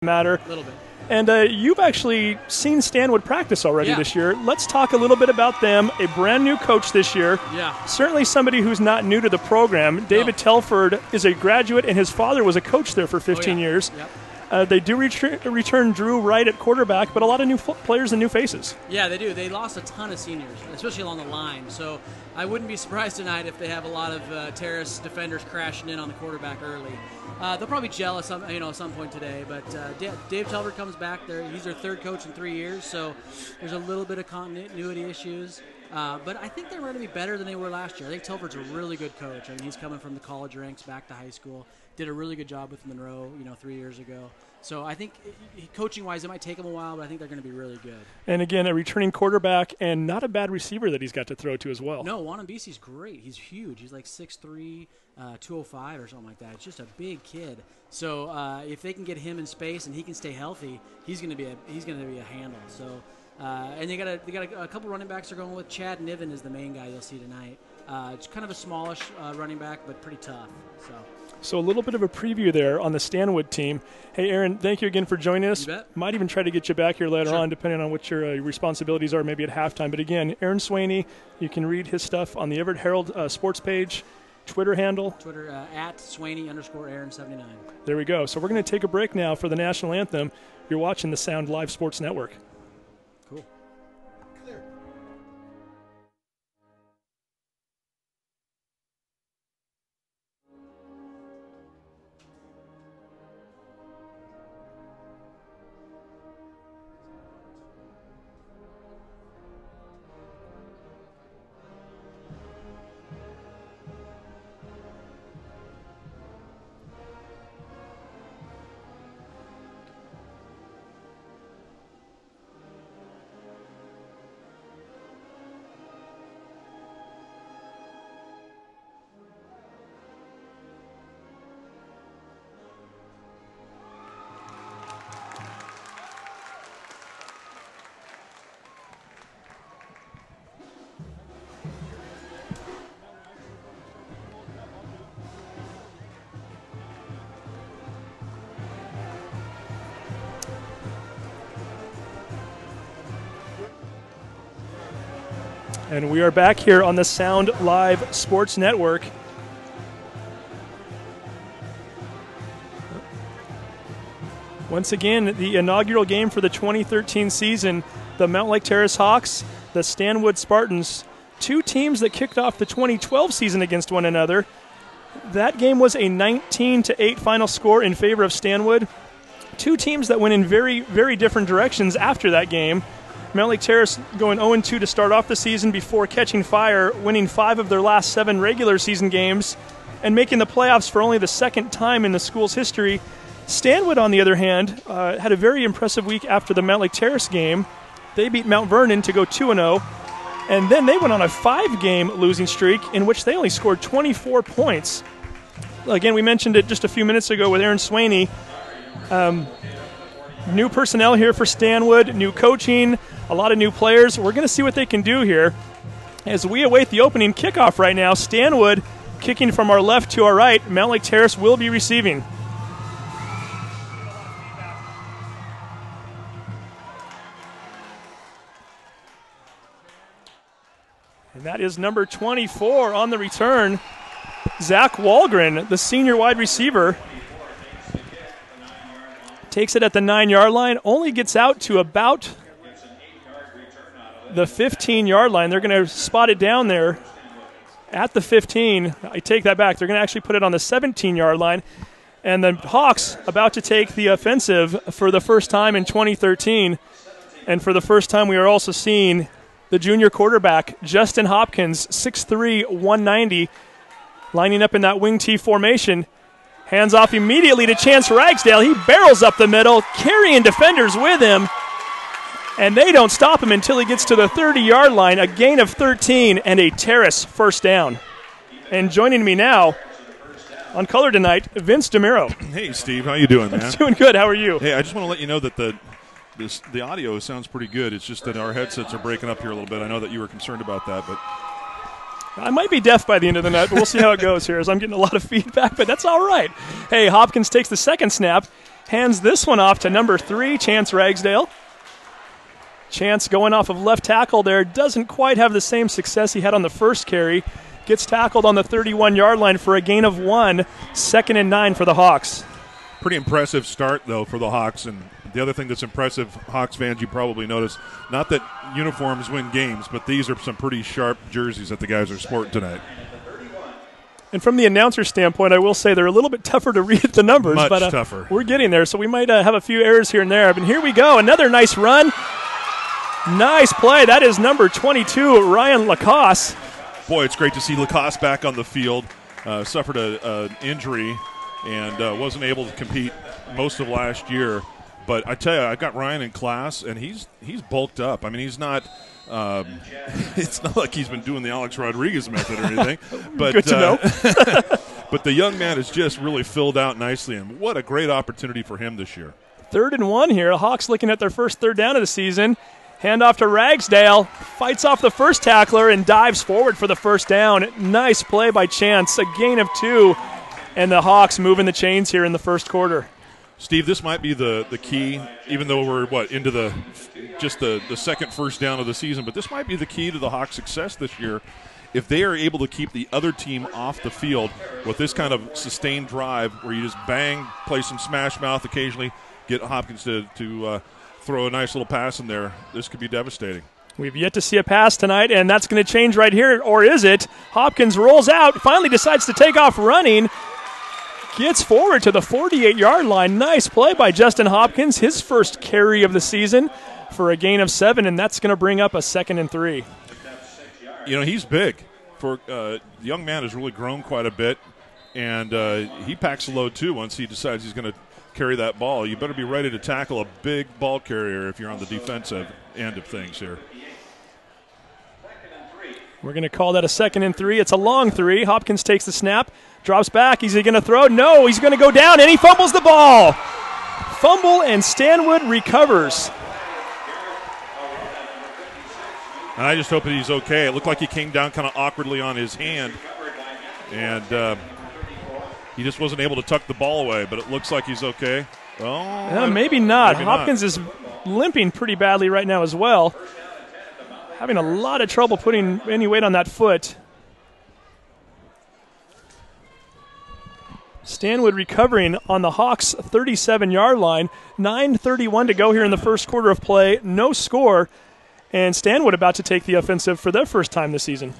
matter. A little bit. And you've actually seen Stanwood practice already this year. Let's talk a little bit about them. A brand new coach this year. Yeah. Certainly somebody who's not new to the program. David Telford is a graduate, and his father was a coach there for 15 years. Yep. They do return Drew Wright at quarterback, but a lot of new players and new faces. Yeah, they do. They lost a ton of seniors, especially along the line. So I wouldn't be surprised tonight if they have a lot of Terrace defenders crashing in on the quarterback early. They'll probably gel at some point today. But Dave Telford comes back there. He's their third coach in 3 years, so there's a little bit of continuity issues. But I think they're going to be better than they were last year. I think Telford's a really good coach. I mean, he's coming from the college ranks back to high school. Did a really good job with Monroe, 3 years ago. So I think coaching-wise, it might take him a while, but I think they're going to be really good. And again, a returning quarterback and not a bad receiver that he's got to throw to as well. No, Wanabisi's great. He's huge. He's like 6'3", 205 or something like that. It's just a big kid. So if they can get him in space and he can stay healthy, he's going to be a handle. So and they got a couple running backs they're going with. Chad Niven is the main guy you'll see tonight. It's kind of a smallish running back, but pretty tough. So a little bit of a preview there on the Stanwood team. Hey, Aaron, thank you again for joining us. You bet. Might even try to get you back here later on, depending on what your responsibilities are, maybe at halftime. But again, Aaron Swaney, you can read his stuff on the Everett Herald sports page, Twitter handle. Twitter, at Swaney_Aaron79. There we go. So we're going to take a break now for the national anthem. You're watching the Sound Live Sports Network. Cool. And we are back here on the Sound Live Sports Network. Once again, the inaugural game for the 2013 season, the Mountlake Terrace Hawks, the Stanwood Spartans, two teams that kicked off the 2012 season against one another. That game was a 19-8 final score in favor of Stanwood. Two teams that went in very, very different directions after that game. Mountlake Terrace going 0-2 to start off the season before catching fire, winning 5 of their last 7 regular season games, and making the playoffs for only the second time in the school's history. Stanwood, on the other hand, had a very impressive week after the Mountlake Terrace game. They beat Mount Vernon to go 2-0, and then they went on a 5-game losing streak in which they only scored 24 points. Again, we mentioned it just a few minutes ago with Aaron Swaney. New personnel here for Stanwood, new coaching, a lot of new players. We're going to see what they can do here as we await the opening kickoff right now. Stanwood kicking from our left to our right. Mountlake Terrace will be receiving. And that is number 24 on the return, Zach Walgren, the senior wide receiver. Takes it at the 9-yard line, only gets out to about the 15-yard line. They're going to spot it down there at the 15. I take that back. They're going to actually put it on the 17-yard line. And the Hawks about to take the offensive for the first time in 2013. And for the first time, we are also seeing the junior quarterback, Justin Hopkins, 6'3", 190, lining up in that wing T formation. Hands off immediately to Chance Ragsdale. He barrels up the middle, carrying defenders with him. And they don't stop him until he gets to the 30-yard line, a gain of 13 and a Terrace first down. And joining me now on color tonight, Vince DeMiro. Hey, Steve. How you doing, man? I'm doing good. How are you? Hey, I just want to let you know that the audio sounds pretty good. It's just that our headsets are breaking up here a little bit. I know that you were concerned about that, but I might be deaf by the end of the night, but we'll see how it goes here as I'm getting a lot of feedback, but that's all right. Hey, Hopkins takes the second snap. hands this one off to number 3, Chance Ragsdale. Chance going off of left tackle there, doesn't quite have the same success he had on the first carry. Gets tackled on the 31-yard line for a gain of 1, 2nd and 9 for the Hawks. Pretty impressive start, though, for the Hawks. And the other thing that's impressive, Hawks fans, you probably noticed, not that uniforms win games, but these are some pretty sharp jerseys that the guys are sporting tonight. And from the announcer standpoint, I will say they're a little bit tougher to read the numbers. Much but tougher. We're getting there, so we might have a few errors here and there. But here we go, another nice run. Nice play. That is number 22, Ryan Lacoste. Boy, it's great to see Lacoste back on the field. Suffered an injury and wasn't able to compete most of last year. But I tell you, I got Ryan in class, and he's bulked up. I mean, he's not it's not like he's been doing the Alex Rodriguez method or anything. But, good to know. But the young man has just really filled out nicely, and what a great opportunity for him this year. 3rd and 1 here. The Hawks looking at their first 3rd down of the season. Hand off to Ragsdale. Fights off the first tackler and dives forward for the first down. Nice play by Chance. A gain of 2. And the Hawks moving the chains here in the first quarter. Steve, this might be the key, even though we're, into the second first down of the season, but this might be the key to the Hawks' success this year. If they are able to keep the other team off the field with this kind of sustained drive where you just bang, play some smash mouth occasionally, get Hopkins to throw a nice little pass in there, this could be devastating. We've yet to see a pass tonight, and that's going to change right here, or is it? Hopkins rolls out, finally decides to take off running, gets forward to the 48-yard line. Nice play by Justin Hopkins, his first carry of the season for a gain of 7, and that's going to bring up a 2nd and 3. You know, he's big. The young man has really grown quite a bit, and he packs a load too once he decides he's going to carry that ball. You better be ready to tackle a big ball carrier if you're on the defensive end of things here. We're going to call that a 2nd and 3. It's a long 3. Hopkins takes the snap, drops back. Is he going to throw? No, he's going to go down, and he fumbles the ball. Fumble, and Stanwood recovers. And I just hope that he's okay. It looked like he came down kind of awkwardly on his hand, and he just wasn't able to tuck the ball away, but it looks like he's okay. Well, maybe not. Maybe Hopkins is limping pretty badly right now as well. Having a lot of trouble putting any weight on that foot. Stanwood recovering on the Hawks' 37-yard line. 9:31 to go here in the first quarter of play. No score. And Stanwood about to take the offensive for their first time this season.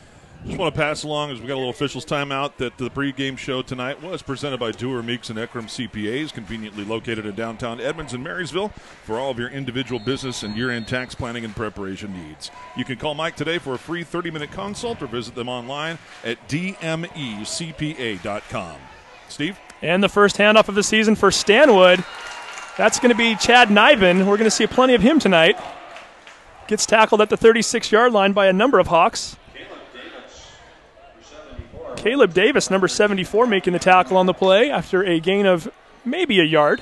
Just want to pass along, as we got a little officials timeout, that the pregame show tonight was presented by Dewar, Meeks, and Ekram CPAs, conveniently located in downtown Edmonds and Marysville for all of your individual business and year-end tax planning and preparation needs. You can call Mike today for a free 30-minute consult or visit them online at dmecpa.com. Steve? And the first handoff of the season for Stanwood. That's going to be Chad Niven. We're going to see plenty of him tonight. Gets tackled at the 36-yard line by a number of Hawks. Caleb Davis, number 74, making the tackle on the play after a gain of maybe a yard.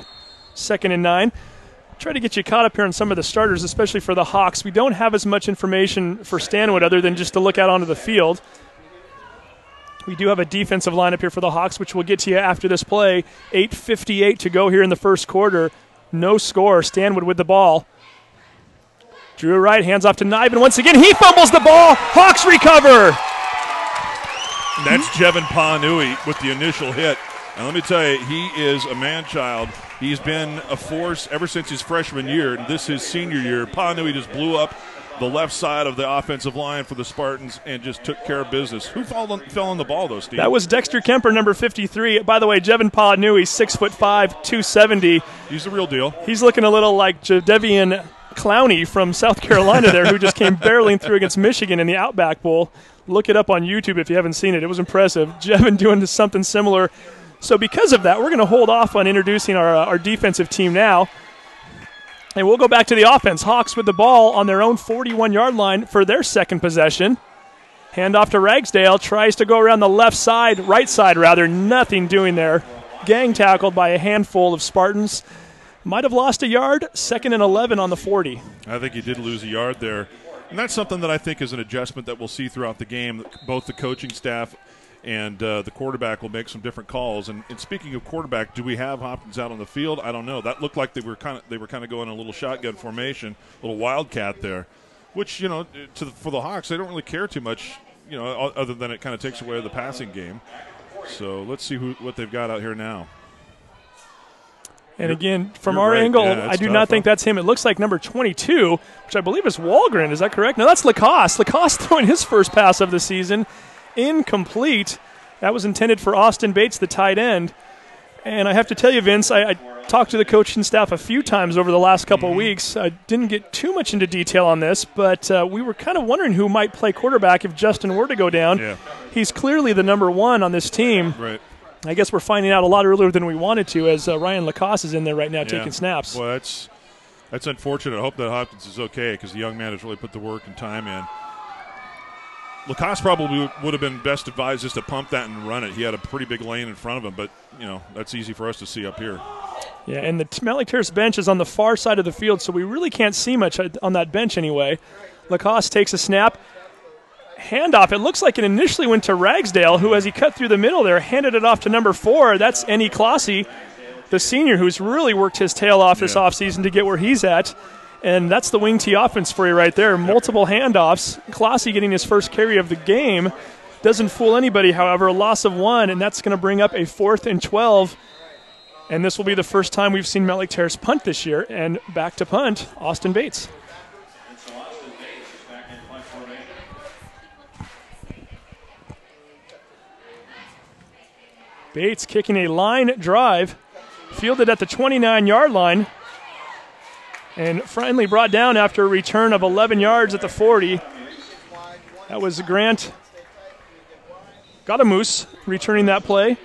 2nd and 9. Try to get you caught up here on some of the starters, especially for the Hawks. We don't have as much information for Stanwood other than just to look out onto the field. We do have a defensive lineup here for the Hawks, which we'll get to you after this play. 8:58 to go here in the first quarter. No score. Stanwood with the ball. Drew Wright hands off to Niven. Once again, he fumbles the ball. Hawks recover. And that's Jevin Panui with the initial hit. And let me tell you, he is a man-child. He's been a force ever since his freshman year, and this is his senior year. Panui just blew up the left side of the offensive line for the Spartans and just took care of business. Who fell on the ball, though, Steve? That was Dexter Kemper, number 53. By the way, Jevin Panui, 6'5", 270. He's the real deal. He's looking a little like Jadeveon Clowney from South Carolina there, who just came barreling through against Michigan in the Outback Bowl. Look it up on YouTube if you haven't seen it. It was impressive. Jevin doing something similar. So because of that, we're going to hold off on introducing our defensive team now. And we'll go back to the offense. Hawks with the ball on their own 41-yard line for their second possession. Hand off to Ragsdale. Tries to go around the left side, right side rather. Nothing doing there. Gang tackled by a handful of Spartans. Might have lost a yard. 2nd and 11 on the 40. I think he did lose a yard there. And that's something that I think is an adjustment that we'll see throughout the game. Both the coaching staff and the quarterback will make some different calls. And speaking of quarterback, do we have Hopkins out on the field? I don't know. That looked like they were kind of going a little shotgun formation, a little wildcat there, which for the Hawks, they don't really care too much, other than it kind of takes away the passing game. So let's see what they've got out here now. And again, from our angle, I do not think that's him. It looks like number 22, which I believe is Walgren. Is that correct? No, that's Lacoste. Lacoste throwing his first pass of the season. Incomplete. That was intended for Austin Bates, the tight end. And I have to tell you, Vince, I talked to the coaching staff a few times over the last couple of weeks. I didn't get too much into detail on this, but we were kind of wondering who might play quarterback if Justin were to go down. Yeah. He's clearly the number one on this team. Right. I guess we're finding out a lot earlier than we wanted to, as Ryan Lacoste is in there right now taking snaps. Well, that's unfortunate. I hope that Hopkins is okay, because the young man has really put the work and time in. Lacoste probably would have been best advised just to pump that and run it. He had a pretty big lane in front of him, but that's easy for us to see up here. Yeah, and the Mountlake Terrace bench is on the far side of the field, so we really can't see much on that bench anyway. Lacoste takes a snap. Handoff. It looks like it initially went to Ragsdale, who, as he cut through the middle there, handed it off to number 4. That's Ennie Clossy, the senior, who's really worked his tail off this offseason to get where he's at. And that's the wing T offense for you right there. Multiple handoffs. Clossy getting his first carry of the game. Doesn't fool anybody, however. A loss of 1, and that's going to bring up a 4th and 12. And this will be the first time we've seen Mountlake Terrace punt this year. And back to punt, Austin Bates. Bates kicking a line drive, fielded at the 29-yard line, and finally brought down after a return of 11 yards at the 40. That was Grant Gadamus returning that play.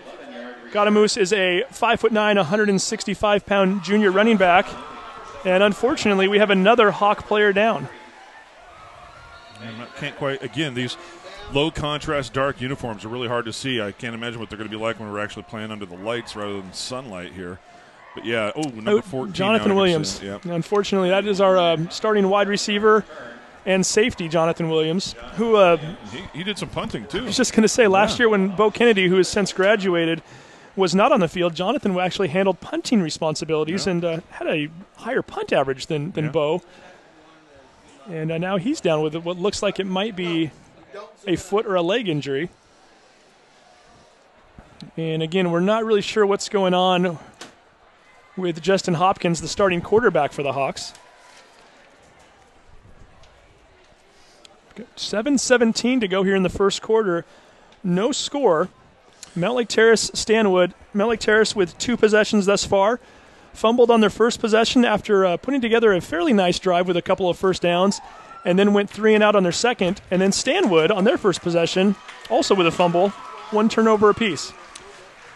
Gadamus is a 5'9", 165-pound junior running back, and unfortunately we have another Hawk player down. Can't quite, again, these low contrast dark uniforms are really hard to see. I can't imagine what they're going to be like when we're actually playing under the lights rather than sunlight here. But yeah, number 14. Jonathan Williams. Yep. Unfortunately, that is our starting wide receiver and safety, Jonathan Williams, who he did some punting too. I was just going to say, last year when Bo Kennedy, who has since graduated, was not on the field, Jonathan actually handled punting responsibilities and had a higher punt average than Bo. And now he's down with what looks like it might be a foot or a leg injury. And again, we're not really sure what's going on with Justin Hopkins, the starting quarterback for the Hawks. 7:17 to go here in the first quarter. No score. Mountlake Terrace, Stanwood. Mountlake Terrace with 2 possessions thus far. Fumbled on their first possession after putting together a fairly nice drive with a couple of first downs, and then went 3 and out on their second. And then Stanwood on their first possession, also with a fumble, 1 turnover apiece.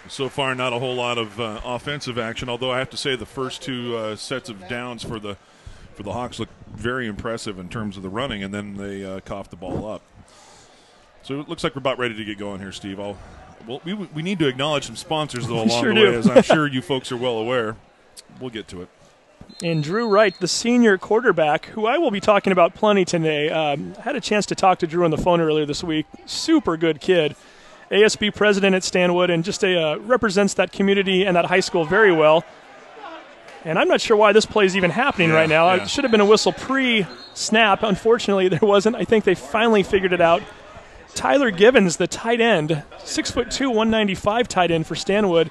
So far, not a whole lot of offensive action, although I have to say the first 2 sets of downs for the Hawks look very impressive in terms of the running, and then they coughed the ball up. So it looks like we're about ready to get going here, Steve. We need to acknowledge some sponsors, though, along the way, as I'm sure you folks are well aware. We'll get to it. And Drew Wright, the senior quarterback, who I will be talking about plenty today. I had a chance to talk to Drew on the phone earlier this week. Super good kid. ASB president at Stanwood, and just represents that community and that high school very well. And I'm not sure why this play is even happening right now. It should have been a whistle pre-snap. Unfortunately, there wasn't. I think they finally figured it out. Tyler Givens, the tight end, 6'2", 195 tight end for Stanwood,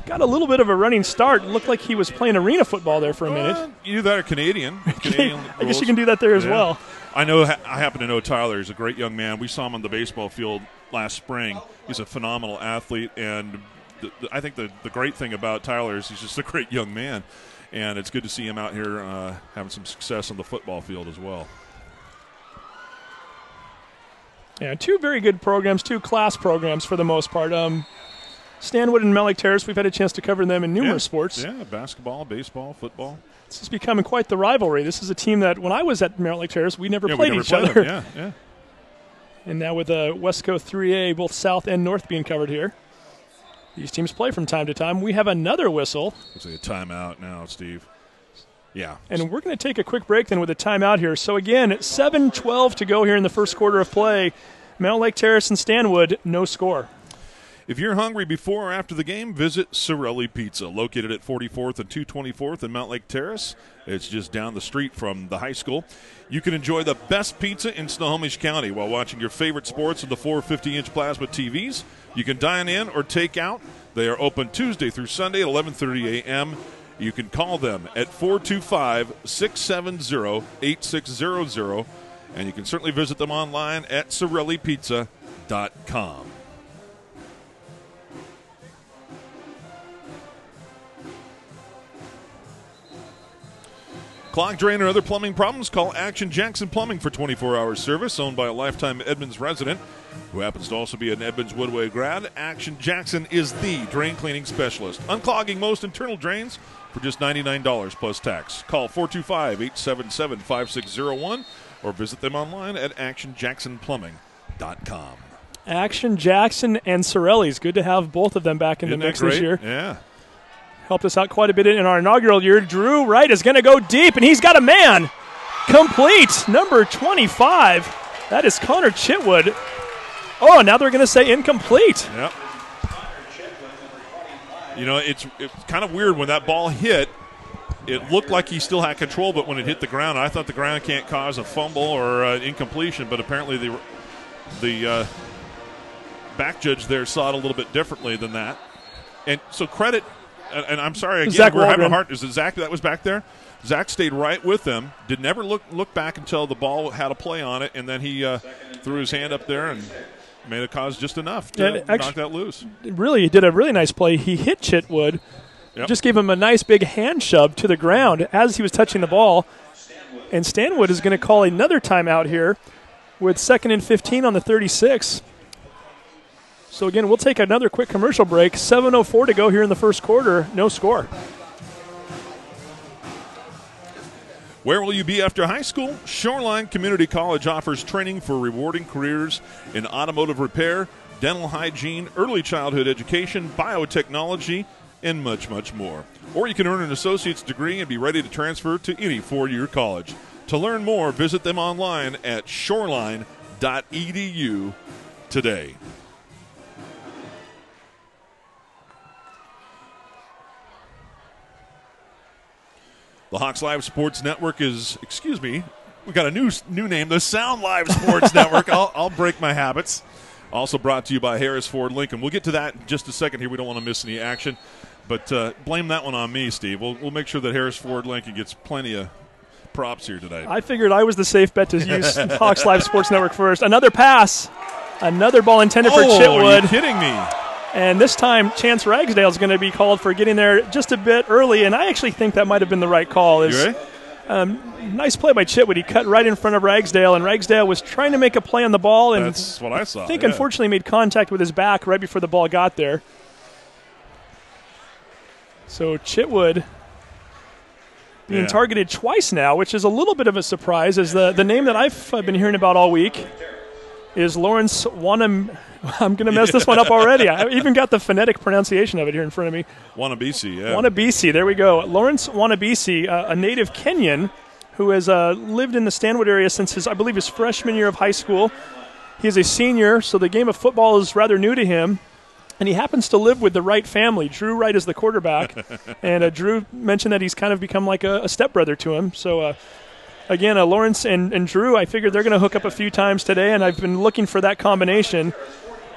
got a little bit of a running start. Looked like he was playing arena football there for a minute. Either that or Canadian. I guess you can do that there as well. I happen to know Tyler. He's a great young man. We saw him on the baseball field last spring. He's a phenomenal athlete, and I think the great thing about Tyler is he's just a great young man, and it's good to see him out here having some success on the football field as well. Yeah, 2 very good programs, 2 class programs for the most part. Stanwood and Mountlake Terrace, we've had a chance to cover them in numerous sports. Yeah, basketball, baseball, football. This is becoming quite the rivalry. This is a team that, when I was at Mountlake Terrace, we never played each other. Yeah. And now with West Coast 3A, both South and North being covered here, these teams play from time to time. We have another whistle. Looks like a timeout now, Steve. Yeah. And we're going to take a quick break then with a timeout here. So again, 7:12 to go here in the first quarter of play. Mountlake Terrace and Stanwood, no score. If you're hungry before or after the game, visit Sorelli Pizza, located at 44th and 224th in Mountlake Terrace. It's just down the street from the high school. You can enjoy the best pizza in Snohomish County while watching your favorite sports with the 450-inch plasma TVs. You can dine in or take out. They are open Tuesday through Sunday at 11:30 a.m. You can call them at 425-670-8600, and you can certainly visit them online at SorelliPizza.com. Clog, drain, or other plumbing problems? Call Action Jackson Plumbing for 24-hour service. Owned by a lifetime Edmonds resident who happens to also be an Edmonds Woodway grad. Action Jackson is the drain cleaning specialist, unclogging most internal drains for just $99 plus tax. Call 425-877-5601 or visit them online at actionjacksonplumbing.com. Action Jackson and Sorelli's. Good to have both of them back in the mix this year. Yeah. Helped us out quite a bit in our inaugural year. Drew Wright is going to go deep, and he's got a man. Complete, number 25. That is Connor Chitwood. Oh, now they're going to say incomplete. Yep. You know, it's kind of weird when that ball hit. It looked like he still had control, but when it hit the ground, I thought the ground can't cause a fumble or an incompletion, but apparently the back judge there saw it a little bit differently than that. And so credit. And I'm sorry, again, Zach we're having a Waldron. hard. Is it Zach that was back there? Zach stayed right with them. Did never look back until the ball had a play on it, and then he threw his hand up there and made it cause just enough to knock that loose. Really, he did a really nice play. He hit Chitwood, just gave him a nice big hand shove to the ground as he was touching the ball. And Stanwood is going to call another timeout here with 2nd and 15 on the 36. So, again, we'll take another quick commercial break. 7:04 to go here in the first quarter. No score. Where will you be after high school? Shoreline Community College offers training for rewarding careers in automotive repair, dental hygiene, early childhood education, biotechnology, and much, much more. Or you can earn an associate's degree and be ready to transfer to any four-year college. To learn more, visit them online at shoreline.edu today. The Hawks Live Sports Network is, we got a new name, the Sound Live Sports Network. I'll break my habits. Also brought to you by Harris Ford Lincoln. We'll get to that in just a second here. We don't want to miss any action. But blame that one on me, Steve. We'll make sure that Harris Ford Lincoln gets plenty of props here today. I figured I was the safe bet to use Hawks Live Sports Network first. Another pass. Another ball intended for Chitwood. Are you kidding me? And this time, Chance Ragsdale is going to be called for getting there just a bit early, and I actually think that might have been the right call. You ready? Nice play by Chitwood. He cut right in front of Ragsdale, and Ragsdale was trying to make a play on the ball. And that's what I saw. I think, unfortunately, made contact with his back right before the ball got there. So Chitwood being targeted twice now, which is a little bit of a surprise, as the name that I've been hearing about all week is Lawrence Wanam. I'm going to mess this one up already. I even got the phonetic pronunciation of it here in front of me. Wanabisi, yeah. Wanabisi, there we go. Lawrence Wanabisi, a native Kenyan who has lived in the Stanwood area since I believe his freshman year of high school. He is a senior, so the game of football is rather new to him. And he happens to live with the Wright family. Drew Wright is the quarterback. And Drew mentioned that he's kind of become like a stepbrother to him. So, again, Lawrence and Drew, I figured they're going to hook up a few times today, and I've been looking for that combination.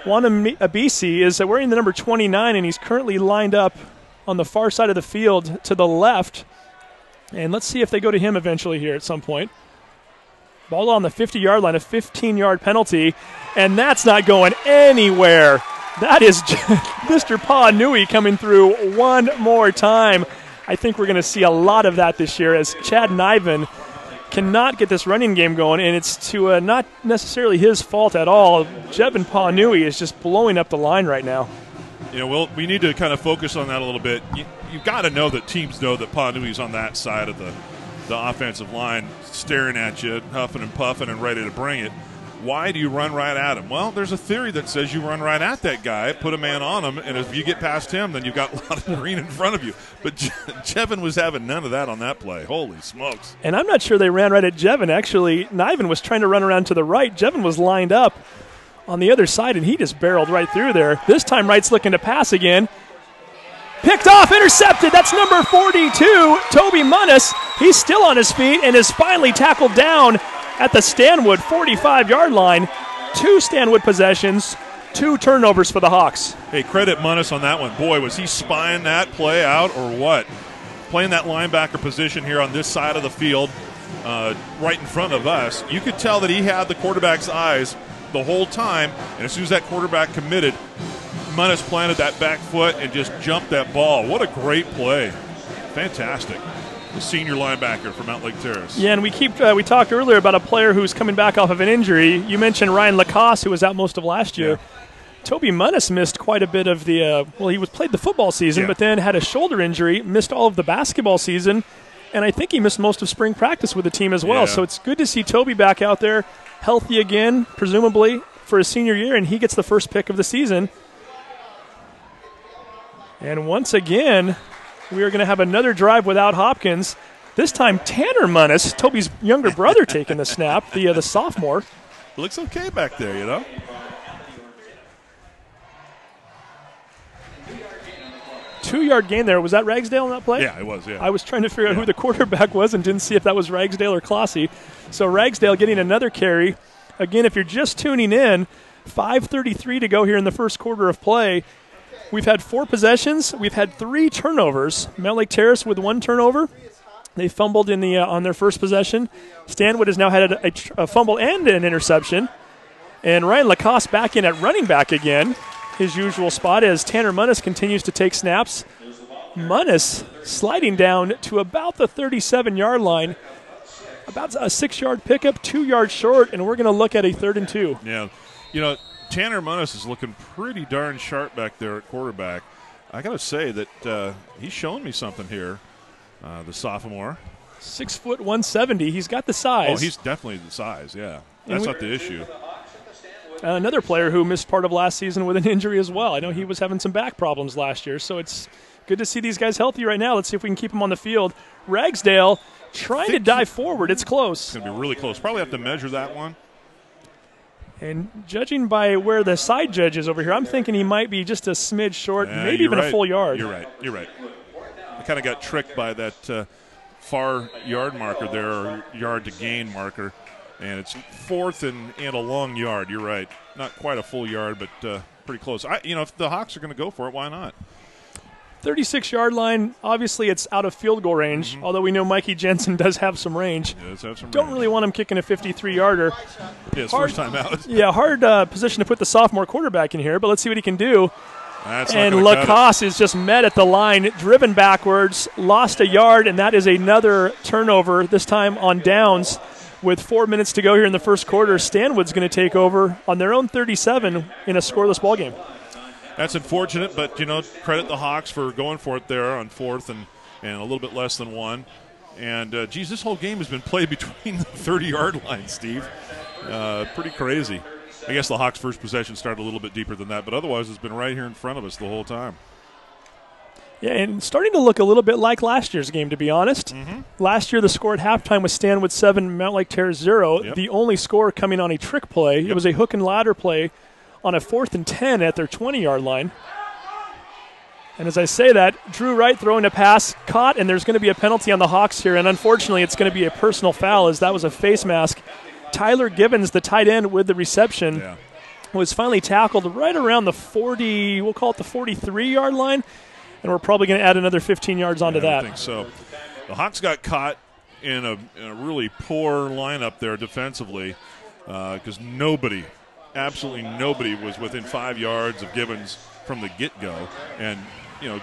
Wanabisi is wearing the number 29, and he's currently lined up on the far side of the field to the left. And let's see if they go to him eventually here at some point. Ball on the 50-yard line, a 15-yard penalty, and that's not going anywhere. That is Mr. Paanui coming through one more time. I think we're going to see a lot of that this year as Chad Niven cannot get this running game going, and it's to not necessarily his fault at all. Jevin Paanui is just blowing up the line right now. You know, we need to kind of focus on that a little bit. You've got to know that teams know that Paanui's on that side of the offensive line, staring at you, huffing and puffing and ready to bring it. Why do you run right at him? Well, there's a theory that says you run right at that guy, put a man on him, and if you get past him, then you've got a lot of green in front of you. But Jevin was having none of that on that play. Holy smokes. And I'm not sure they ran right at Jevin. Actually, Niven was trying to run around to the right. Jevin was lined up on the other side, and he just barreled right through there. This time Wright's looking to pass again. Picked off, intercepted. That's number 42, Toby Munnis. He's still on his feet and is finally tackled down at the Stanwood 45-yard line. 2 Stanwood possessions, 2 turnovers for the Hawks. Hey, credit Munnis on that one. Boy, was he spying that play out or what? Playing that linebacker position here on this side of the field, right in front of us. You could tell that he had the quarterback's eyes the whole time, and as soon as that quarterback committed, Munnis planted that back foot and just jumped that ball. What a great play. Fantastic. The senior linebacker for Mountlake Terrace. Yeah, and we talked earlier about a player who's coming back off of an injury. You mentioned Ryan Lacoste, who was out most of last year. Yeah. Toby Munnis missed quite a bit of the he played the football season, but then had a shoulder injury, missed all of the basketball season, and I think he missed most of spring practice with the team as well. Yeah. So it's good to see Toby back out there, healthy again, presumably for his senior year, and he gets the first pick of the season. And once again, we are going to have another drive without Hopkins. This time, Tanner Munnis, Toby's younger brother, taking the snap, the sophomore. Looks okay back there, you know. Two-yard gain there. Was that Ragsdale on that play? Yeah, it was, yeah. I was trying to figure out who the quarterback was and didn't see if that was Ragsdale or Clossy. So Ragsdale getting another carry. Again, if you're just tuning in, 5:33 to go here in the first quarter of play. We've had 4 possessions. We've had 3 turnovers. Mountlake Terrace with 1 turnover. They fumbled in on their first possession. Stanwood has now had a fumble and an interception. And Ryan Lacoste back in at running back again, his usual spot, as Tanner Munnis continues to take snaps. Munnis sliding down to about the 37-yard line. About a 6-yard pickup, 2 yards short, and we're going to look at a 3rd and 2. Yeah. You know, Tanner Munnis is looking pretty darn sharp back there at quarterback. I got to say that he's showing me something here, the sophomore. 6 foot 170. He's got the size. Oh, he's definitely the size, yeah. That's not the issue. Another player who missed part of last season with an injury as well. I know he was having some back problems last year, so it's good to see these guys healthy right now. Let's see if we can keep them on the field. Ragsdale trying to dive forward. It's close. It's going to be really close. Probably have to measure that one. And judging by where the side judge is over here, I'm thinking he might be just a smidge short, maybe even a full yard. You're right. I kind of got tricked by that far yard marker there, or yard to gain marker. And it's 4th and a long yard. You're right. Not quite a full yard, but pretty close. If the Hawks are going to go for it, why not? 36-yard line. Obviously, it's out of field goal range, although we know Mikey Jensen does have some range. He does have some Don't range. really want him kicking a 53-yarder. Yeah, it's first time out. Yeah, hard position to put the sophomore quarterback in here, but let's see what he can do. That's and Lacoste is just met at the line, driven backwards, lost a yard, and that is another turnover, this time on downs. With 4 minutes to go here in the first quarter, Stanwood's going to take over on their own 37 in a scoreless ball game. That's unfortunate, but, credit the Hawks for going for it there on 4th and a little bit less than 1. And, this whole game has been played between the 30-yard line, Steve. Pretty crazy. I guess the Hawks' first possession started a little bit deeper than that, but otherwise it's been right here in front of us the whole time. Yeah, and starting to look a little bit like last year's game, to be honest. Last year, the score at halftime was Stanwood 7, Mountlake Terrace 0. Yep. The only score coming on a trick play. It was a hook and ladder play on a 4th and 10 at their 20-yard line. And as I say that, Drew Wright throwing a pass, caught, and there's going to be a penalty on the Hawks here. And unfortunately, it's going to be a personal foul, as that was a face mask. Tyler Gibbons, the tight end with the reception, was finally tackled right around the 40, we'll call it the 43-yard line. And we're probably going to add another 15 yards onto that. I think so. The Hawks got caught in a really poor lineup there defensively because absolutely nobody was within 5 yards of Gibbons from the get-go. And,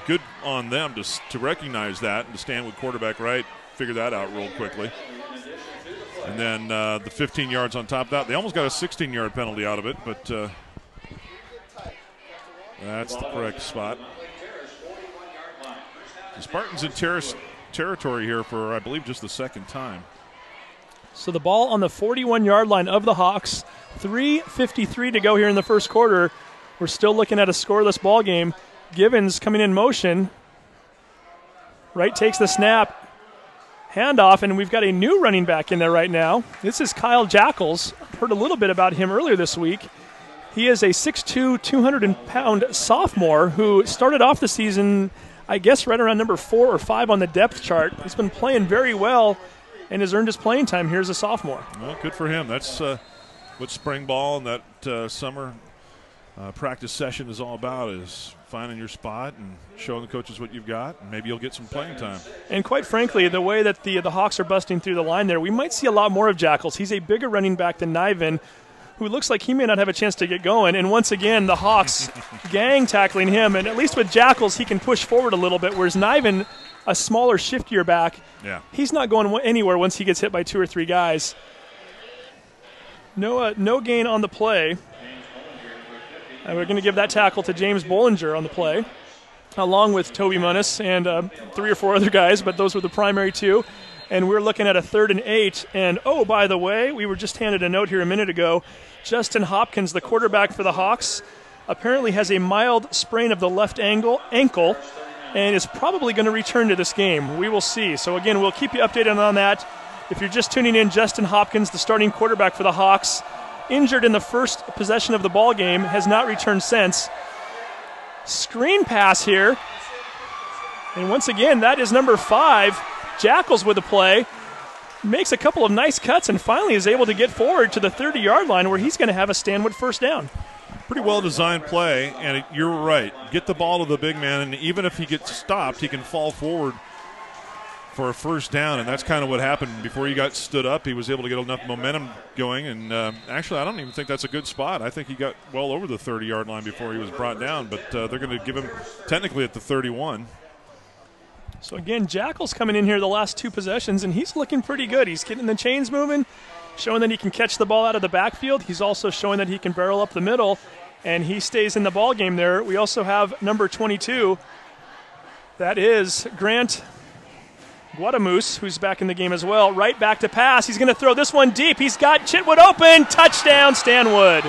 good on them to recognize that and to stand with quarterback right, figure that out real quickly. And then the 15 yards on top of that. They almost got a 16-yard penalty out of it, but that's the correct spot. The Spartans in Terrace territory here for, I believe, just the second time. So the ball on the 41-yard line of the Hawks. 3:53 to go here in the first quarter. We're still looking at a scoreless ball game. Givens coming in motion. Wright takes the snap. Handoff, and we've got a new running back in there right now. This is Kyle Jackals. Heard a little bit about him earlier this week. He is a 6'2", 200-pound sophomore who started off the season, I guess, right around number 4 or 5 on the depth chart. He's been playing very well and has earned his playing time here as a sophomore. Well, good for him. That's what spring ball and that summer practice session is all about, is finding your spot and showing the coaches what you've got, and maybe you'll get some playing time. And quite frankly, the way that the Hawks are busting through the line there, we might see a lot more of Jackals. He's a bigger running back than Niven, who looks like he may not have a chance to get going. And once again, the Hawks gang tackling him. And at least with Jackals, he can push forward a little bit, whereas Niven, a smaller, shiftier back, he's not going anywhere once he gets hit by 2 or 3 guys. No gain on the play. And we're going to give that tackle to James Bollinger on the play, along with Toby Munnis and 3 or 4 other guys, but those were the primary 2. And we're looking at a 3rd and 8. And, oh, by the way, we were just handed a note here a minute ago. Justin Hopkins, the quarterback for the Hawks, apparently has a mild sprain of the left ankle and is probably going to return to this game. We will see. So, again, we'll keep you updated on that. If you're just tuning in, Justin Hopkins, the starting quarterback for the Hawks, injured in the first possession of the ball game, has not returned since. Screen pass here. And once again, that is number 5. Jackals with the play. Makes a couple of nice cuts and finally is able to get forward to the 30-yard line where he's going to have a Stanwood first down. Pretty well-designed play, and you're right. Get the ball to the big man, and even if he gets stopped, he can fall forward for a first down, and that's kind of what happened. Before he got stood up, he was able to get enough momentum going, and actually I don't even think that's a good spot. I think he got well over the 30-yard line before he was brought down, but they're going to give him technically at the 31. So, again, Jackal's coming in here the last 2 possessions, and he's looking pretty good. He's getting the chains moving, showing that he can catch the ball out of the backfield. He's also showing that he can barrel up the middle, and he stays in the ball game there. We also have number 22. That is Grant Guadamus, who's back in the game as well. Right back to pass. He's going to throw this one deep. He's got Chitwood open. Touchdown, Stanwood.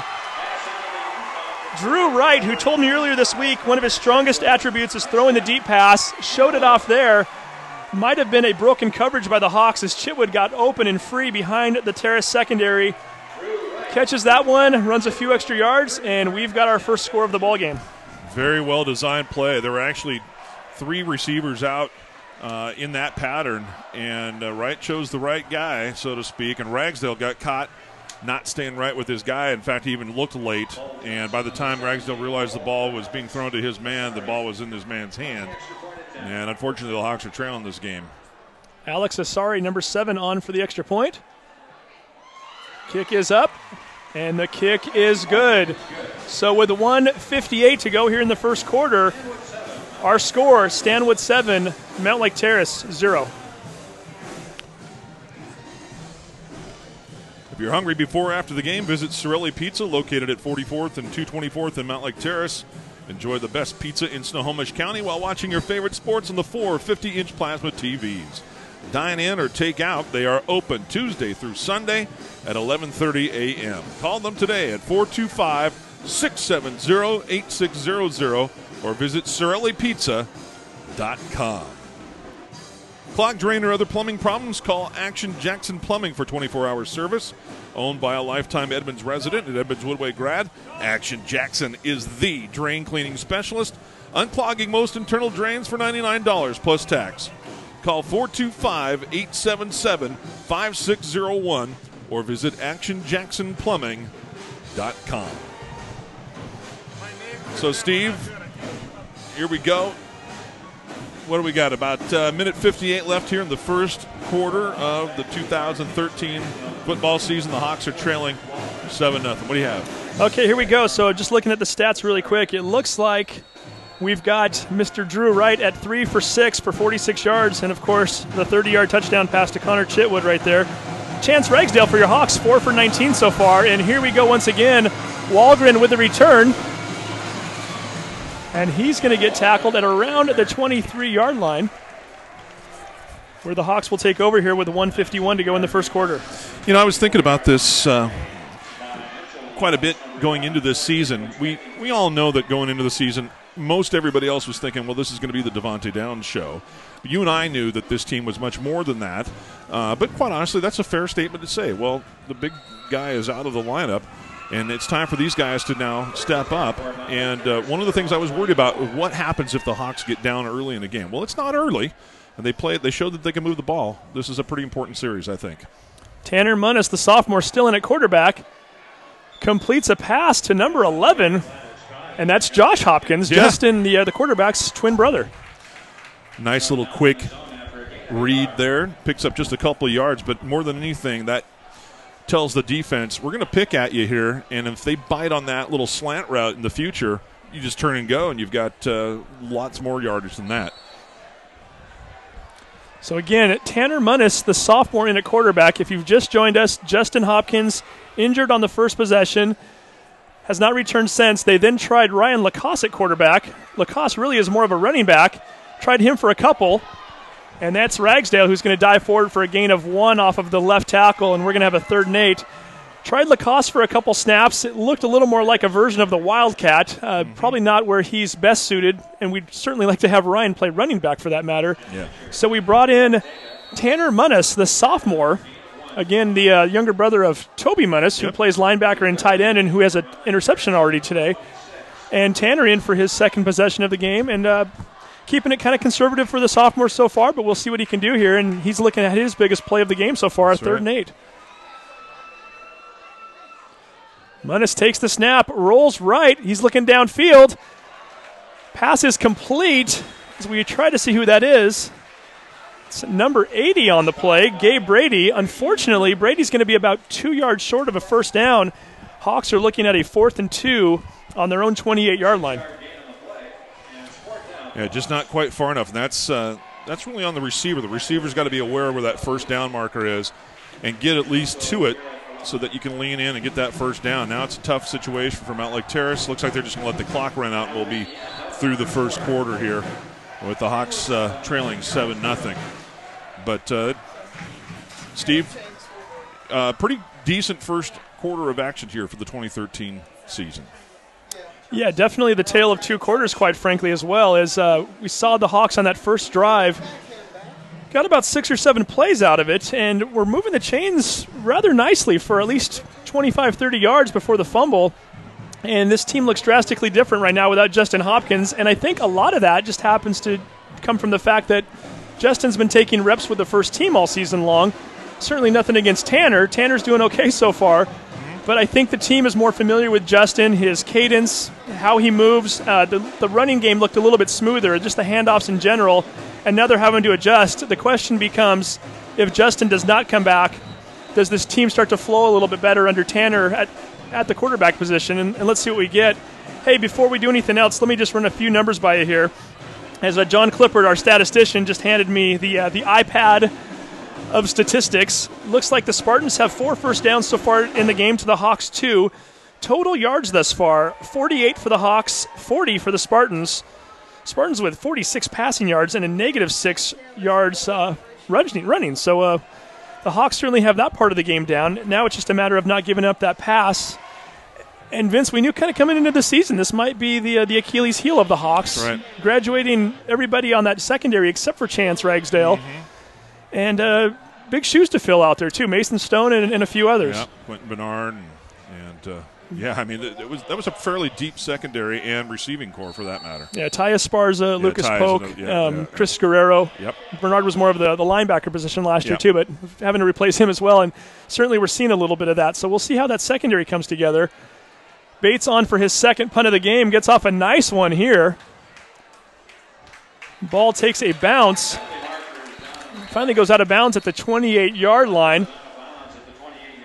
Drew Wright, who told me earlier this week one of his strongest attributes is throwing the deep pass, showed it off there. Might have been a broken coverage by the Hawks as Chitwood got open and free behind the Terrace secondary. Catches that one, runs a few extra yards, and we've got our first score of the ball game. Very well-designed play. There were actually 3 receivers out in that pattern, and Wright chose the right guy, so to speak, and Ragsdale got caught not staying right with his guy. In fact, he even looked late, and by the time Ragsdale realized the ball was being thrown to his man, the ball was in his man's hand. And unfortunately, the Hawks are trailing this game. Alex Asari, number 7, on for the extra point. Kick is up, and the kick is good. So with 1:58 to go here in the first quarter, our score, Stanwood 7, Mountlake Terrace 0. If you're hungry before or after the game, visit Sorelli Pizza, located at 44th and 224th in Mountlake Terrace. Enjoy the best pizza in Snohomish County while watching your favorite sports on the 4 50-inch plasma TVs. Dine in or take out. They are open Tuesday through Sunday at 11:30 a.m. Call them today at 425-670-8600 or visit SorelliPizza.com. Clog, drain, or other plumbing problems? Call Action Jackson Plumbing for 24-hour service. Owned by a lifetime Edmonds resident and Edmonds Woodway grad, Action Jackson is the drain cleaning specialist, unclogging most internal drains for $99 plus tax. Call 425-877-5601 or visit actionjacksonplumbing.com. So, Steve, here we go. What do we got? About minute 58 left here in the first quarter of the 2013 football season. The Hawks are trailing 7-0. What do you have? Okay, here we go. So just looking at the stats really quick, it looks like we've got Mr. Drew Wright at 3 for 6 for 46 yards, and, of course, the 30-yard touchdown pass to Connor Chitwood right there. Chance Ragsdale for your Hawks, 4 for 19 so far. And here we go once again. Walgren with the return. And he's going to get tackled at around the 23-yard line, where the Hawks will take over here with 1:51 to go in the first quarter. You know, I was thinking about this quite a bit going into this season. We all know that going into the season, most everybody else was thinking, well, this is going to be the Devontae Downs show. But you and I knew that this team was much more than that. But quite honestly, that's a fair statement to say. Well, the big guy is out of the lineup. And it's time for these guys to now step up. And one of the things I was worried about, what happens if the Hawks get down early in the game? Well, it's not early, and they showed that they can move the ball. This is a pretty important series, I think. Tanner Munnis, the sophomore, still in at quarterback, completes a pass to number 11, and that's Josh Hopkins, Justin, the quarterback's twin brother. Nice little quick read there. Picks up just a couple of yards, but more than anything, that tells the defense, we're going to pick at you here, and if they bite on that little slant route in the future, you just turn and go, and you've got lots more yardage than that. So again, Tanner Munnis, the sophomore, in at quarterback. If you've just joined us, Justin Hopkins injured on the first possession, has not returned since. They then tried Ryan Lacoste at quarterback. Lacoste really is more of a running back. Tried him for a couple, and that's Ragsdale, who's going to dive forward for a gain of 1 off of the left tackle, and we're going to have a 3rd and 8. Tried Lacoste for a couple snaps. It looked a little more like a version of the Wildcat. Probably not where he's best suited, and we'd certainly like to have Ryan play running back for that matter. Yeah. So we brought in Tanner Munnis, the sophomore, again, the younger brother of Toby Munnis, who plays linebacker and tight end and who has an interception already today. And Tanner in for his second possession of the game, and keeping it kind of conservative for the sophomore so far, but we'll see what he can do here, and he's looking at his biggest play of the game so far, 3rd and 8. Munnis takes the snap, rolls right. He's looking downfield. Pass is complete as we try to see who that is. It's number 80 on the play, Gabe Brady. Unfortunately, Brady's going to be about 2 yards short of a first down. Hawks are looking at a 4th and 2 on their own 28-yard line. Yeah, just not quite far enough. And that's really on the receiver. The receiver's got to be aware of where that first down marker is and get at least to it, so that you can lean in and get that first down. Now it's a tough situation for Mountlake Terrace. Looks like they're just going to let the clock run out, and we'll be through the first quarter here with the Hawks trailing 7-0. But, Steve, pretty decent first quarter of action here for the 2013 season. Yeah, definitely the tale of 2 quarters, quite frankly, as well, as we saw the Hawks on that first drive. Got about 6 or 7 plays out of it, and we're moving the chains rather nicely for at least 25, 30 yards before the fumble. And this team looks drastically different right now without Justin Hopkins, and I think a lot of that just happens to come from the fact that Justin's been taking reps with the first team all season long. Certainly nothing against Tanner. Tanner's doing okay so far, but I think the team is more familiar with Justin, his cadence, how he moves. The running game looked a little bit smoother, just the handoffs in general. And now they're having to adjust. The question becomes, if Justin does not come back, does this team start to flow a little bit better under Tanner at the quarterback position? And let's see what we get. Hey, before we do anything else, let me just run a few numbers by you here. As John Clippard, our statistician, just handed me the iPad of statistics. Looks like the Spartans have 4 first downs so far in the game to the Hawks 2. Total yards thus far, 48 for the Hawks, 40 for the Spartans. Spartans with 46 passing yards and a negative 6 yards running. So the Hawks certainly have that part of the game down. Now it's just a matter of not giving up that pass. And Vince, we knew kind of coming into the season this might be the Achilles heel of the Hawks. Right. Graduating everybody on that secondary except for Chance Ragsdale. And big shoes to fill out there too. Mason Stone and a few others. Yeah, Quentin Bernard and yeah, I mean, that was a fairly deep secondary and receiving core for that matter. Yeah, Ty Esparza, Lucas Polk, Chris Guerrero. Yep. Bernard was more of the linebacker position last year too, but having to replace him as well, and certainly we're seeing a little bit of that. So we'll see how that secondary comes together. Bates on for his second punt of the game, gets off a nice one here. Ball takes a bounce. Finally goes out of bounds at the 28-yard line.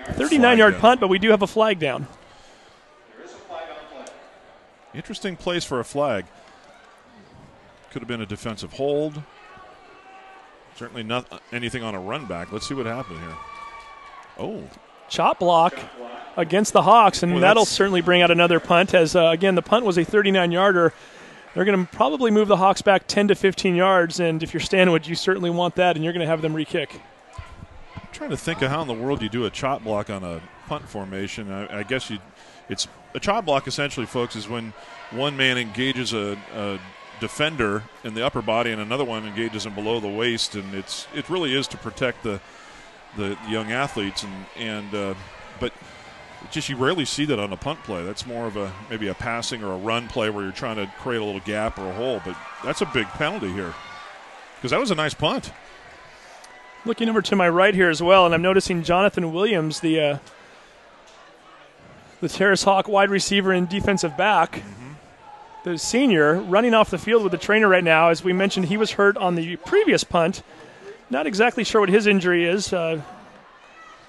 39-yard punt, but we do have a flag down. Interesting place for a flag. Could have been a defensive hold. Certainly not anything on a run back. Let's see what happened here. Oh. Chop block against the Hawks, and that'll certainly bring out another punt as, again, the punt was a 39-yarder. They're going to probably move the Hawks back 10 to 15 yards, and if you're Stanwood, you certainly want that, and you're going to have them re-kick. I'm trying to think of how in the world you do a chop block on a punt formation. I guess it's a chop block essentially, folks, is when one man engages a defender in the upper body and another one engages him below the waist, and it really is to protect the young athletes. But Just you rarely see that on a punt play. That's more of maybe a passing or a run play where you're trying to create a little gap or a hole. But that's a big penalty here because that was a nice punt. Looking over to my right here as well, and I'm noticing Jonathan Williams, the Terrace Hawk wide receiver and defensive back, the senior, running off the field with the trainer right now. As we mentioned, he was hurt on the previous punt. Not exactly sure what his injury is.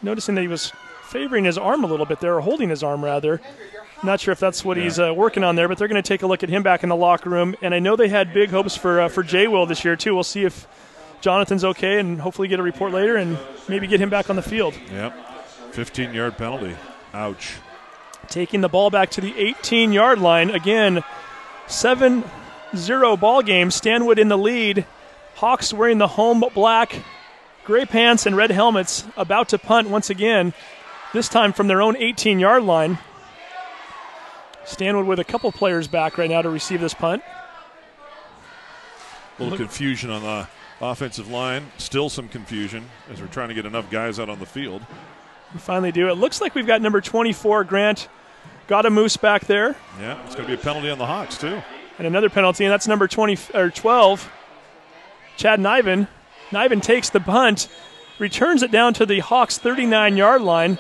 Noticing that he was favoring his arm a little bit there, or holding his arm rather. Not sure if that's what he's working on there, but they're going to take a look at him back in the locker room. And I know they had big hopes for Jay Will this year too. We'll see if Jonathan's okay, and hopefully get a report later and maybe get him back on the field. Yep, 15-yard penalty. Ouch. Taking the ball back to the 18-yard line again. 7-0 ball game. Stanwood in the lead. Hawks wearing the home black, gray pants and red helmets, about to punt once again. This time from their own 18-yard line. Stanwood with a couple players back right now to receive this punt. A little confusion on the offensive line. Still some confusion as we're trying to get enough guys out on the field. We finally do. It looks like we've got number 24, Grant Godamoose, back there. Yeah, it's going to be a penalty on the Hawks, too. And another penalty, and that's number 12, Chad Niven. Niven takes the punt, returns it down to the Hawks' 39-yard line.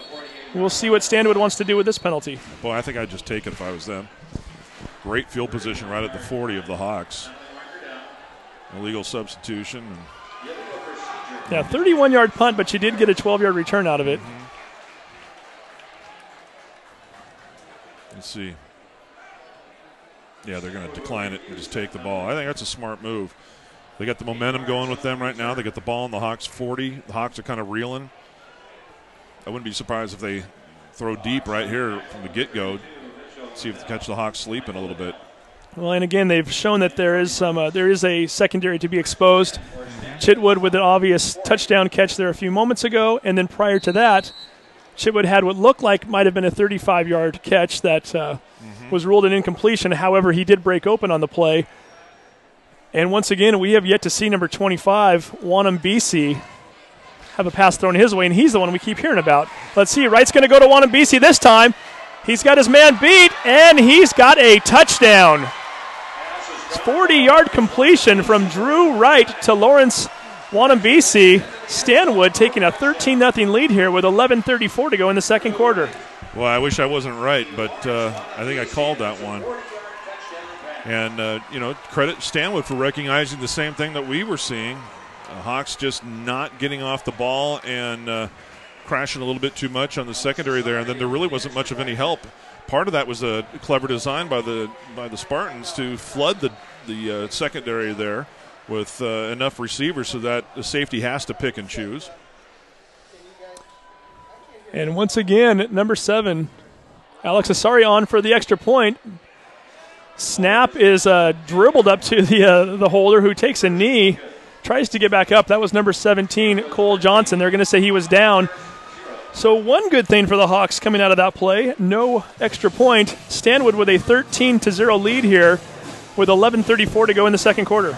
We'll see what Stanwood wants to do with this penalty. Boy, I think I'd just take it if I was them. Great field position right at the 40 of the Hawks. Illegal substitution. Yeah, 31-yard punt, but you did get a 12-yard return out of it. Let's see. Yeah, they're going to decline it and just take the ball. I think that's a smart move. They got the momentum going with them right now. They got the ball on the Hawks 40. The Hawks are kind of reeling. I wouldn't be surprised if they throw deep right here from the get-go. See if they catch the Hawks sleeping a little bit. Well, and again, they've shown that there is a secondary to be exposed. Chitwood with an obvious touchdown catch there a few moments ago, and then prior to that, Chitwood had what looked like might have been a 35-yard catch that was ruled an incompletion. However, he did break open on the play. And once again, we have yet to see number 25, Wanambisi, have a pass thrown his way, and he's the one we keep hearing about. Let's see, Wright's going to go to Wanambisi this time. He's got his man beat, and he's got a touchdown. 40-yard completion from Drew Wright to Lawrence Wanambisi. Stanwood taking a 13-0 lead here with 11:34 to go in the second quarter. Well, I wish I wasn't right, but I think I called that one. And, credit Stanwood for recognizing the same thing that we were seeing. Hawks just not getting off the ball and crashing a little bit too much on the secondary there, and then there really wasn't much of any help. Part of that was a clever design by the Spartans to flood the secondary there with enough receivers so that the safety has to pick and choose. And once again, number 7, Alex Asari on for the extra point. Snap is dribbled up to the holder, who takes a knee, tries to get back up. That was number 17, Cole Johnson. They're going to say he was down. So one good thing for the Hawks coming out of that play, no extra point. Stanwood with a 13-0 lead here with 11:34 to go in the second quarter.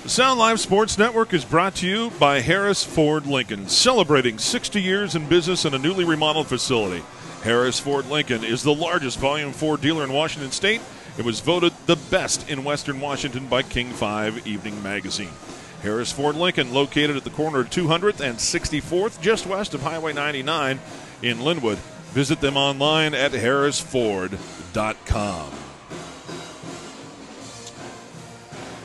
The Sound Live Sports Network is brought to you by Harris Ford Lincoln, celebrating 60 years in business in a newly remodeled facility. Harris Ford Lincoln is the largest volume Ford dealer in Washington State. It was voted the best in Western Washington by King 5 Evening Magazine. Harris Ford Lincoln, located at the corner of 200th and 64th, just west of Highway 99 in Linwood. Visit them online at harrisford.com.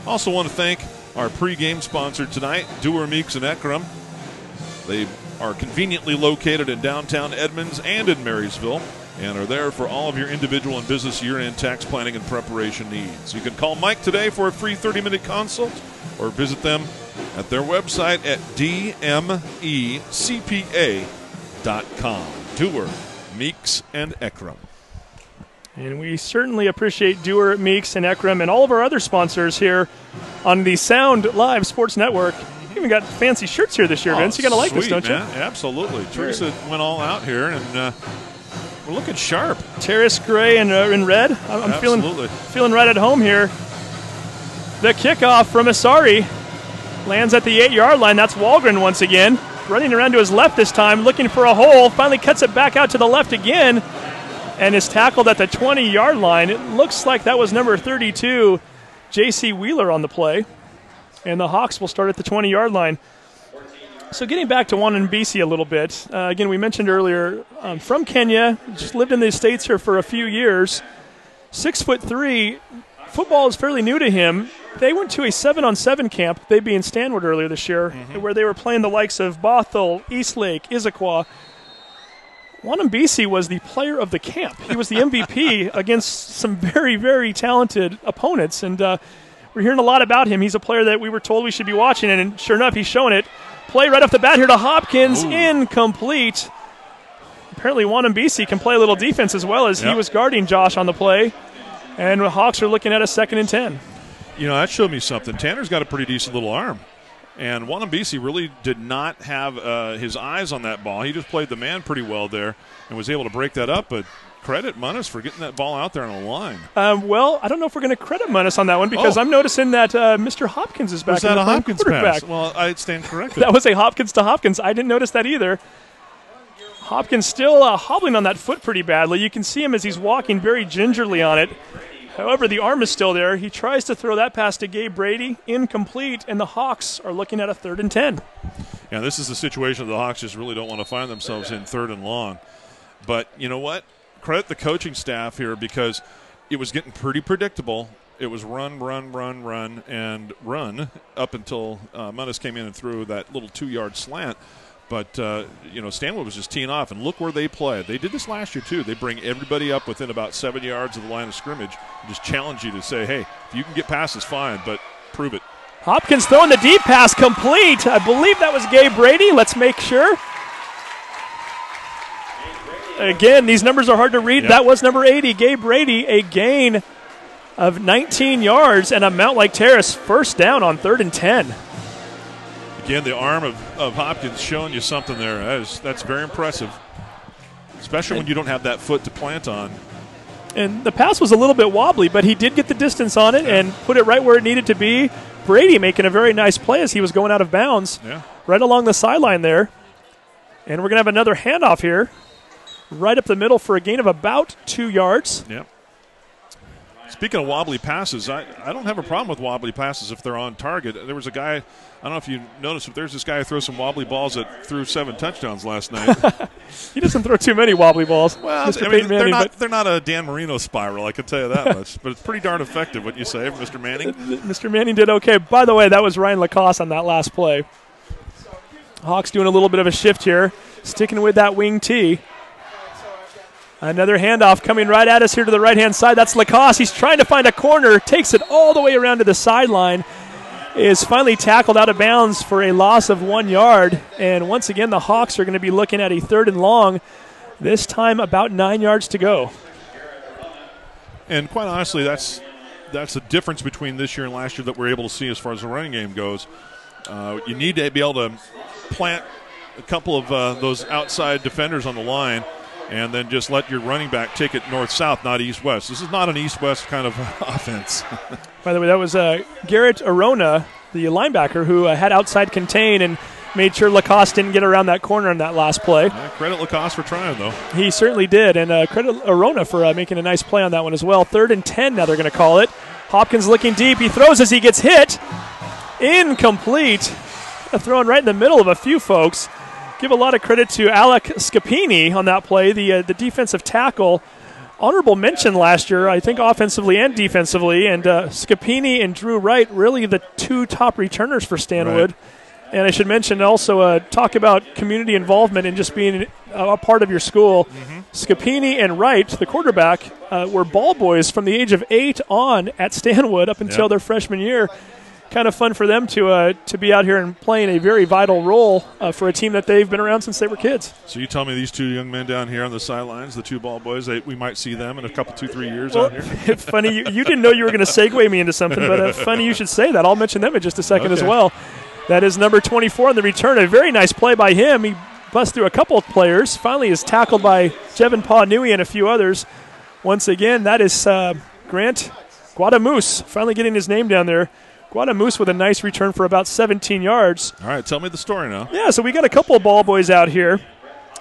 Also want to thank our pregame sponsor tonight, Dewar, Meeks, and Ekram. They are conveniently located in downtown Edmonds and in Marysville, and are there for all of your individual and business year-end tax planning and preparation needs. You can call Mike today for a free 30-minute consult, or visit them at their website at dmecpa.com. Dewar, Meeks, and Ekram. And we certainly appreciate Dewar, Meeks, and Ekram, and all of our other sponsors here on the Sound Live Sports Network. You even got fancy shirts here this year, Vince. You got to like this, don't man. you? Absolutely. Terrace went all out here, and we're looking sharp. Terrace gray and in red. I'm feeling right at home here. The kickoff from Asari lands at the 8-yard line. That's Walgren once again. running around to his left this time, looking for a hole, finally cuts it back out to the left again, and is tackled at the 20-yard line. It looks like that was number 32, J.C. Wheeler, on the play. And the Hawks will start at the 20-yard line. So getting back to Wanambisi a little bit, again, we mentioned earlier, from Kenya, just lived in the States here for a few years. 6'3", football is fairly new to him. They went to a 7-on-7 camp, they being Stanwood earlier this year, where they were playing the likes of Bothell, Eastlake, Issaquah. Wanambisi was the player of the camp. He was the MVP against some very, very talented opponents, and we're hearing a lot about him. He's a player that we were told we should be watching, and sure enough, he's showing it. Play right off the bat here to Hopkins, incomplete. Apparently Wanambisi can play a little defense as well, as he was guarding Josh on the play, and the Hawks are looking at a 2nd and 10. You know, that showed me something. Tanner's got a pretty decent little arm. And Wanambisi really did not have his eyes on that ball. He just played the man pretty well there and was able to break that up. But credit Munnis for getting that ball out there on the line. Well, I don't know if we're going to credit Munnis on that one, because I'm noticing that Mr. Hopkins is back. Was that a Hopkins pass? Back. Well, I stand corrected. That was a Hopkins to Hopkins. I didn't notice that either. Hopkins still hobbling on that foot pretty badly. You can see him as he's walking very gingerly on it. However, the arm is still there. He tries to throw that pass to Gabe Brady, incomplete, and the Hawks are looking at a 3rd and 10. Yeah, this is the situation the Hawks just really don't want to find themselves in, 3rd and long. But you know what? Credit the coaching staff here, because it was getting pretty predictable. It was run, and run up until Munnis came in and threw that little 2-yard slant. But, Stanwood was just teeing off, and look where they play. They did this last year, too. They bring everybody up within about 7 yards of the line of scrimmage and just challenge you to say, hey, if you can get past this, fine, but prove it. Hopkins throwing the deep pass complete. I believe that was Gabe Brady. Let's make sure. Again, these numbers are hard to read. Yep. That was number 80, Gabe Brady, a gain of 19 yards and a Mountlake Terrace 1st down on 3rd and 10. Again, the arm of Hopkins showing you something there. That's very impressive, especially when you don't have that foot to plant on. And the pass was a little bit wobbly, but he did get the distance on it and put it right where it needed to be. Brady making a very nice play as he was going out of bounds, right along the sideline there. And we're going to have another handoff here, right up the middle for a gain of about 2 yards. Yep. Speaking of wobbly passes, I don't have a problem with wobbly passes if they're on target. There was a guy, I don't know if you noticed, but there's this guy who throws some wobbly balls that threw 7 touchdowns last night. He doesn't throw too many wobbly balls. Well, they're not a Dan Marino spiral, I can tell you that much. But it's pretty darn effective, what you say, Mr. Manning. Mr. Manning did okay. By the way, that was Ryan Lacoste on that last play. Hawks doing a little bit of a shift here, sticking with that wing tee. Another handoff coming right at us here to the right-hand side. That's Lacoste. He's trying to find a corner, takes it all the way around to the sideline, is finally tackled out of bounds for a loss of 1 yard. And once again, the Hawks are going to be looking at a 3rd and long, this time about 9 yards to go. And quite honestly, that's the difference between this year and last year that we're able to see as far as the running game goes. You need to be able to plant a couple of those outside defenders on the line, and then just let your running back take it north-south, not east-west. This is not an east-west kind of offense. By the way, that was Garrett Arona, the linebacker, who had outside contain and made sure Lacoste didn't get around that corner on that last play. Yeah, credit Lacoste for trying, though. He certainly did, and credit Arona for making a nice play on that one as well. 3rd and 10 now they're going to call it. Hopkins looking deep. He throws as he gets hit. Incomplete. Thrown right in the middle of a few folks. Give a lot of credit to Alec Scapini on that play, the defensive tackle. Honorable mention last year, I think, offensively and defensively. And Scapini and Drew Wright, really the 2 top returners for Stanwood. Right. And I should mention also talk about community involvement and just being a part of your school. Mm-hmm. Scapini and Wright, the quarterback, were ball boys from the age of 8 on at Stanwood up until their freshman year. Kind of fun for them to be out here and playing a very vital role for a team that they've been around since they were kids. So you tell me these 2 young men down here on the sidelines, the 2 ball boys, we might see them in a couple, 2-3 years out here? Funny, you didn't know you were going to segue me into something, but funny you should say that. I'll mention them in just a second as well. That is number 24 on the return. A very nice play by him. He busts through a couple of players. Finally is tackled by Jevin Pawnui and a few others. Once again, that is Grant Guadamus, finally getting his name down there. Guadamoose with a nice return for about 17 yards. All right, tell me the story now. Yeah, so we got a couple of ball boys out here.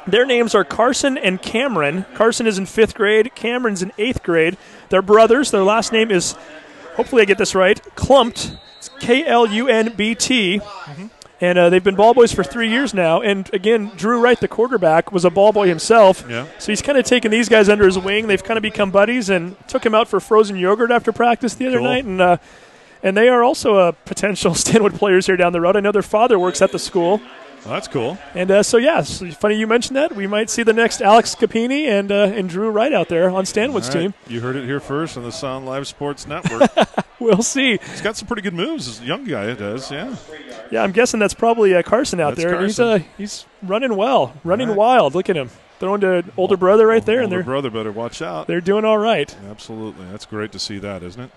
Their names are Carson and Cameron. Carson is in 5th grade. Cameron's in 8th grade. They're brothers. Their last name is, hopefully I get this right, Klumpt. It's Klunbt. Mm-hmm. And they've been ball boys for 3 years now. And, again, Drew Wright, the quarterback, was a ball boy himself. Yeah. So he's kind of taken these guys under his wing. They've kind of become buddies and took him out for frozen yogurt after practice the other night. And they are also potential Stanwood players here down the road. I know their father works at the school. Well, that's cool. And so funny you mentioned that. We might see the next Alex Capini and Drew Wright out there on Stanwood's team. You heard it here first on the Sound Live Sports Network. We'll see. He's got some pretty good moves. This young guy does, yeah. Yeah, I'm guessing that's probably Carson out there. Carson. He's running well, running wild. Look at him. Throwing to older brother right there. Older brother better watch out. They're doing all right. Absolutely. That's great to see that, isn't it?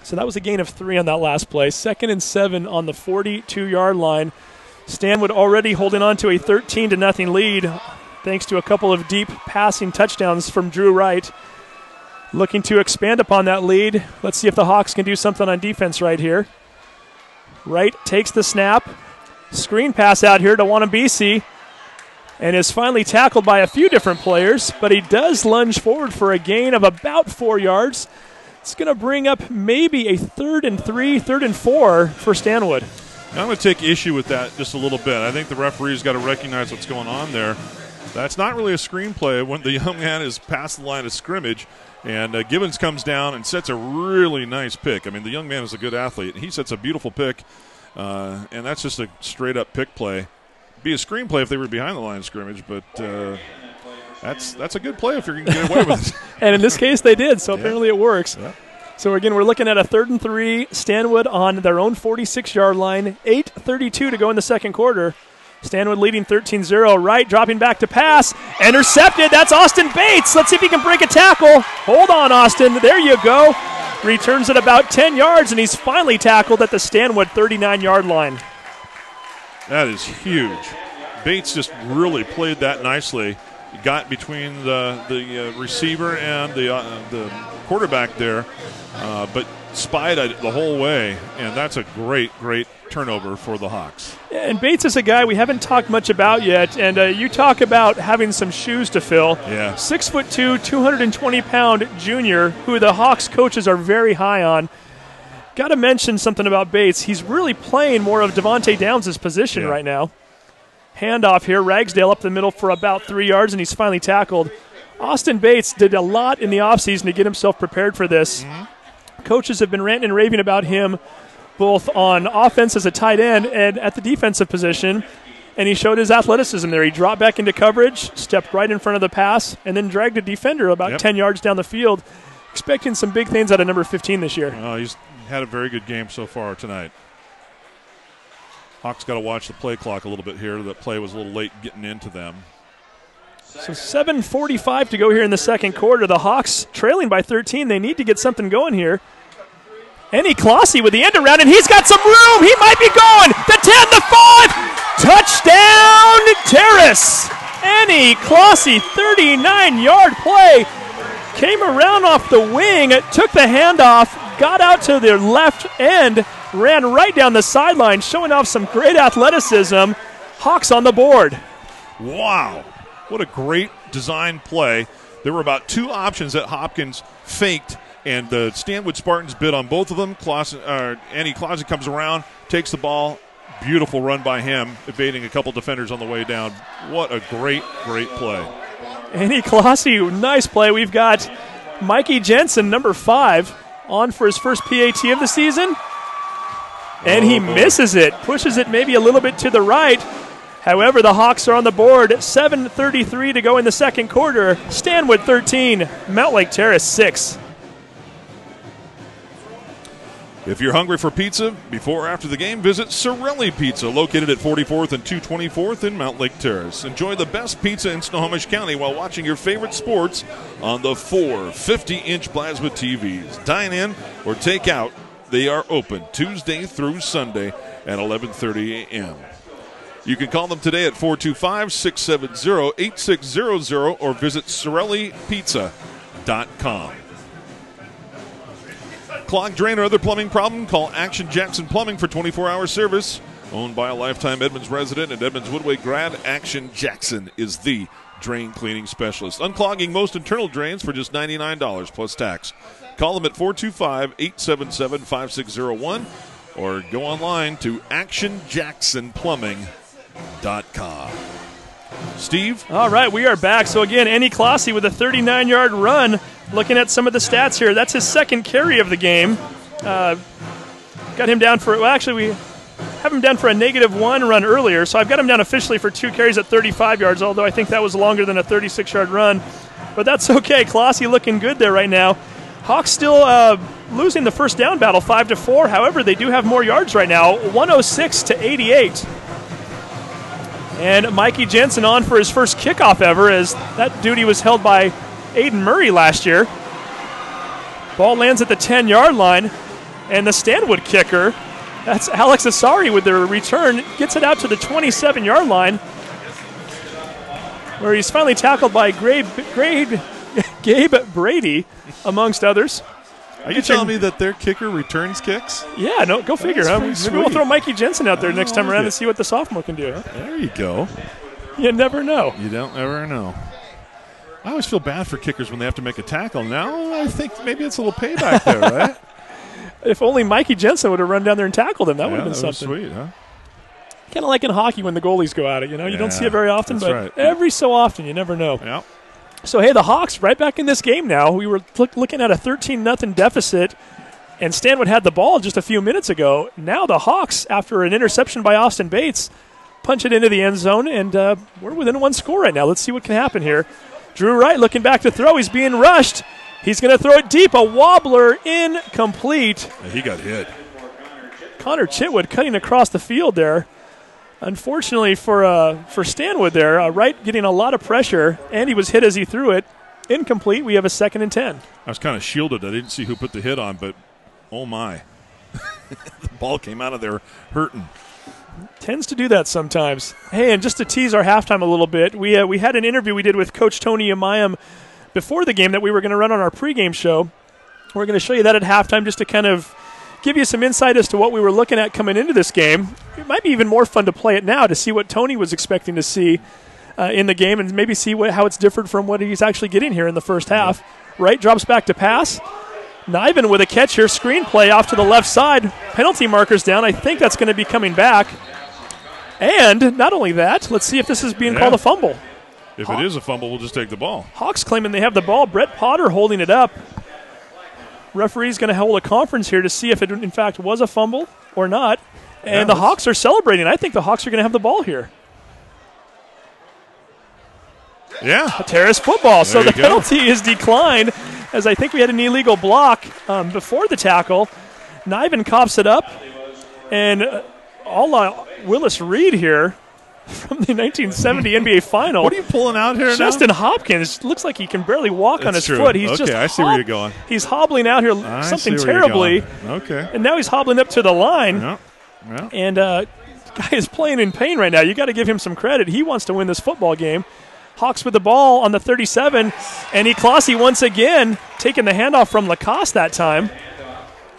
So that was a gain of 3 on that last play. 2nd and 7 on the 42-yard line. Stanwood already holding on to a 13-0 lead thanks to a couple of deep passing touchdowns from Drew Wright. Looking to expand upon that lead. Let's see if the Hawks can do something on defense right here. Wright takes the snap. Screen pass out here to Wanabisi. And is finally tackled by a few different players, but he does lunge forward for a gain of about 4 yards. It's going to bring up maybe a 3rd and 3, 3rd and 4 for Stanwood. I'm going to take issue with that just a little bit. I think the referee's got to recognize what's going on there. That's not really a screenplay when the young man is past the line of scrimmage, and Gibbons comes down and sets a really nice pick. I mean, the young man is a good athlete. He sets a beautiful pick, and that's just a straight-up pick play. It'd be a screenplay if they were behind the line of scrimmage, but that's a good play if you're going to get away with it. And in this case, they did, so apparently it works. Yeah. So, again, we're looking at a 3rd and 3, Stanwood on their own 46-yard line, 8:32 to go in the second quarter. Stanwood leading 13-0. Wright dropping back to pass. Intercepted. That's Austin Bates. Let's see if he can break a tackle. Hold on, Austin. There you go. Returns at about 10 yards, and he's finally tackled at the Stanwood 39-yard line. That is huge. Bates just really played that nicely. He got between the receiver and the quarterback there, but spied it the whole way, and that's a great turnover for the Hawks. And Bates is a guy we haven't talked much about yet, and you talk about having some shoes to fill. Yeah. 6'2", 220-pound junior, who the Hawks coaches are very high on. Got to mention something about Bates. He's really playing more of Devontae Downs' position right now. Handoff here. Ragsdale up the middle for about 3 yards, and he's finally tackled. Austin Bates did a lot in the offseason to get himself prepared for this. Mm-hmm. Coaches have been ranting and raving about him both on offense as a tight end and at the defensive position, and he showed his athleticism there. He dropped back into coverage, stepped right in front of the pass, and then dragged a defender about 10 yards down the field. Expecting some big things out of number 15 this year. He's had a very good game so far tonight. Hawks got to watch the play clock a little bit here. That play was a little late getting into them. So 7:45 to go here in the second quarter. The Hawks trailing by 13. They need to get something going here. Annie Clossy with the end around, and he's got some room. He might be going. The 10, the 5. Touchdown, Terrace. Annie Clossy, 39-yard play. Came around off the wing, took the handoff, got out to the left end, ran right down the sideline, showing off some great athleticism. Hawks on the board. Wow. What a great design play. There were about 2 options that Hopkins faked, and the Stanwood Spartans bid on both of them. Andy Clossy comes around, takes the ball. Beautiful run by him, evading a couple defenders on the way down. What a great play. Andy Clossy, nice play. We've got Mikey Jensen, number 5, on for his first PAT of the season. And he misses it, pushes it maybe a little bit to the right. However, the Hawks are on the board. 7:33 to go in the second quarter. Stanwood 13, Mountlake Terrace 6. If you're hungry for pizza before or after the game, visit Sorelli Pizza, located at 44th and 224th in Mountlake Terrace. Enjoy the best pizza in Snohomish County while watching your favorite sports on the 4 50-inch plasma TVs. Dine in or take out. They are open Tuesday through Sunday at 11:30 a.m. You can call them today at 425-670-8600 or visit SorelliPizza.com. clogged drain or other plumbing problem, call Action Jackson Plumbing for 24-hour service. Owned by a lifetime Edmonds resident and Edmonds Woodway grad, Action Jackson is the drain cleaning specialist. Unclogging most internal drains for just $99 plus tax. Call them at 425-877-5601 or go online to actionjacksonplumbing.com. Steve? All right, we are back. So again, Andy Clossy with a 39-yard run. Looking at some of the stats here, that's his second carry of the game. Got him down for, well, actually, we have him down for a -1 run earlier, so I've got him down officially for 2 carries at 35 yards, although I think that was longer than a 36-yard run. But that's okay. Clossy looking good there right now. Hawks still losing the first down battle 5-4. However, they do have more yards right now, 106-88. And Mikey Jensen on for his first kickoff ever, as that duty was held by Aiden Murray last year. Ball lands at the 10-yard line, and the Stanwood kicker, that's Alex Asari with the return, gets it out to the 27-yard line, where he's finally tackled by Gabe Brady, amongst others. Are you telling me that their kicker returns kicks? Yeah, no, go figure. Huh? Maybe we'll throw Mikey Jensen out there next time around and see what the sophomore can do. Huh? There you go. You never know. You don't ever know. I always feel bad for kickers when they have to make a tackle. Now I think maybe it's a little payback there, right? If only Mikey Jensen would have run down there and tackled him, that would have been something. Sweet, huh? Kind of like in hockey when the goalies go at it. You know, you don't see it very often, but right. Every so often, you never know. Yeah. So, hey, the Hawks right back in this game now. We were looking at a 13-0 deficit, and Stanwood had the ball just a few minutes ago. Now the Hawks, after an interception by Austin Bates, punch it into the end zone, and we're within 1 score right now. Let's see what can happen here. Drew Wright looking back to throw. He's being rushed. He's going to throw it deep. A wobbler, incomplete. He got hit. Connor Chitwood cutting across the field there. Unfortunately for Stanwood there, Wright getting a lot of pressure, and he was hit as he threw it. Incomplete. We have a 2nd and 10. I was kind of shielded. I didn't see who put the hit on, but oh my. The ball came out of there hurting. Tends to do that sometimes. Hey, and just to tease our halftime a little bit, we had an interview we did with Coach Tony Umayam before the game that we were going to run on our pregame show. We're going to show you that at halftime just to kind of give you some insight as to what we were looking at coming into this game. It might be even more fun to play it now to see what Tony was expecting to see in the game and maybe see how it's different from what he's actually getting here in the first half. Wright drops back to pass. Niven with a catch here, screenplay off to the left side. Penalty markers down. I think that's going to be coming back. And not only that, let's see if this is being called a fumble. If it is a fumble, we'll just take the ball. Hawks claiming they have the ball. Brett Potter holding it up. Referee's going to hold a conference here to see if it in fact was a fumble or not. And the Hawks are celebrating. I think the Hawks are going to have the ball here. Yeah. Terrace football. So the penalty is declined, as I think we had an illegal block before the tackle. Niven coughs it up. And Willis Reed here from the 1970 NBA Final. What are you pulling out here Justin now? Hopkins looks like he can barely walk on his true. foot. He's I see where you're going. He's hobbling out here something terribly. Okay. And now he's hobbling up to the line. Yeah. And guy is playing in pain right now. You got to give him some credit. He wants to win this football game. Hawks with the ball on the 37. And Clossy once again taking the handoff from Lacoste that time.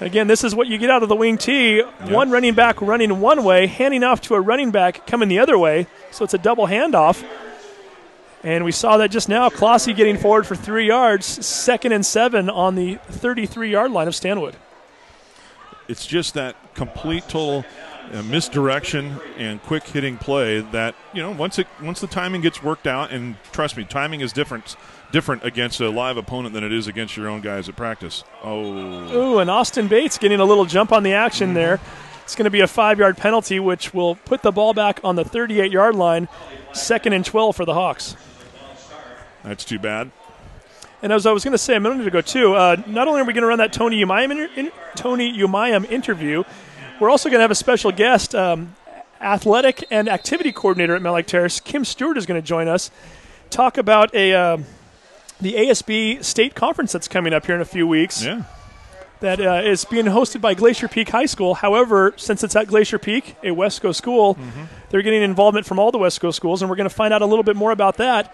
Again, this is what you get out of the wing tee. One running back running one way, handing off to a running back coming the other way. So it's a double handoff. And we saw that just now. Clossy getting forward for 3 yards. 2nd and 7 on the 33-yard line of Stanwood. It's just that complete total misdirection and quick hitting play that, once the timing gets worked out, and trust me, timing is different against a live opponent than it is against your own guys at practice. Ooh, and Austin Bates getting a little jump on the action there. It's going to be a 5-yard penalty, which will put the ball back on the 38-yard line. 2nd and 12 for the Hawks. That's too bad. And as I was going to say a minute ago, too, not only are we going to run that Tony Umayam interview, we're also going to have a special guest, athletic and activity coordinator at Mountlake Terrace, Kim Stewart, is going to join us, talk about the ASB state conference that's coming up here in a few weeks. Yeah. That is being hosted by Glacier Peak High School. However, since it's at Glacier Peak, a Wesco school, they're getting involvement from all the Wesco schools, and we're going to find out a little bit more about that.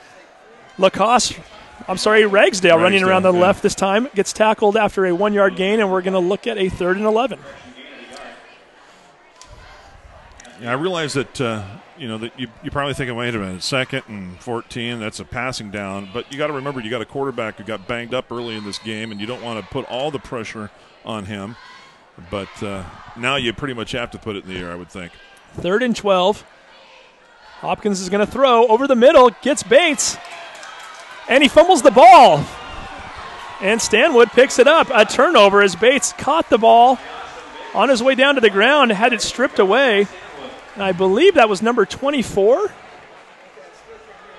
Lacoste Ragsdale running around the left this time. Gets tackled after a 1-yard gain, and we're going to look at a 3rd and 11. Yeah, I realize that, that you're probably thinking, wait a minute, 2nd and 14, that's a passing down. But you got to remember, you got a quarterback who got banged up early in this game, and you don't want to put all the pressure on him. But now you pretty much have to put it in the air, I would think. 3rd and 12. Hopkins is going to throw over the middle, gets Bates, and he fumbles the ball. And Stanwood picks it up. A turnover as Bates caught the ball on his way down to the ground, had it stripped away. I believe that was number 24.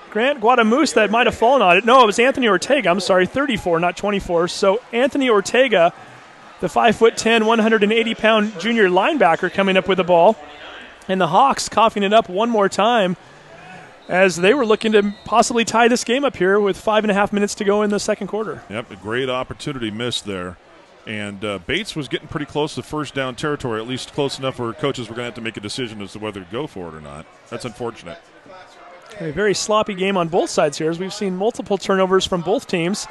Grant Guadamus that might have fallen on it. No, it was Anthony Ortega. I'm sorry, 34, not 24. So Anthony Ortega, the 5'10", 180-pound junior linebacker, coming up with the ball. And the Hawks coughing it up one more time as they were looking to possibly tie this game up here with 5.5 minutes to go in the second quarter. Yep, a great opportunity missed there. And Bates was getting pretty close to first down territory, at least close enough where coaches were going to have to make a decision as to whether to go for it or not. That's unfortunate. A very sloppy game on both sides here, as we've seen multiple turnovers from both teams.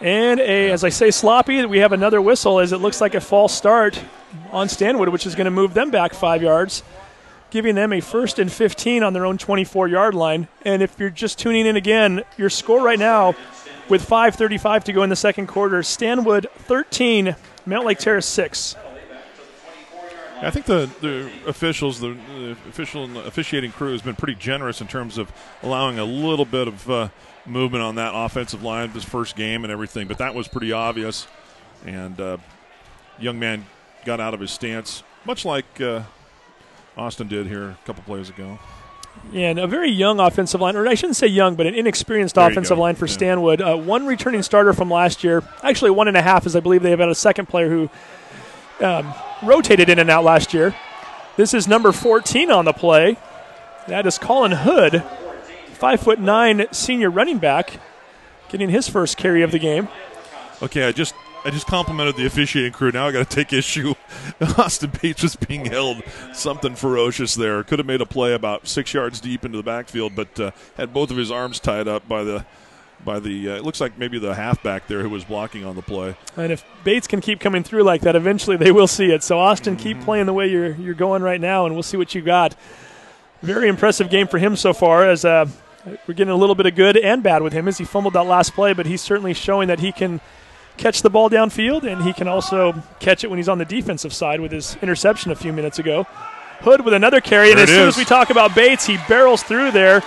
And as I say sloppy, we have another whistle as it looks like a false start on Stanwood, which is going to move them back 5 yards, giving them a 1st and 15 on their own 24-yard line. And if you're just tuning in again, your score right now, with 5:35 to go in the second quarter, Stanwood 13, Mountlake Terrace 6. I think the officials, the official and the officiating crew has been pretty generous in terms of allowing a little bit of movement on that offensive line this first game and everything, but that was pretty obvious. And young man got out of his stance, much like Austin did here a couple plays ago. Yeah, and a very young offensive line, or I shouldn't say young, but an inexperienced offensive line for Stanwood. One returning starter from last year, actually 1.5, as I believe they have had a second player who rotated in and out last year. This is number 14 on the play. That is Colin Hood, 5'9" senior running back, getting his first carry of the game. Okay, I just complimented the officiating crew. Now I got to take issue. Austin Bates was being held something ferocious there. Could have made a play about 6 yards deep into the backfield, but had both of his arms tied up by the it looks like maybe the halfback there who was blocking on the play. And if Bates can keep coming through like that, eventually they will see it. So Austin, keep playing the way you're going right now, and we'll see what you got. Very impressive game for him so far, as we're getting a little bit of good and bad with him as he fumbled that last play, but he's certainly showing that he can catch the ball downfield, and he can also catch it when he's on the defensive side with his interception a few minutes ago. Hood with another carry, and as soon as we talk about Bates, he barrels through there,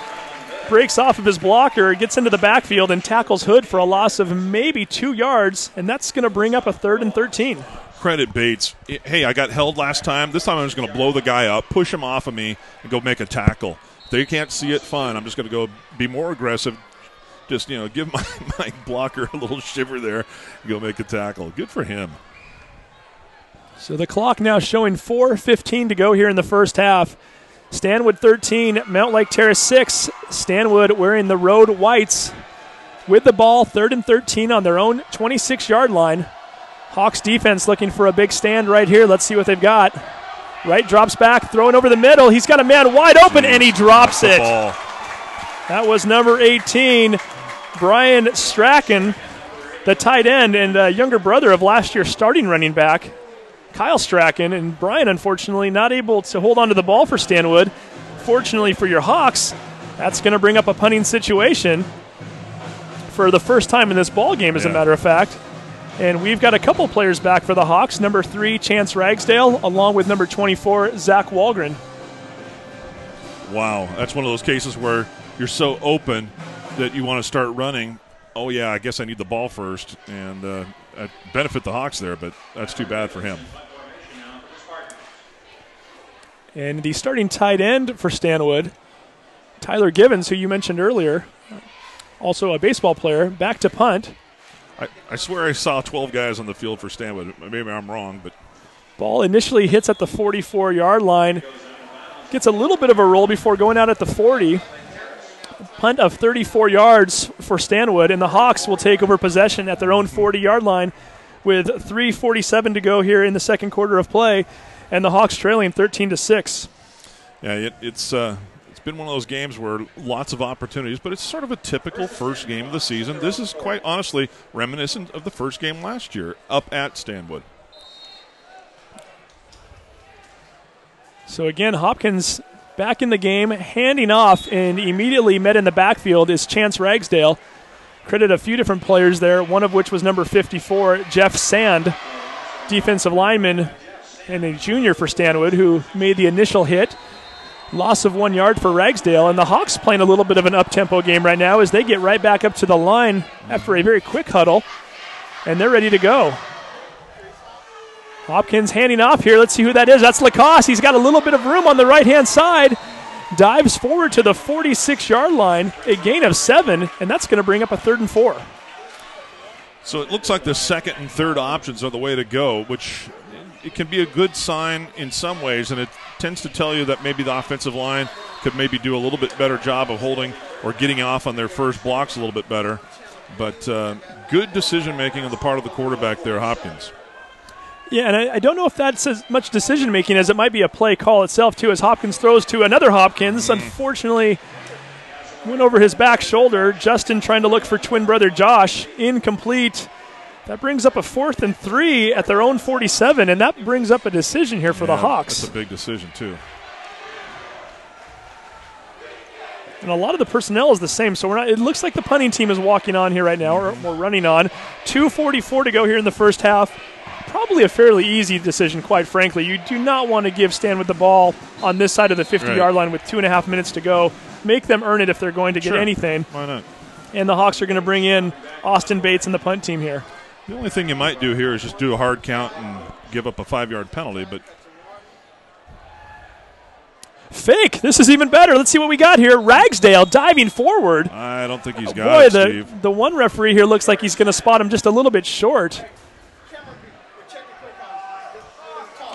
breaks off of his blocker, gets into the backfield, and tackles Hood for a loss of maybe 2 yards, and that's going to bring up a 3rd and 13. Credit Bates. Hey, I got held last time. This time I'm just going to blow the guy up, push him off of me, and go make a tackle. If they can't see it, fine. I'm just going to go be more aggressive. Just, give my blocker a little shiver there and go make a tackle. Good for him. So the clock now showing 4:15 to go here in the first half. Stanwood 13, Mountlake Terrace 6. Stanwood wearing the road whites with the ball, 3rd and 13 on their own 26-yard line. Hawks defense looking for a big stand right here. Let's see what they've got. Wright drops back, throwing over the middle. He's got a man wide open, and he drops it. Ball. That was number 18, Brian Strachan, the tight end and younger brother of last year's starting running back, Kyle Strachan. And Brian, unfortunately, not able to hold on to the ball for Stanwood. Fortunately for your Hawks, that's going to bring up a punting situation for the first time in this ball game, as a matter of fact. And we've got a couple players back for the Hawks. Number 3, Chance Ragsdale, along with number 24, Zach Walgren. Wow, that's one of those cases where you're so open that you want to start running. Oh, yeah, I guess I need the ball first. And benefit the Hawks there, but that's too bad for him. And the starting tight end for Stanwood, Tyler Givens, who you mentioned earlier, also a baseball player, back to punt. I swear I saw 12 guys on the field for Stanwood. Maybe I'm wrong, but ball initially hits at the 44-yard line. Gets a little bit of a roll before going out at the 40. Punt of 34 yards for Stanwood, and the Hawks will take over possession at their own 40-yard line with 3:47 to go here in the second quarter of play, and the Hawks trailing 13-6. Yeah, it's been one of those games where lots of opportunities, but it's sort of a typical first game of the season. This is quite honestly reminiscent of the first game last year up at Stanwood. So again, Hopkins back in the game, handing off, and immediately met in the backfield is Chance Ragsdale. Credit a few different players there, one of which was number 54, Jeff Sand, defensive lineman and a junior for Stanwood, who made the initial hit. Loss of 1 yard for Ragsdale, and the Hawks playing a little bit of an up-tempo game right now as they get right back up to the line after a very quick huddle, and they're ready to go. Hopkins handing off here. Let's see who that is. That's Lacoste. He's got a little bit of room on the right-hand side. Dives forward to the 46-yard line, a gain of 7, and that's going to bring up a 3rd and 4. So it looks like the second and third options are the way to go, which it can be a good sign in some ways, and it tends to tell you that maybe the offensive line could maybe do a little bit better job of holding or getting off on their first blocks a little bit better. But good decision-making on the part of the quarterback there, Hopkins. Yeah, and I don't know if that's as much decision-making as it might be a play call itself, too, as Hopkins throws to another Hopkins. Unfortunately, went over his back shoulder. Justin trying to look for twin brother Josh. Incomplete. That brings up a 4th and 3 at their own 47, and that brings up a decision here for the Hawks. That's a big decision, too. And a lot of the personnel is the same, so it looks like the punting team is walking on here right now, or running on. 2:44 to go here in the first half. Probably a fairly easy decision, quite frankly. You do not want to give Stanwood the ball on this side of the 50-yard line with 2.5 minutes to go. Make them earn it if they're going to get anything. Why not? And the Hawks are going to bring in Austin Bates and the punt team here. The only thing you might do here is just do a hard count and give up a 5-yard penalty, but fake. This is even better. Let's see what we got here. Ragsdale diving forward. I don't think he's got it, Steve. The one referee here looks like he's going to spot him just a little bit short.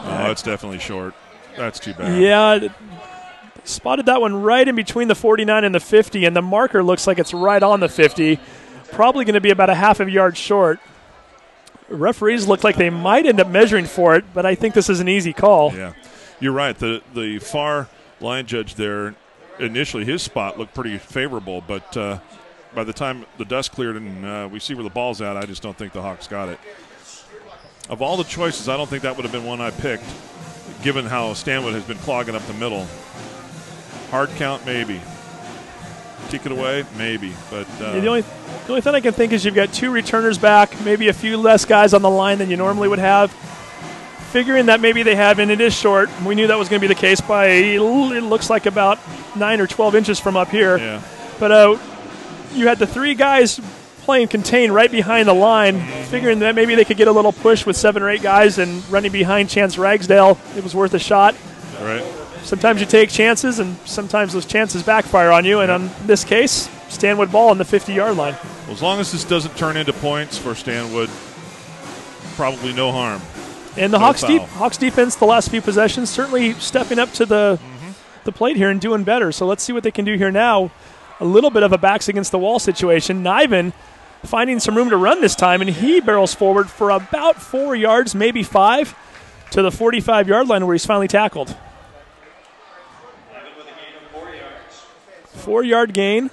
Oh, it's definitely short. That's too bad. Yeah, spotted that one right in between the 49 and the 50, and the marker looks like it's right on the 50. Probably going to be about a half a yard short. Referees look like they might end up measuring for it, but I think this is an easy call. Yeah, you're right. The far line judge there, initially his spot looked pretty favorable, but by the time the dust cleared and we see where the ball's at, I just don't think the Hawks got it. Of all the choices, I don't think that would have been one I picked, given how Stanwood has been clogging up the middle. Hard count, maybe. Kick it away, maybe. But the only thing I can think is you've got 2 returners back, maybe a few less guys on the line than you normally would have. Figuring that maybe they have, and it is short. We knew that was going to be the case by, it looks like about 9 or 12 inches from up here. Yeah. But you had the 3 guys playing contain right behind the line, figuring that maybe they could get a little push with 7 or 8 guys and running behind Chance Ragsdale. It was worth a shot. Right. Sometimes you take chances, and sometimes those chances backfire on you. And on this case, Stanwood ball on the 50-yard line. Well, as long as this doesn't turn into points for Stanwood, probably no harm. And the Hawks defense, the last few possessions, certainly stepping up to the plate here and doing better. So let's see what they can do here now. A little bit of a backs against the wall situation. Niven finding some room to run this time, and he barrels forward for about 4 yards, maybe 5, to the 45-yard line where he's finally tackled. 4-yard gain.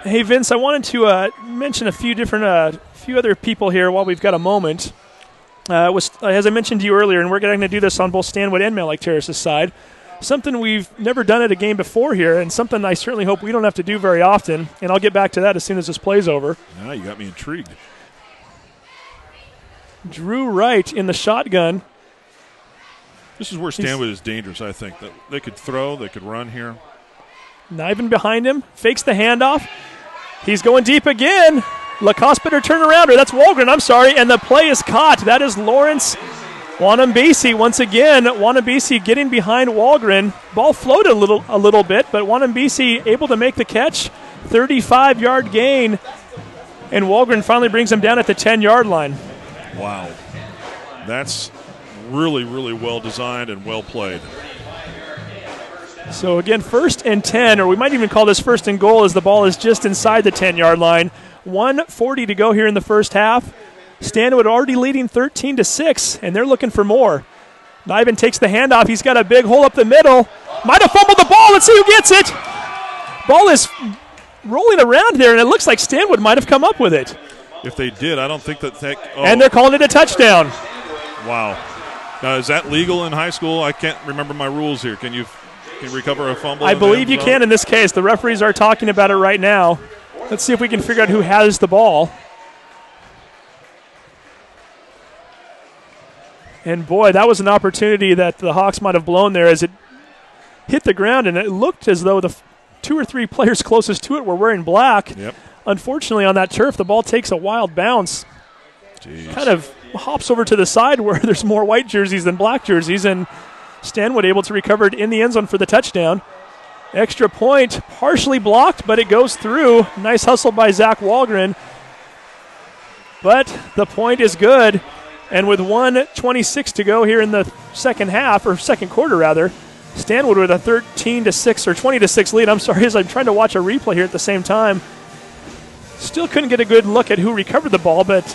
Hey, Vince, I wanted to mention a few other people here while we've got a moment. As I mentioned to you earlier, and we're going to do this on both Stanwood and Mountlake Terrace's side, something we've never done at a game before here, and something I certainly hope we don't have to do very often, and I'll get back to that as soon as this play's over. Now you got me intrigued. Drew Wright in the shotgun. This is where Stanwood is dangerous, I think. That they could throw, they could run here. Niven behind him, fakes the handoff. He's going deep again. Lacoste better turn around, or that's Walgren, I'm sorry, and the play is caught. That is Lawrence Wanambisi once again. Wanambisi getting behind Walgren. Ball floated a little bit, but Wanambisi able to make the catch. 35-yard gain, and Walgren finally brings him down at the 10-yard line. Wow. That's really, really well designed and well played. So again, 1st and 10, or we might even call this 1st and goal, as the ball is just inside the 10-yard line. 1:40 to go here in the first half. Stanwood already leading 13-6, and they're looking for more. Niven takes the handoff. He's got a big hole up the middle. Might have fumbled the ball. Let's see who gets it. Ball is rolling around there, and it looks like Stanwood might have come up with it. If they did, I don't think that. And they're calling it a touchdown. Wow. Now, is that legal in high school? I can't remember my rules here. Can you recover a fumble? I believe you can in this case. The referees are talking about it right now. Let's see if we can figure out who has the ball. And boy, that was an opportunity that the Hawks might have blown there as it hit the ground, and it looked as though the 2 or 3 players closest to it were wearing black. Yep. Unfortunately, on that turf, the ball takes a wild bounce. Jeez. Kind of hops over to the side where there's more white jerseys than black jerseys, and Stanwood able to recover it in the end zone for the touchdown. Extra point, partially blocked, but it goes through. Nice hustle by Zach Walgren. But the point is good. And with 1:26 to go here in the second half, or second quarter rather, Stanwood with a 13-6 or 20-6 lead. I'm sorry, as I'm trying to watch a replay here at the same time. Still couldn't get a good look at who recovered the ball, but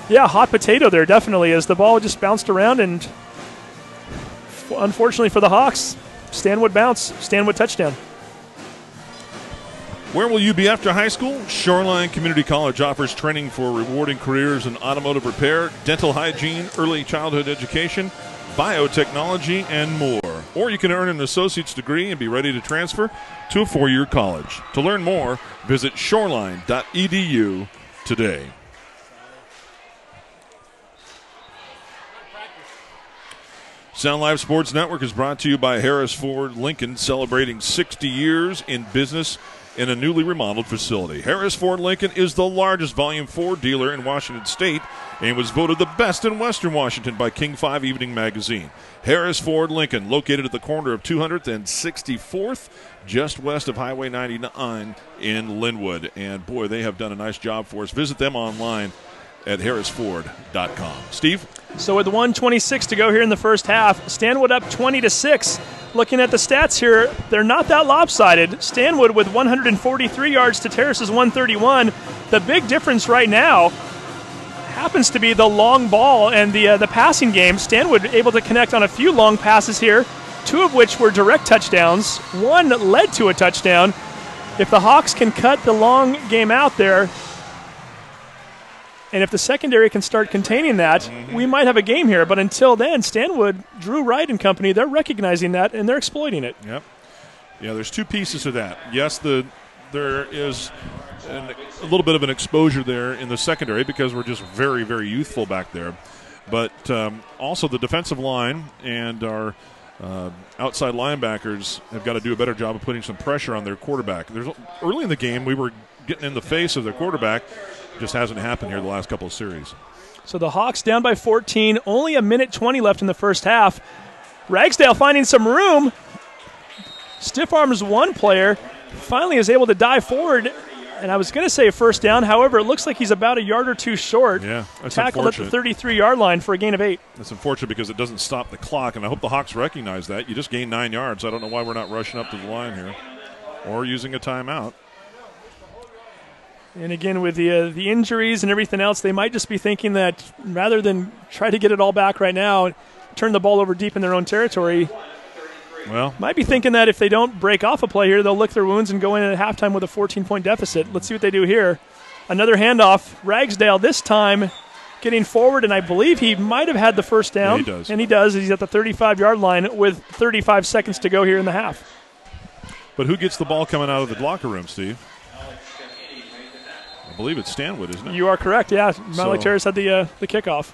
yeah, hot potato there definitely as the ball just bounced around, and unfortunately for the Hawks, Stanwood bounce, Stanwood touchdown. Where will you be after high school? Shoreline Community College offers training for rewarding careers in automotive repair, dental hygiene, early childhood education, biotechnology, and more. Or you can earn an associate's degree and be ready to transfer to a 4-year college. To learn more, visit shoreline.edu today. Sound Live Sports Network is brought to you by Harris Ford Lincoln, celebrating 60 years in business in a newly remodeled facility. Harris Ford Lincoln is the largest volume Ford dealer in Washington State and was voted the best in Western Washington by King 5 Evening Magazine. Harris Ford Lincoln, located at the corner of 200th and 64th, just west of Highway 99 in Linwood. And boy, they have done a nice job for us. Visit them online at harrisford.com. Steve? So with 1:26 to go here in the first half, Stanwood up 20-6. Looking at the stats here, they're not that lopsided. Stanwood with 143 yards to Terrace's 131. The big difference right now happens to be the long ball and the passing game. Stanwood able to connect on a few long passes here, 2 of which were direct touchdowns. 1 led to a touchdown. If the Hawks can cut the long game out there, and if the secondary can start containing that, we might have a game here. But until then, Stanwood, Drew Wright and company, they're recognizing that, and they're exploiting it. Yep. Yeah, there's 2 pieces to that. Yes, there is a little bit of an exposure there in the secondary because we're just very, very youthful back there. But also the defensive line and our outside linebackers have got to do a better job of putting some pressure on their quarterback. Early in the game, we were getting in the face of their quarterback. Just hasn't happened here the last couple of series. So the Hawks down by 14, only 1:20 left in the first half. Ragsdale finding some room. Stiff arms one player, finally is able to dive forward, and I was going to say a first down. However, it looks like he's about a yard or 2 short. Yeah, that's tackled at the 33-yard line for a gain of 8. That's unfortunate because it doesn't stop the clock, and I hope the Hawks recognize that. You just gained 9 yards. I don't know why we're not rushing up to the line here or using a timeout. And again, with the injuries and everything else, they might just be thinking that rather than try to get it all back right now, turn the ball over deep in their own territory, might be thinking that if they don't break off a play here, they'll lick their wounds and go in at halftime with a 14-point deficit. Let's see what they do here. Another handoff. Ragsdale this time getting forward, and I believe he might have had the first down. Yeah, he does. And he does. He's at the 35-yard line with 35 seconds to go here in the half. But who gets the ball coming out of the locker room, Steve? I believe it's Stanwood, isn't it? You are correct, yeah. Mountlake Terrace had the kickoff.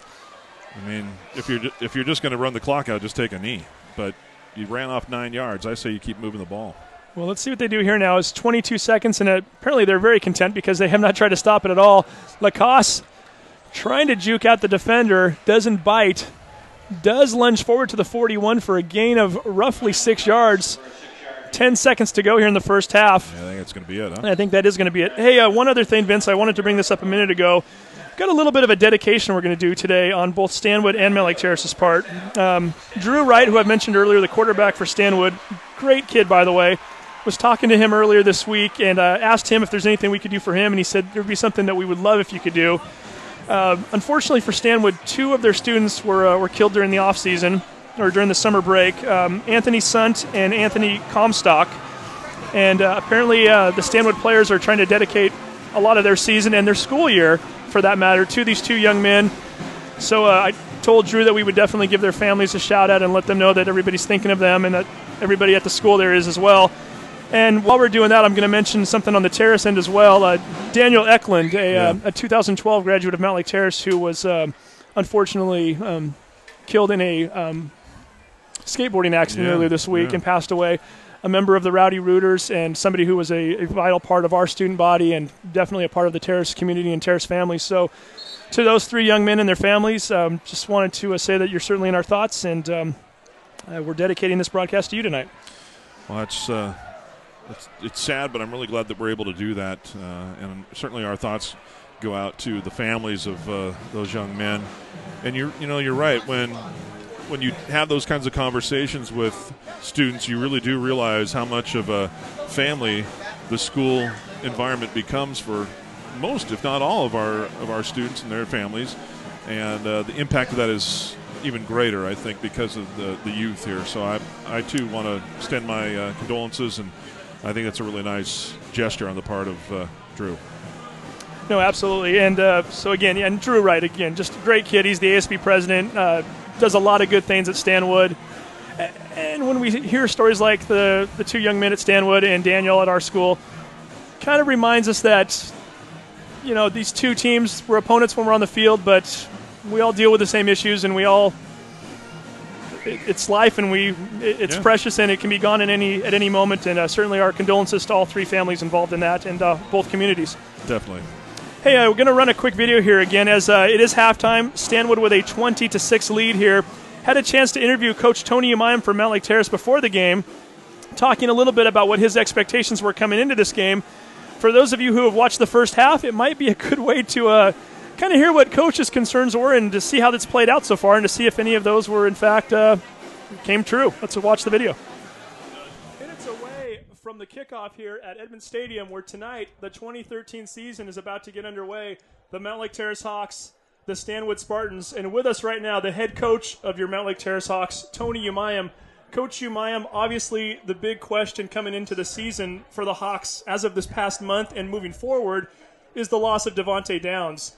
I mean, if you're just going to run the clock out, just take a knee. But you ran off 9 yards. I say you keep moving the ball. Well, let's see what they do here now. It's 22 seconds, and apparently they're very content because they have not tried to stop it at all. Lacoste trying to juke out the defender, doesn't bite, does lunge forward to the 41 for a gain of roughly 6 yards. 10 seconds to go here in the first half. Yeah, I think that's going to be it, huh? I think that is going to be it. Hey, one other thing, Vince, I wanted to bring this up a minute ago. Got a little bit of a dedication we're going to do today on both Stanwood and Mountlake Terrace's part. Drew Wright, who I mentioned earlier, the quarterback for Stanwood, great kid, by the way, was talking to him earlier this week and asked him if there's anything we could do for him, and he said there would be something that we would love if you could do. Unfortunately for Stanwood, 2 of their students were killed during the offseason. during the summer break, Anthony Sunt and Anthony Comstock. And apparently the Stanwood players are trying to dedicate a lot of their season and their school year, for that matter, to these two young men. So I told Drew that we would definitely give their families a shout-out and let them know that everybody's thinking of them and that everybody at the school there is as well. And while we're doing that, I'm going to mention something on the Terrace end as well. Daniel Eklund, a 2012 graduate of Mountlake Terrace who was unfortunately killed in a skateboarding accident earlier this week and passed away. A member of the Rowdy Rooters and somebody who was a vital part of our student body and definitely a part of the Terrace community and Terrace family. So to those three young men and their families, just wanted to say that you're certainly in our thoughts, and we're dedicating this broadcast to you tonight. Well, it's sad, but I'm really glad that we're able to do that, and certainly our thoughts go out to the families of those young men. And you're right. When you have those kinds of conversations with students, you really do realize how much of a family the school environment becomes for most, if not all, of our students and their families. And the impact of that is even greater, I think, because of the youth here. So I too want to extend my condolences, and I think that's a really nice gesture on the part of Drew. No, absolutely. And so, again, and Drew Wright, again, just a great kid. He's the ASB president, does a lot of good things at Stanwood. And when we hear stories like the two young men at Stanwood and Daniel at our school, kind of reminds us that, these two teams were opponents when we're on the field, but we all deal with the same issues, and it's life, and it's precious, and it can be gone at any moment. And certainly our condolences to all three families involved in that, and both communities. Definitely. Hey, we're going to run a quick video here again, as it is halftime. Stanwood with a 20-6 lead here. Had a chance to interview Coach Tony Umayam from Mountlake Terrace before the game, talking a little bit about what his expectations were coming into this game. For those of you who have watched the first half, it might be a good way to kind of hear what Coach's concerns were and to see how that's played out so far and to see if any of those were, in fact, came true. Let's watch the video. Minutes away from the kickoff here at Edmond Stadium, where tonight the 2013 season is about to get underway. The Mountlake Terrace Hawks, the Stanwood Spartans, and with us right now, the head coach of your Mountlake Terrace Hawks, Tony Umayam. Coach Umayam, obviously the big question coming into the season for the Hawks as of this past month and moving forward is the loss of Devontae Downs.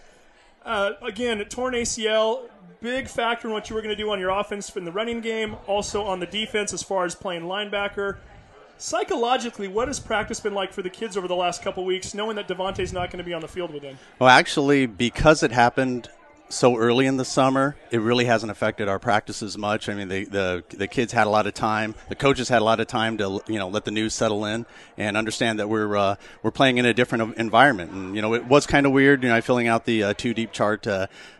Again, torn ACL, big factor in what you were going to do on your offense in the running game, also on the defense as far as playing linebacker. Psychologically, what has practice been like for the kids over the last couple weeks, knowing that Devontae's not going to be on the field with them? Well, actually, because it happened so early in the summer, it really hasn't affected our practices much. I mean, the kids had a lot of time. The coaches had a lot of time to let the news settle in and understand that we're playing in a different environment. And it was kind of weird. Filling out the two deep chart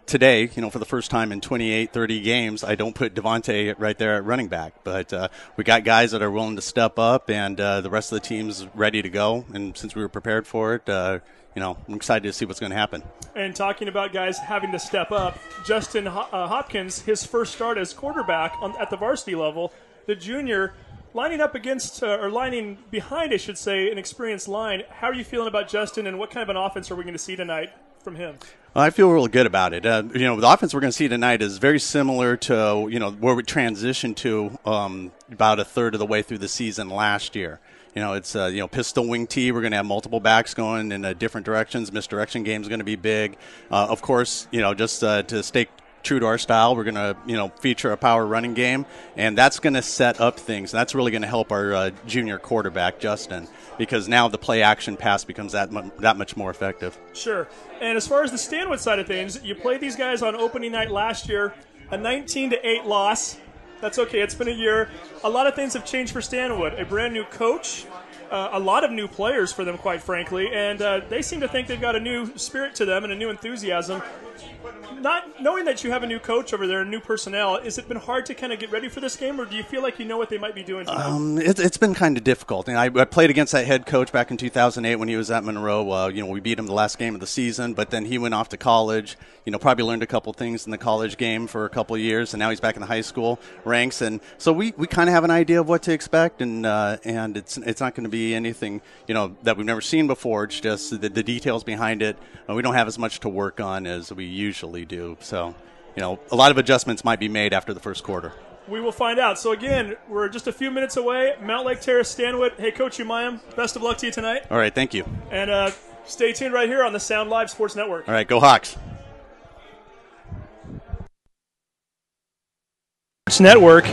today. For the first time in 30 games, I don't put Devontae right there at running back. But we got guys that are willing to step up, and the rest of the team's ready to go. And since we were prepared for it, I'm excited to see what's going to happen. And talking about guys having to step up, Justin Hopkins, his first start as quarterback at the varsity level, the junior, lining up against, or lining behind, I should say, an experienced line. How are you feeling about Justin, and what kind of an offense are we going to see tonight from him? I feel really good about it. The offense we're going to see tonight is very similar to, where we transitioned to about a third of the way through the season last year. It's pistol wing T. We're going to have multiple backs going in different directions. Misdirection game is going to be big. Of course, just to stay true to our style, we're going to feature a power running game, and that's going to set up things. That's really going to help our junior quarterback Justin, because now the play action pass becomes that much more effective. Sure. And as far as the Stanwood side of things, you played these guys on opening night last year, a 19-8 loss. That's okay. It's been a year. A lot of things have changed for Stanwood. A brand new coach, a lot of new players for them, quite frankly, and they seem to think they've got a new spirit to them and a new enthusiasm. Not knowing that you have a new coach over there and new personnel, has it been hard to kind of get ready for this game, or do you feel like you know what they might be doing tonight? It's been kind of difficult. I played against that head coach back in 2008 when he was at Monroe. We beat him the last game of the season, but then he went off to college. Probably learned a couple things in the college game for a couple of years, and now he's back in the high school ranks. And so we kind of have an idea of what to expect, and it's not going to be anything that we've never seen before. It's just the details behind it. We don't have as much to work on as we usually do. So, a lot of adjustments might be made after the first quarter. We will find out. So, again, we're just a few minutes away. Mountlake, Terrace, Stanwood. Hey, Coach Umayam, best of luck to you tonight. All right, thank you. And stay tuned right here on the Sound Live Sports Network. All right, go Hawks. Network.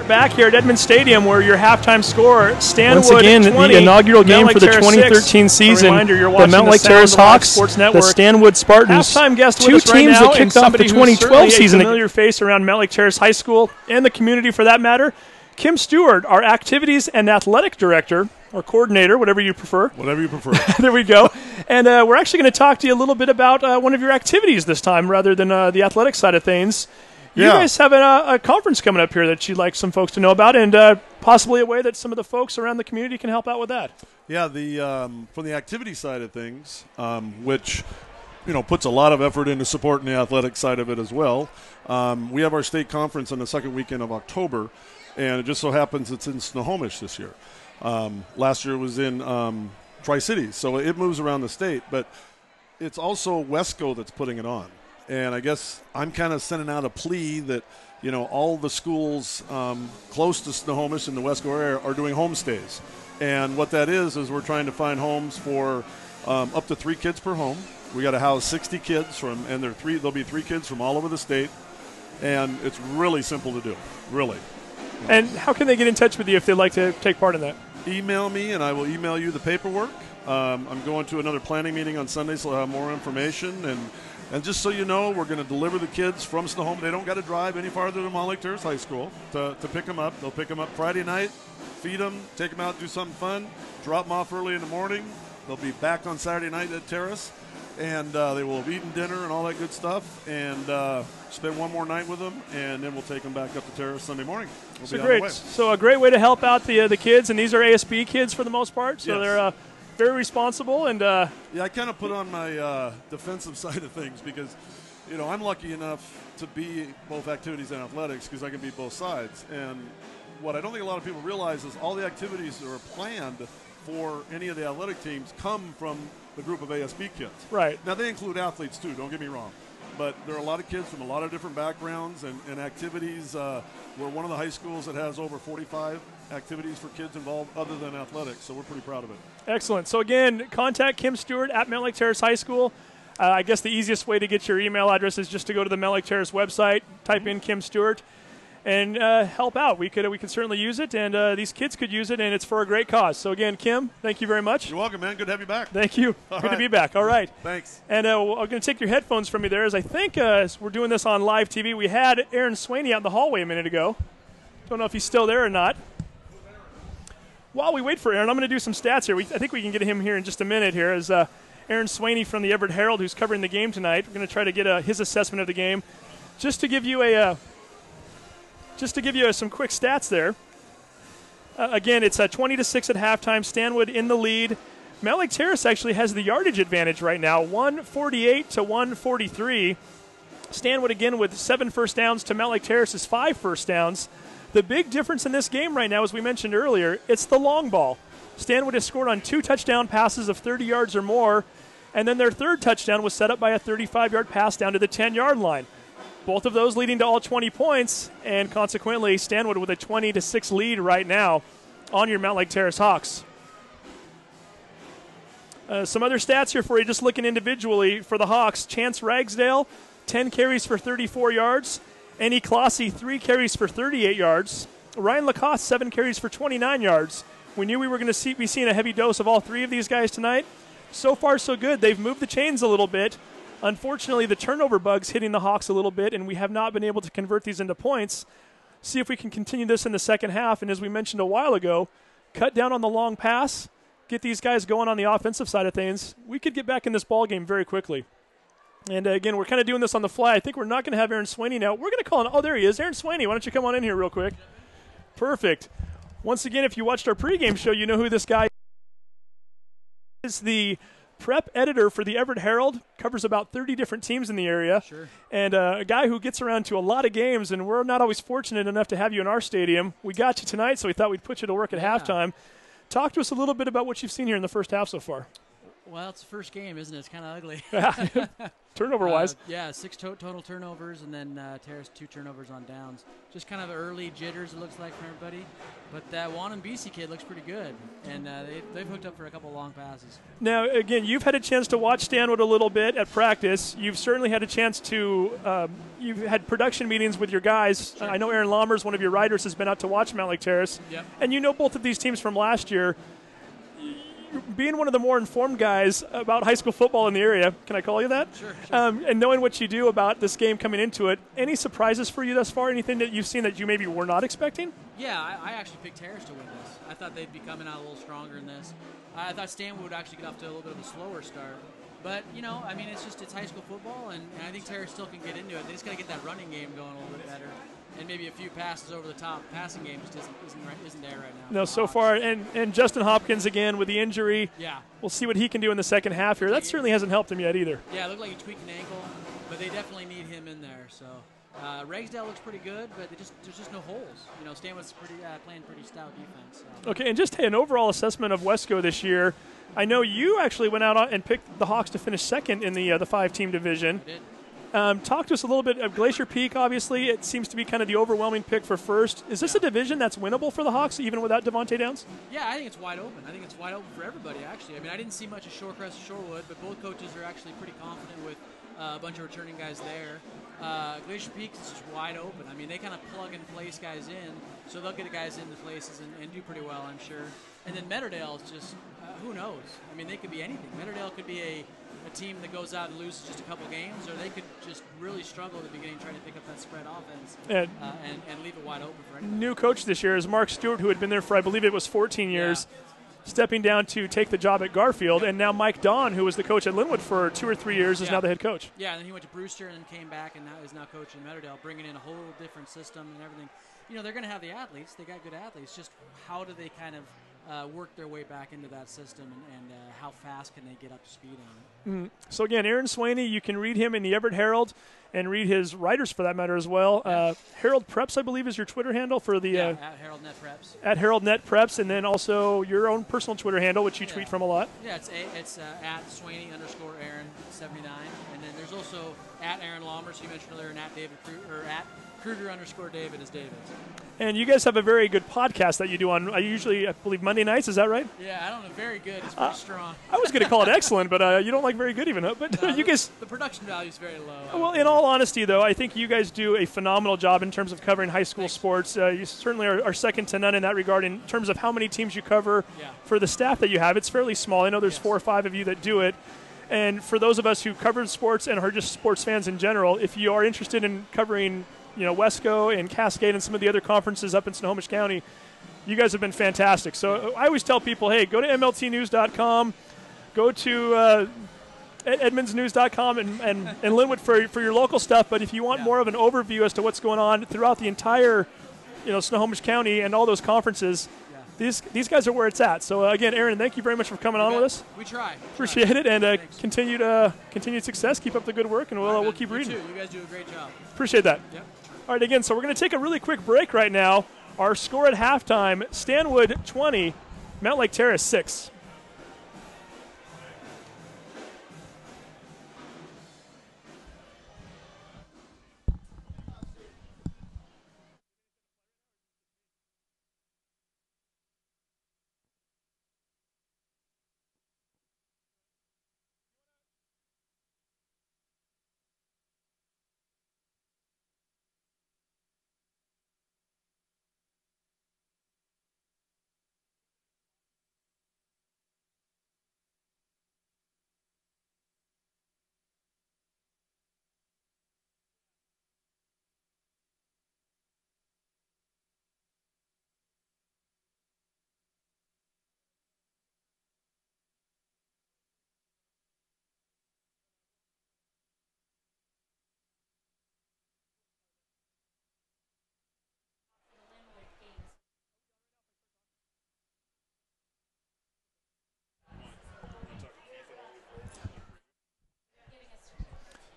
Back here at Edmund Stadium, where your halftime score, Stanwood, once again, 20, the inaugural game for the 2013 season, the Mountlake Terrace Hawks, the Stanwood Spartans, halftime guest two teams that kicked off the 2012 season. A familiar face around Mountlake Terrace High School and the community for that matter. Kim Stewart, our activities and athletic director, or coordinator, whatever you prefer. Whatever you prefer. There we go. And we're actually going to talk to you a little bit about one of your activities this time rather than the athletic side of things. You guys have a conference coming up here that you'd like some folks to know about, and possibly a way that some of the folks around the community can help out with that. Yeah, from the activity side of things, which puts a lot of effort into supporting the athletic side of it as well. We have our state conference on the second weekend of October, and it just so happens it's in Snohomish this year. Last year it was in Tri-Cities, so it moves around the state, but it's also Wesco that's putting it on. And I guess I'm kind of sending out a plea that, all the schools close to Snohomish in the Wesco area are doing homestays. And what that is we're trying to find homes for up to 3 kids per home. We got to house 60 kids and there'll be 3 kids from all over the state. And it's really simple to do, really. And how can they get in touch with you if they'd like to take part in that? Email me, and I will email you the paperwork. I'm going to another planning meeting on Sunday, so I'll have more information. And just so you know, we're going to deliver the kids from Snohomish. They don't got to drive any farther than Mountlake Terrace High School to pick them up. They'll pick them up Friday night, feed them, take them out, do something fun, drop them off early in the morning. They'll be back on Saturday night at Terrace, and they will have eaten dinner and all that good stuff, and spend one more night with them, and then we'll take them back up to Terrace Sunday morning. So great. So a great way to help out the kids, and these are ASB kids for the most part, so they're very responsible. And I kind of put on my defensive side of things because, I'm lucky enough to be both activities and athletics because I can be both sides. And what I don't think a lot of people realize is all the activities that are planned for any of the athletic teams come from the group of ASB kids. Right. Now, they include athletes too, don't get me wrong. But there are a lot of kids from a lot of different backgrounds and activities. We're one of the high schools that has over 45 activities for kids involved other than athletics, so we're pretty proud of it. Excellent. So, again, contact Kim Stewart at Mountlake Terrace High School. I guess the easiest way to get your email address is just to go to the Mountlake Terrace website, type in Kim Stewart, and help out. We could certainly use it, and these kids could use it, and it's for a great cause. So, again, Kim, thank you very much. You're welcome, man. Good to have you back. Thank you. Good to be back. All right. Thanks. And I'm going to take your headphones from you there, as I think as we're doing this on live TV. We had Aaron Swaney out in the hallway a minute ago. Don't know if he's still there or not. While we wait for Aaron, I'm going to do some stats here. I think we can get him here in just a minute here. As Aaron Swaney from the Everett Herald, who's covering the game tonight. We're going to try to get his assessment of the game. Just to give you some quick stats there. Again, it's 20-6 at halftime. Stanwood in the lead. Mountlake Terrace actually has the yardage advantage right now, 148 to 143. Stanwood again with 7 first downs to Mountlake Terrace's 5 first downs. The big difference in this game right now, as we mentioned earlier, it's the long ball. Stanwood has scored on 2 touchdown passes of 30 yards or more, and then their third touchdown was set up by a 35-yard pass down to the 10-yard line. Both of those leading to all 20 points, and consequently, Stanwood with a 20-6 lead right now on your Mountlake Terrace Hawks. Some other stats here for you, just looking individually for the Hawks. Chance Ragsdale, 10 carries for 34 yards. Annie Clossy, 3 carries for 38 yards. Ryan Lacoste, 7 carries for 29 yards. We knew we were going to be seeing a heavy dose of all 3 of these guys tonight. So far, so good. They've moved the chains a little bit. Unfortunately, the turnover bug's hitting the Hawks a little bit, and we have not been able to convert these into points. See if we can continue this in the second half, and as we mentioned a while ago, cut down on the long pass, get these guys going on the offensive side of things. We could get back in this ball game very quickly. And, again, we're kind of doing this on the fly. I think we're not going to have Aaron Swaney now. We're going to call him. Oh, there he is. Aaron Swaney, why don't you come on in here real quick? Perfect. Once again, if you watched our pregame show, you know who this guy is. The prep editor for the Everett Herald, covers about 30 different teams in the area. Sure. And a guy who gets around to a lot of games, and we're not always fortunate enough to have you in our stadium. We got you tonight, so we thought we'd put you to work at halftime. Talk to us a little bit about what you've seen here in the first half so far. Well, it's the first game, isn't it? It's kind of ugly. Turnover-wise. Yeah, 6 total turnovers, and then Terrace 2 turnovers on downs. Just kind of early jitters, it looks like, for everybody. But that Wanambisi kid looks pretty good, and they've hooked up for a couple long passes. Now, again, you've had a chance to watch Stanwood a little bit at practice. You've certainly had a chance to you've had production meetings with your guys. Sure. I know Aaron Lammers, one of your writers, has been out to watch Mountlake Terrace. Yep. And you know both of these teams from last year. Being one of the more informed guys about high school football in the area, can I call you that? Sure. And knowing what you do about this game coming into it, any surprises for you thus far? Anything that you've seen that you maybe were not expecting? Yeah, I actually picked Terrace to win this. I thought they'd be coming out a little stronger in this. I thought Stanwood would actually get off to a little bit of a slower start. But, I mean, it's high school football, and I think Terrace still can get into it. They just got to get that running game going a little bit better. And maybe a few passes over the top. Passing game just isn't there right now. No, so far. And Justin Hopkins, again, with the injury. Yeah. We'll see what he can do in the second half here. That certainly hasn't helped him yet either. Yeah, it looked like he tweaked an ankle, but they definitely need him in there. So Ragsdale looks pretty good, but there's just no holes. Stanwood's playing pretty stout defense. So. Okay, and just an overall assessment of Wesco this year. I know you actually went out and picked the Hawks to finish second in the 5-team division. I did. Talk to us a little bit of Glacier Peak, obviously. It seems to be kind of the overwhelming pick for first. Is this a division that's winnable for the Hawks, even without Devontae Downs? Yeah, I think it's wide open. I think it's wide open for everybody, actually. I mean, I didn't see much of Shorecrest or Shorewood, but both coaches are actually pretty confident with a bunch of returning guys there. Glacier Peak is just wide open. I mean, they kind of plug and place guys in, so they'll get guys into places and do pretty well, I'm sure. And then Meadowdale is just, who knows? I mean, they could be anything. Meadowdale could be a team that goes out and loses just a couple games, or they could just really struggle at the beginning trying to pick up that spread offense and leave it wide open for anybody. New coach this year is Mark Stewart, who had been there for, I believe it was 14 years, stepping down to take the job at Garfield, and now Mike Don, who was the coach at Linwood for 2 or 3 years, is now the head coach. Yeah, and then he went to Brewster and then came back and is now coaching Meadowdale, bringing in a whole different system and everything. They're going to have the athletes. They got good athletes. Just how do they kind of work their way back into that system, and how fast can they get up to speed on it? So again, Aaron Swaney, you can read him in the Everett Herald and read his writers for that matter as well. Herald Preps, I believe, is your Twitter handle for the at Herald Net Preps. At Herald Net Preps, and then also your own personal Twitter handle, which you tweet from a lot. Yeah, it's at Swaney_Aaron79, and then there's also at Aaron Lammers, you mentioned earlier, and at David at Kruger_David is David. And you guys have a very good podcast that you do on, I believe, Monday nights. Is that right? Yeah, I don't know. Very good. It's pretty strong. I was going to call it excellent, but you don't like very good even. But you guys. The production value is very low. Well, in all honesty, though, I think you guys do a phenomenal job in terms of covering high school sports. You certainly are second to none in that regard in terms of how many teams you cover. For the staff that you have, it's fairly small. I know there's 4 or 5 of you that do it. And for those of us who cover sports and are just sports fans in general, if you are interested in covering Wesco and Cascade and some of the other conferences up in Snohomish County, you guys have been fantastic. So I always tell people, hey, go to MLTnews.com, go to EdmondsNews.com and Linwood for your local stuff. But if you want more of an overview as to what's going on throughout the entire Snohomish County and all those conferences, these guys are where it's at. So again, Aaron, thank you very much for coming on with us. We try. Appreciate it, and continued success. Keep up the good work, and we'll keep reading. You guys do a great job. Appreciate that. Yep. All right, again, so we're going to take a really quick break right now. Our score at halftime: Stanwood 20, Mountlake Terrace 6.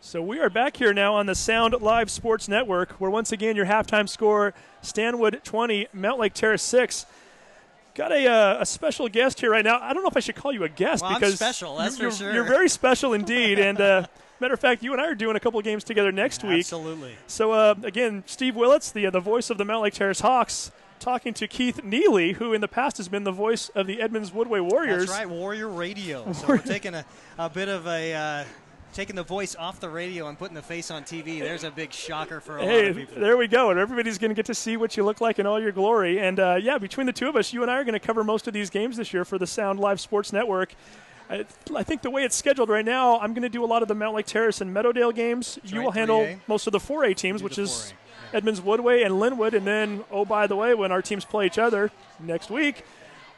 So we are back here now on the Sound Live Sports Network, where once again your halftime score, Stanwood 20, Mountlake Terrace 6. Got a special guest here right now. I don't know if I should call you a guest well, because I'm special, that's for sure. You're very special indeed. And matter of fact, you and I are doing a couple of games together next week. Absolutely. So again, Steve Willits, the voice of the Mountlake Terrace Hawks, talking to Keith Neely, who in the past has been the voice of the Edmonds Woodway Warriors. That's right, Warrior Radio. So we're taking a bit of taking the voice off the radio and putting the face on TV. There's a big shocker for a lot of people. There we go. And everybody's going to get to see what you look like in all your glory. And, between the two of us, you and I are going to cover most of these games this year for the Sound Live Sports Network. I think the way it's scheduled right now, I'm going to do a lot of the Mountlake Terrace and Meadowdale games. You will handle 3A. most of the 4A teams, which is Edmonds Woodway and Linwood. And then, oh, by the way, when our teams play each other next week,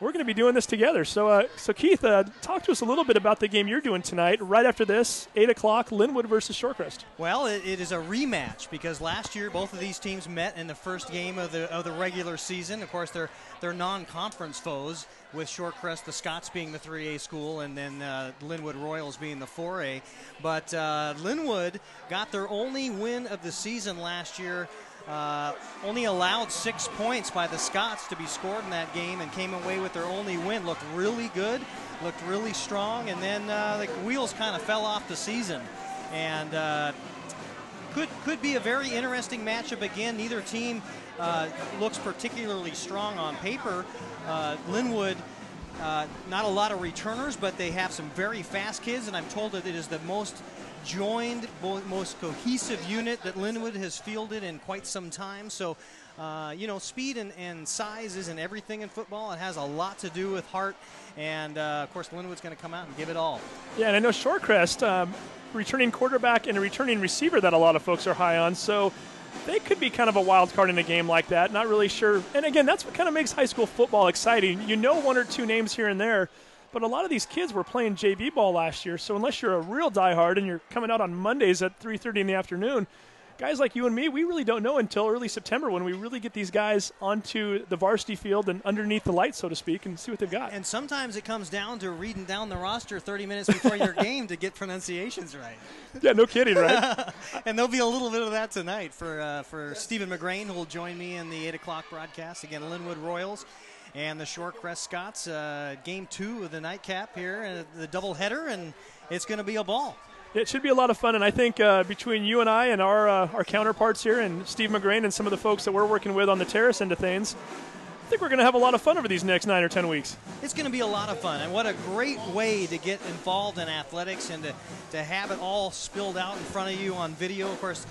we're going to be doing this together. So Keith, talk to us a little bit about the game you're doing tonight. Right after this, 8 o'clock, Linwood versus Shorecrest. Well, it is a rematch because last year both of these teams met in the first game of the regular season. Of course, they're non-conference foes, with Shorecrest, the Scots being the 3A school, and then Linwood Royals being the 4A. But Linwood got their only win of the season last year. Only allowed 6 points by the Scots to be scored in that game and came away with their only win. Looked really good, looked really strong, and then the wheels kind of fell off the season. And could be a very interesting matchup again. Neither team looks particularly strong on paper. Linwood, not a lot of returners, but they have some very fast kids, and I'm told that it is the most joined, most cohesive unit that Linwood has fielded in quite some time. So, speed and size isn't everything in football. It has a lot to do with heart, and of course, Linwood's going to come out and give it all. Yeah, and I know Shorecrest, returning quarterback and a returning receiver that a lot of folks are high on. So they could be kind of a wild card in a game like that. Not really sure. And again, that's what kind of makes high school football exciting. You know, one or two names here and there. But a lot of these kids were playing JV ball last year, so unless you're a real diehard and you're coming out on Mondays at 3:30 in the afternoon, guys like you and me, we really don't know until early September when we really get these guys onto the varsity field and underneath the lights, so to speak, and see what they've got. And sometimes it comes down to reading down the roster 30 minutes before your game to get pronunciations right. Yeah, no kidding, right? And there'll be a little bit of that tonight for Stephen McGrain, who will join me in the 8 o'clock broadcast. Again, Linwood Royals and the Shorecrest Scots, game 2 of the nightcap here, the doubleheader, and it's going to be a ball. It should be a lot of fun, and I think between you and I and our counterparts here and Steve McGrain and some of the folks that we're working with on the Terrace end of things, I think we're going to have a lot of fun over these next 9 or 10 weeks. It's going to be a lot of fun, and what a great way to get involved in athletics and to have it all spilled out in front of you on video. Of course,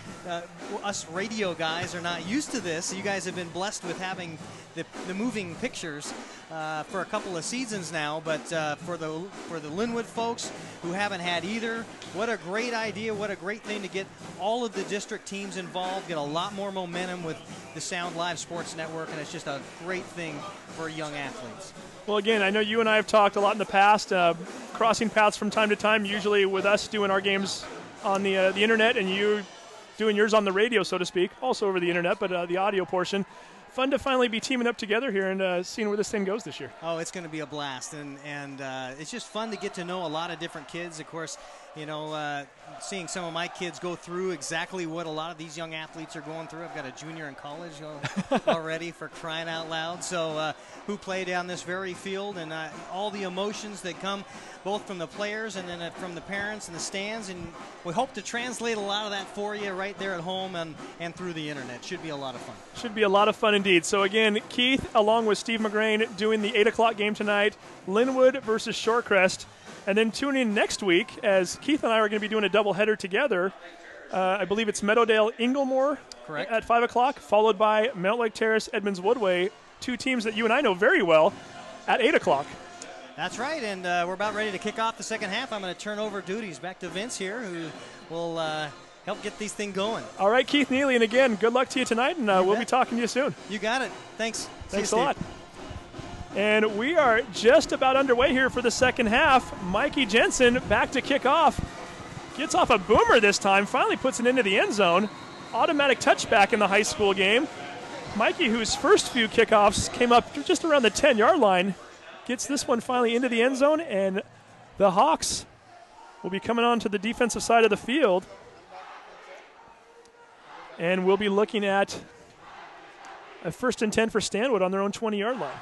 us radio guys are not used to this. You guys have been blessed with having the moving pictures for a couple of seasons now, but for the Linwood folks who haven't had either, what a great idea, what a great thing to get all of the district teams involved, get a lot more momentum with the Sound Live Sports Network, and it's just a great thing for young athletes. Well, again, I know you and I have talked a lot in the past, crossing paths from time to time, usually with us doing our games on the internet and you doing yours on the radio, so to speak, also over the internet, but the audio portion. Fun to finally be teaming up together here and seeing where this thing goes this year. Oh, it's going to be a blast, and it's just fun to get to know a lot of different kids. Of course, seeing some of my kids go through exactly what a lot of these young athletes are going through. I've got a junior in college already, for crying out loud, so who play down this very field, and all the emotions that come both from the players and then from the parents and the stands, and we hope to translate a lot of that for you right there at home and through the internet. Should be a lot of fun. Should be a lot of fun indeed. So again, Keith, along with Steve McGrain, doing the 8 o'clock game tonight, Linwood versus Shorecrest. And then tune in next week as Keith and I are going to be doing a doubleheader together. I believe it's Meadowdale Inglemore. Correct. At 5 o'clock, followed by Mountlake Terrace, Edmonds Woodway, two teams that you and I know very well, at 8 o'clock. That's right, and we're about ready to kick off the second half. I'm going to turn over duties back to Vince here, who will help get these things going. All right, Keith Neely, and again, good luck to you tonight, and we'll be talking to you soon. You got it. Thanks. Thanks a lot. And we are just about underway here for the second half. Mikey Jensen back to kick off. Gets off a boomer this time, finally puts it into the end zone. Automatic touchback in the high school game. Mikey, whose first few kickoffs came up just around the 10-yard line, gets this one finally into the end zone, and the Hawks will be coming on to the defensive side of the field. And we'll be looking at a 1st and 10 for Stanwood on their own 20-yard line.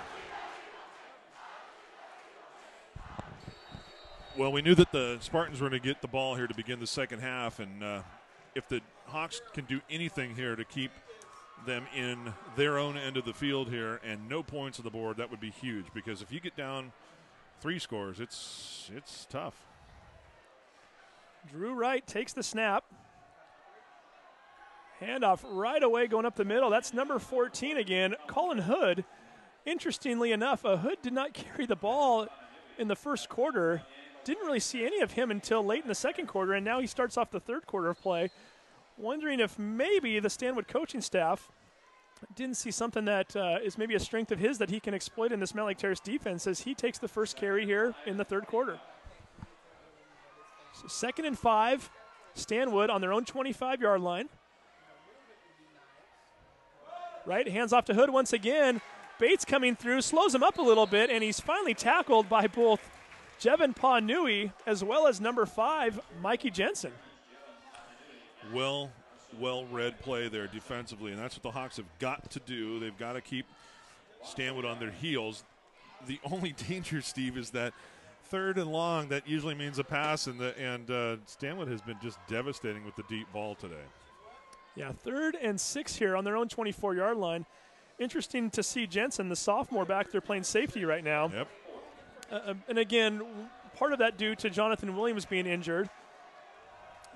Well, we knew that the Spartans were going to get the ball here to begin the second half, and if the Hawks can do anything here to keep them in their own end of the field here and no points on the board, that would be huge, because if you get down 3 scores, it's tough. Drew Wright takes the snap. Handoff right away going up the middle. That's number 14 again, Colin Hood. Interestingly enough, Hood did not carry the ball in the first quarter. Didn't really see any of him until late in the second quarter, and now he starts off the third quarter of play. Wondering if maybe the Stanwood coaching staff didn't see something that is maybe a strength of his that he can exploit in this Mountlake Terrace defense as he takes the first carry here in the third quarter. So 2nd and 5, Stanwood on their own 25-yard line. Right, hands off to Hood once again. Bates coming through, slows him up a little bit, and he's finally tackled by both Jevin Pawnui as well as number 5, Mikey Jensen. Well-read play there defensively, and that's what the Hawks have got to do. They've got to keep Stanwood on their heels. The only danger, Steve, is that 3rd and long, that usually means a pass, and Stanwood has been just devastating with the deep ball today. Yeah, 3rd and 6 here on their own 24-yard line. Interesting to see Jensen, the sophomore, back there playing safety right now. Yep. And again, part of that due to Jonathan Williams being injured.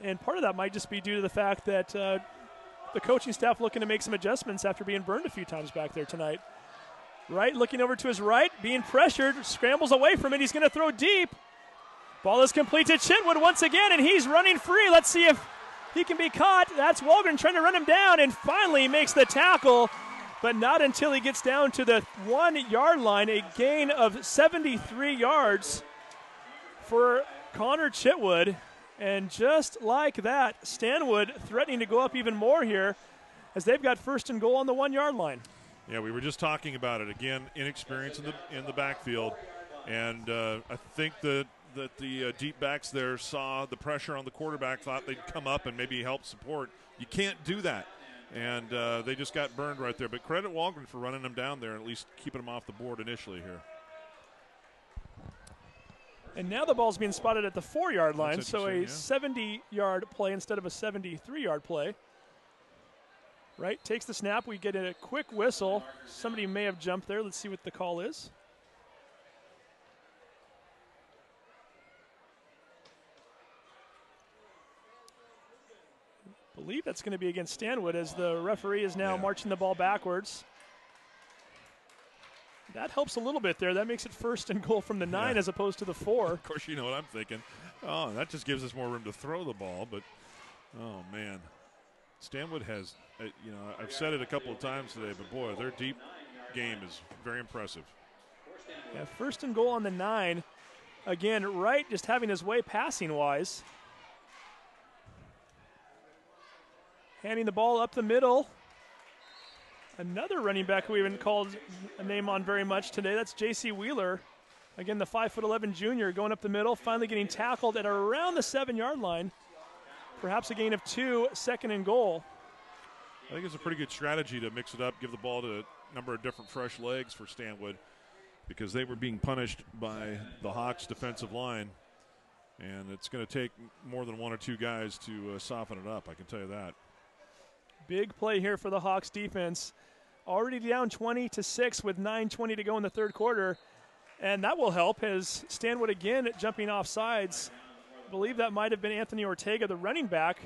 And part of that might just be due to the fact that the coaching staff looking to make some adjustments after being burned a few times back there tonight. Right, looking over to his right, being pressured, scrambles away from it. He's going to throw deep. Ball is complete to Chitwood once again, and he's running free. Let's see if he can be caught. That's Walgren trying to run him down, and finally he makes the tackle, but not until he gets down to the 1-yard line, a gain of 73 yards for Connor Chitwood. And just like that, Stanwood threatening to go up even more here as they've got 1st and goal on the 1-yard line. Yeah, we were just talking about it. Again, inexperience in the backfield. And I think that the deep backs there saw the pressure on the quarterback, thought they'd come up and maybe help support. You can't do that. And they just got burned right there. But credit Walgren for running them down there and at least keeping them off the board initially here. And now the ball's being spotted at the 4-yard line, so a 70-yard play instead of a 73-yard play. Right, takes the snap. We get a quick whistle. Somebody may have jumped there. Let's see what the call is. I believe that's going to be against Stanwood as the referee is now marching the ball backwards. That helps a little bit there. That makes it 1st and goal from the 9 as opposed to the 4. Of course, you know what I'm thinking. Oh, that just gives us more room to throw the ball. But, oh, man. Stanwood has, I've said it a couple of times today, but, boy, their deep game is very impressive. Yeah, 1st and goal on the 9. Again, Wright just having his way passing-wise. Handing the ball up the middle. Another running back who we haven't called a name on very much today. That's J.C. Wheeler. Again, the 5'11" junior going up the middle, finally getting tackled at around the 7-yard line. Perhaps a gain of 2, 2nd and goal. I think it's a pretty good strategy to mix it up, give the ball to a number of different fresh legs for Stanwood because they were being punished by the Hawks' defensive line. And it's going to take more than 1 or 2 guys to soften it up, I can tell you that. Big play here for the Hawks defense. Already down 20-6 with 9:20 to go in the third quarter. And that will help as Stanwood again jumping off sides. I believe that might have been Anthony Ortega, the running back.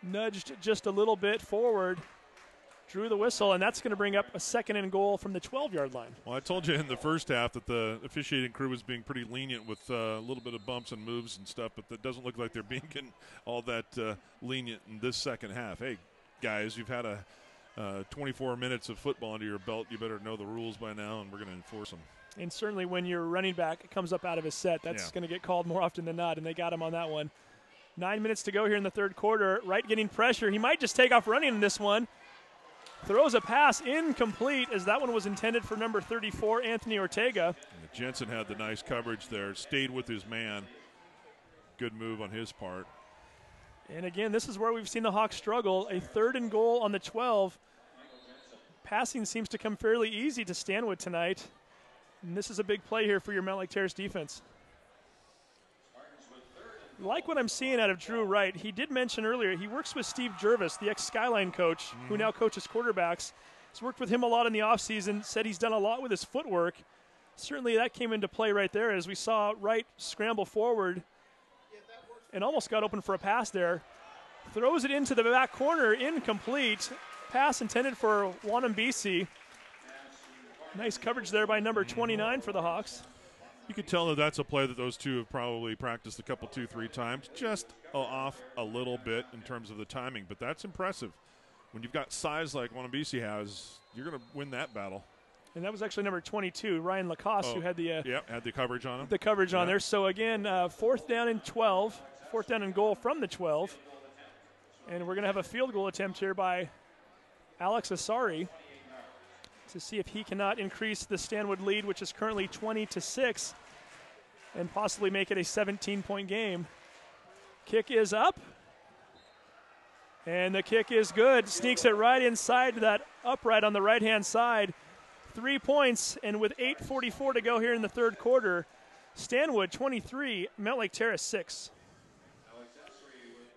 Nudged just a little bit forward. Drew the whistle, and that's going to bring up a 2nd and goal from the 12-yard line. Well, I told you in the first half that the officiating crew was being pretty lenient with a little bit of bumps and moves and stuff, but that doesn't look like they're being all that lenient in this second half. Hey, guys, you've had a 24 minutes of football under your belt. You better know the rules by now, and we're going to enforce them. And certainly when your running back comes up out of his set, that's going to get called more often than not, and they got him on that one. 9 minutes to go here in the third quarter. Wright getting pressure. He might just take off running in this one. Throws a pass incomplete as that one was intended for number 34, Anthony Ortega. And Jensen had the nice coverage there, stayed with his man. Good move on his part. And again, this is where we've seen the Hawks struggle. A 3rd and goal on the 12. Passing seems to come fairly easy to Stanwood tonight. And this is a big play here for your Mountlake Terrace defense. like what I'm seeing out of Drew Wright. He did mention earlier he works with Steve Jervis, the ex-Skyline coach, who now coaches quarterbacks. He's worked with him a lot in the offseason, said he's done a lot with his footwork. Certainly that came into play right there as we saw Wright scramble forward and almost got open for a pass there. Throws it into the back corner, incomplete. Pass intended for Wanambisi. Nice coverage there by number 29 for the Hawks. You could tell that that's a play that those two have probably practiced a couple, 2-3 times, just off a little bit in terms of the timing. But that's impressive. When you've got size like Wanambisi has, you're going to win that battle. And that was actually number 22, Ryan Lacoste, who had the had the coverage on him. The coverage on there. So again, 4th down and 12, 4th down and goal from the 12, and we're going to have a field goal attempt here by Alex Asari to see if he cannot increase the Stanwood lead, which is currently 20-6, and possibly make it a 17-point game. Kick is up. And the kick is good. Sneaks it right inside that upright on the right-hand side. 3 points, and with 8:44 to go here in the third quarter, Stanwood 23, Mountlake Terrace 6.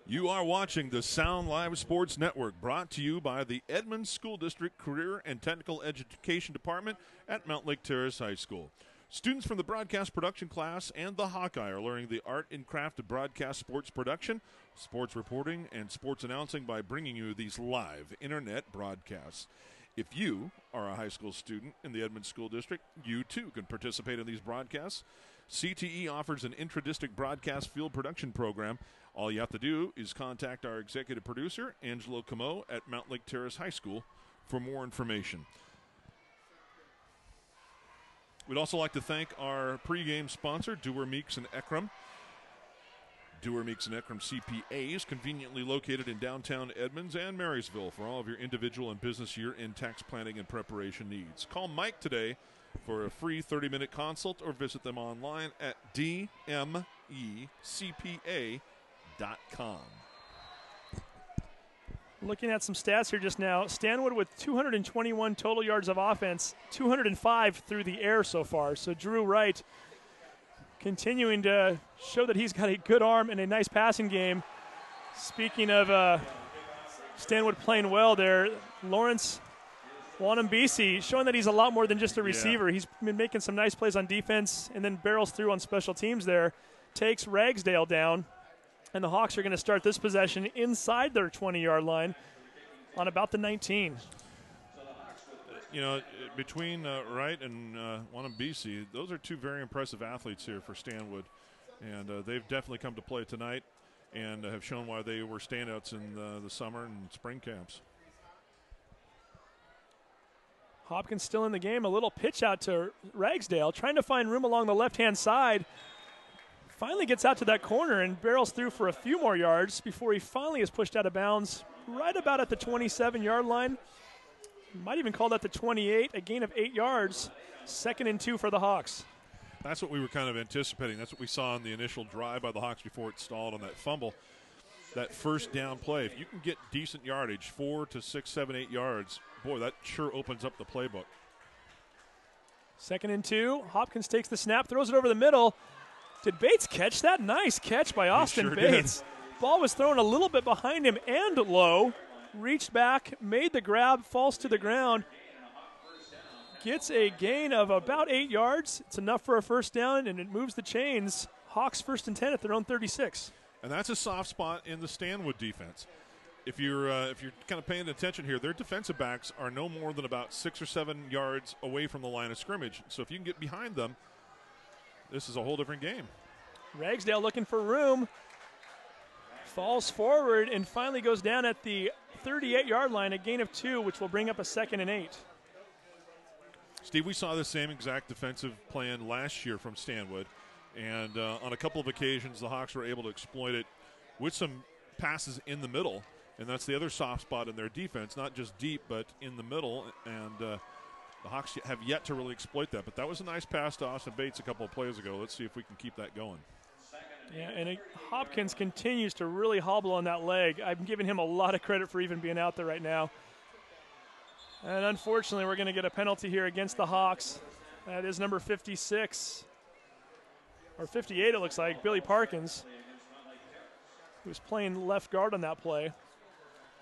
You are watching the Sound Live Sports Network, brought to you by the Edmonds School District Career and Technical Education Department at Mountlake Terrace High School. Students from the broadcast production class and the Hawkeye are learning the art and craft of broadcast sports production, sports reporting, and sports announcing by bringing you these live internet broadcasts. If you are a high school student in the Edmonds School District, you too can participate in these broadcasts. CTE offers an intra-district broadcast field production program. All you have to do is contact our executive producer, Angelo Camo, at Mountlake Terrace High School for more information. We'd also like to thank our pregame sponsor, Dewar Meeks and Ekram. Dewar Meeks and Ekram CPAs, conveniently located in downtown Edmonds and Marysville for all of your individual and business year-end tax planning and preparation needs. Call Mike today for a free 30-minute consult or visit them online at dmecpa.com. Looking at some stats here just now, Stanwood with 221 total yards of offense, 205 through the air so far. So Drew Wright continuing to show that he's got a good arm and a nice passing game. Speaking of Stanwood playing well there, Lawrence Wanambisi showing that he's a lot more than just a receiver. Yeah. He's been making some nice plays on defense and then barrels through on special teams there. Takes Ragsdale down. And the Hawks are going to start this possession inside their 20-yard line on about the 19. You know, between Wright and Wanambisi, those are two very impressive athletes here for Stanwood. And they've definitely come to play tonight and have shown why they were standouts in the summer and spring camps. Hopkins still in the game. A little pitch out to Ragsdale, trying to find room along the left-hand side. Finally gets out to that corner and barrels through for a few more yards before he finally is pushed out of bounds right about at the 27-yard line. Might even call that the 28, a gain of 8 yards. 2nd and 2 for the Hawks. That's what we were kind of anticipating. That's what we saw in the initial drive by the Hawks before it stalled on that fumble. That first down play, if you can get decent yardage, 4 to 6, 7, 8 yards, boy, that sure opens up the playbook. 2nd and 2. Hopkins takes the snap, throws it over the middle. Did Bates catch that? Nice catch by Austin sure Bates. Did. Ball was thrown a little bit behind him and low. Reached back, made the grab, falls to the ground. Gets a gain of about 8 yards. It's enough for a first down, and it moves the chains. Hawks 1st and 10 at their own 36. And that's a soft spot in the Stanwood defense. If you're kind of paying attention here, their defensive backs are no more than about 6 or 7 yards away from the line of scrimmage. So if you can get behind them, this is a whole different game. Ragsdale looking for room. Falls forward and finally goes down at the 38-yard line, a gain of 2, which will bring up a 2nd and 8. Steve, we saw the same exact defensive plan last year from Stanwood, and on a couple of occasions the Hawks were able to exploit it with some passes in the middle, and that's the other soft spot in their defense, not just deep but in the middle, and the Hawks have yet to really exploit that. But that was a nice pass to Austin Bates a couple of plays ago. Let's see if we can keep that going. Yeah, and Hopkins continues to really hobble on that leg. I'm giving him a lot of credit for even being out there right now. And unfortunately, we're going to get a penalty here against the Hawks. That is number 56, or 58 it looks like, Billy Parkins. He was playing left guard on that play.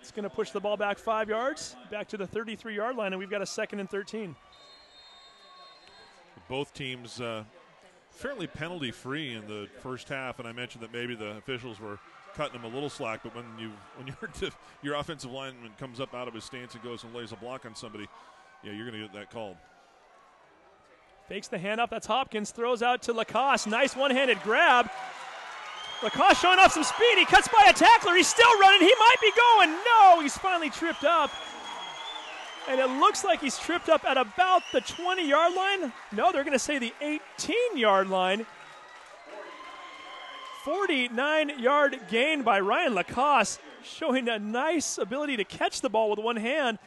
It's going to push the ball back 5 yards, back to the 33-yard line, and we've got a 2nd and 13. Both teams fairly penalty-free in the first half, and I mentioned that maybe the officials were cutting them a little slack, but when your offensive lineman comes up out of his stance and goes and lays a block on somebody, yeah, you're going to get that called. Fakes the handoff. That's Hopkins. Throws out to Lacoste. Nice one-handed grab. Lacoste showing off some speed. He cuts by a tackler. He's still running. He might be going. No, he's finally tripped up. And it looks like he's tripped up at about the 20-yard line. No, they're going to say the 18-yard line. 49-yard gain by Ryan Lacoste, showing a nice ability to catch the ball with one hand.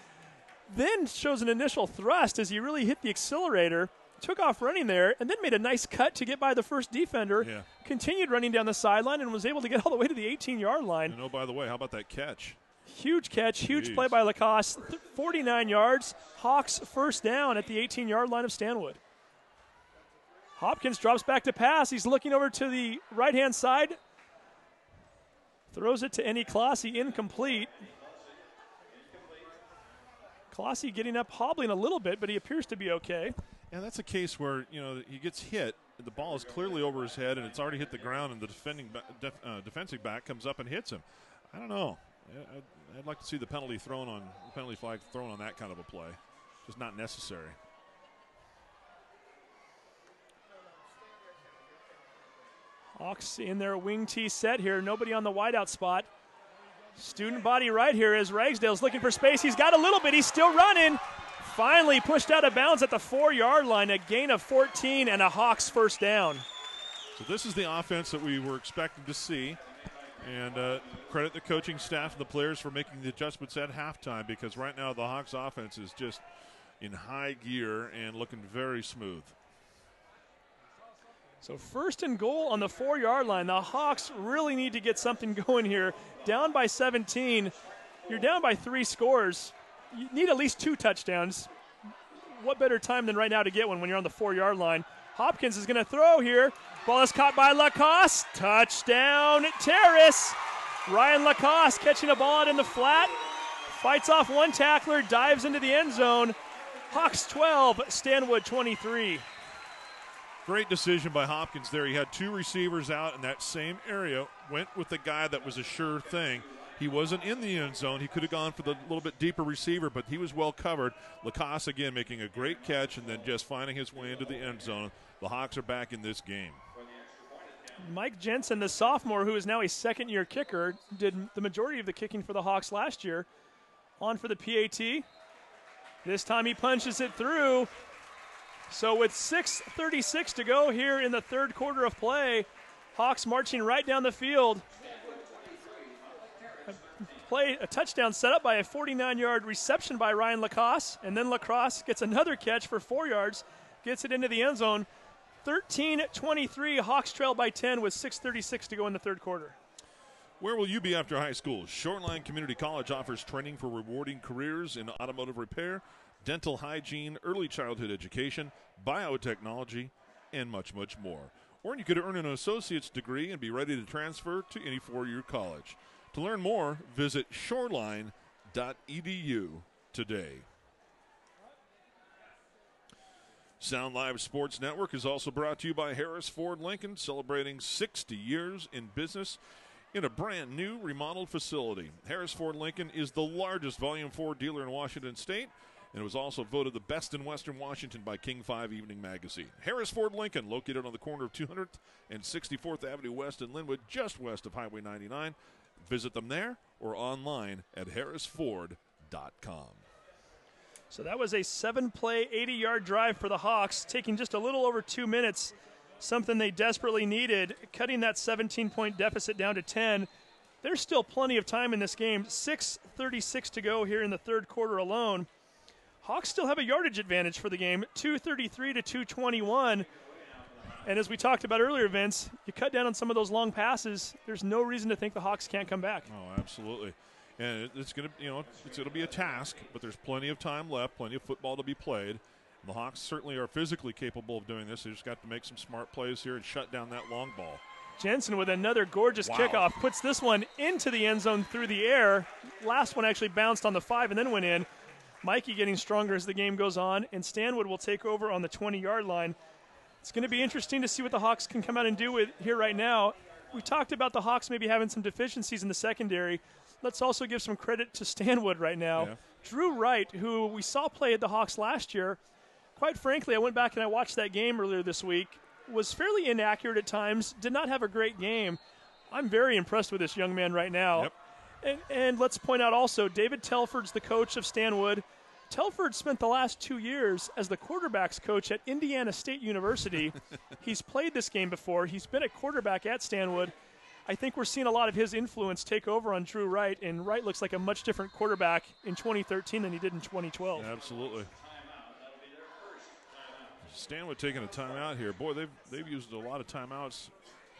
Then shows an initial thrust as he really hit the accelerator. Took off running there, and then made a nice cut to get by the first defender. Yeah. Continued running down the sideline and was able to get all the way to the 18-yard line. And oh, by the way, how about that catch? Huge catch, huge play by Lacoste. 49 yards. Hawks first down at the 18-yard line of Stanwood. Hopkins drops back to pass. He's looking over to the right-hand side. Throws it to Ennie Clossy, incomplete. Clossy getting up, hobbling a little bit, but he appears to be okay. Yeah, that's a case where, he gets hit, the ball is clearly over his head, and it's already hit the ground, and the defensive back comes up and hits him. I don't know. I'd like to see the penalty flag thrown on that kind of a play. Just not necessary. Hawks in their wing tee set here. Nobody on the wideout spot. Student body right here as Ragsdale's looking for space. He's got a little bit. He's still running. Finally pushed out of bounds at the 4-yard line. A gain of 14 and a Hawks first down. So this is the offense that we were expecting to see. And credit the coaching staff and the players for making the adjustments at halftime, because right now the Hawks offense is just in high gear and looking very smooth. So 1st and goal on the 4-yard line. The Hawks really need to get something going here. Down by 17. You're down by 3 scores. You need at least 2 touchdowns. What better time than right now to get one when you're on the 4-yard line? Hopkins is going to throw here. Ball is caught by Lacoste. Touchdown, Terrace. Ryan Lacoste catching a ball out in the flat. Fights off one tackler, dives into the end zone. Hawks 12, Stanwood 23. Great decision by Hopkins there. He had 2 receivers out in that same area. Went with the guy that was a sure thing. He wasn't in the end zone. He could have gone for the little bit deeper receiver, but he was well covered. Lacoste, again, making a great catch and then just finding his way into the end zone. The Hawks are back in this game. Mike Jensen, the sophomore, who is now a second-year kicker, did the majority of the kicking for the Hawks last year. On for the PAT. This time he punches it through. So with 6:36 to go here in the third quarter of play, Hawks marching right down the field. A touchdown set up by a 49-yard reception by Ryan Lacoste, and then Lacoste gets another catch for 4 yards, gets it into the end zone. 13-23, Hawks trail by 10 with 6:36 to go in the third quarter. Where will you be after high school? Shoreline Community College offers training for rewarding careers in automotive repair, dental hygiene, early childhood education, biotechnology, and much, much more. Or you could earn an associate's degree and be ready to transfer to any four-year college. To learn more, visit shoreline.edu today. Sound Live Sports Network is also brought to you by Harris Ford Lincoln, celebrating 60 years in business in a brand new remodeled facility. Harris Ford Lincoln is the largest Volume 4 dealer in Washington State, and it was also voted the best in Western Washington by King 5 Evening Magazine. Harris Ford Lincoln, located on the corner of 200th and 64th Avenue West in Linwood, just west of Highway 99. Visit them there or online at harrisford.com. So that was a 7-play, 80-yard drive for the Hawks, taking just a little over 2 minutes, something they desperately needed, cutting that 17-point deficit down to 10. There's still plenty of time in this game. 6:36 to go here in the third quarter alone. Hawks still have a yardage advantage for the game, 233 to 221. And as we talked about earlier, Vince, you cut down on some of those long passes, there's no reason to think the Hawks can't come back. Oh, absolutely. And it's going to, it's going to be a task, but there's plenty of time left, plenty of football to be played. The Hawks certainly are physically capable of doing this. They just got to make some smart plays here and shut down that long ball. Jensen with another gorgeous kickoff, puts this one into the end zone through the air. Last one actually bounced on the 5 and then went in. Mikey getting stronger as the game goes on, and Stanwood will take over on the 20-yard line. It's going to be interesting to see what the Hawks can come out and do with here right now. We talked about the Hawks maybe having some deficiencies in the secondary. Let's also give some credit to Stanwood right now. Yeah. Drew Wright, who we saw play at the Hawks last year, quite frankly, I went back and I watched that game earlier this week, was fairly inaccurate at times, did not have a great game. I'm very impressed with this young man right now. Yep. And let's point out also, David Telford's the coach of Stanwood. Telford spent the last 2 years as the quarterbacks coach at Indiana State University. He's played this game before. He's been a quarterback at Stanwood. I think we're seeing a lot of his influence take over on Drew Wright, and Wright looks like a much different quarterback in 2013 than he did in 2012. Absolutely. Stanwood taking a timeout here. Boy, they've used a lot of timeouts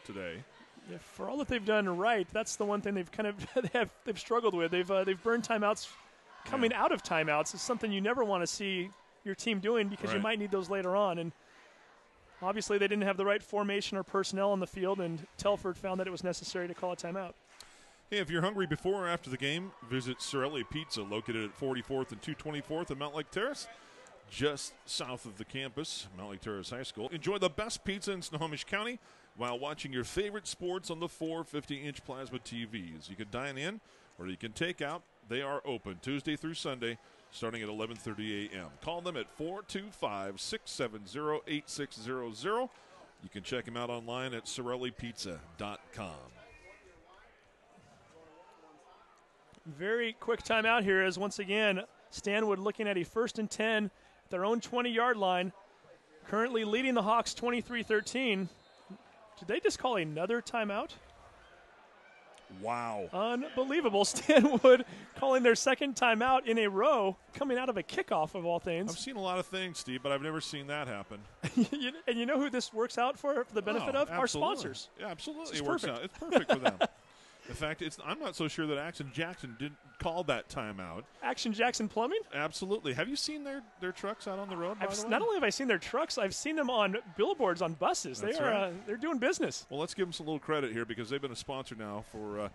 today. Yeah, for all that they've done right, that's the one thing they've kind of they've struggled with. They've burned timeouts coming out of timeouts. It's something you never want to see your team doing because you might need those later on. And obviously they didn't have the right formation or personnel on the field, and Telford found that it was necessary to call a timeout. Hey, if you're hungry before or after the game, visit Sorelli Pizza, located at 44th and 224th in Mountlake Terrace, just south of the campus, Mountlake Terrace High School. Enjoy the best pizza in Snohomish County while watching your favorite sports on the 4 50-inch plasma TVs. You can dine in or you can take out. They are open Tuesday through Sunday, starting at 11:30 a.m. Call them at 425-670-8600. You can check them out online at SorelliPizza.com. Very quick timeout here as once again Stanwood looking at a 1st and 10 at their own 20-yard line, currently leading the Hawks 23-13. Did they just call another timeout? Wow. Unbelievable. Stanwood calling their second timeout in a row, coming out of a kickoff of all things. I've seen a lot of things, Steve, but I've never seen that happen. And you know who this works out for the benefit of? Absolutely. Our sponsors. Yeah, absolutely. It's It works perfect. out. It's perfect for them. In fact, I'm not so sure that Action Jackson didn't call that timeout. Action Jackson Plumbing? Absolutely. Have you seen their trucks out on the road, by the way? Not only have I seen their trucks, I've seen them on billboards on buses. That's They're doing business. Well, let's give them some little credit here because they've been a sponsor now for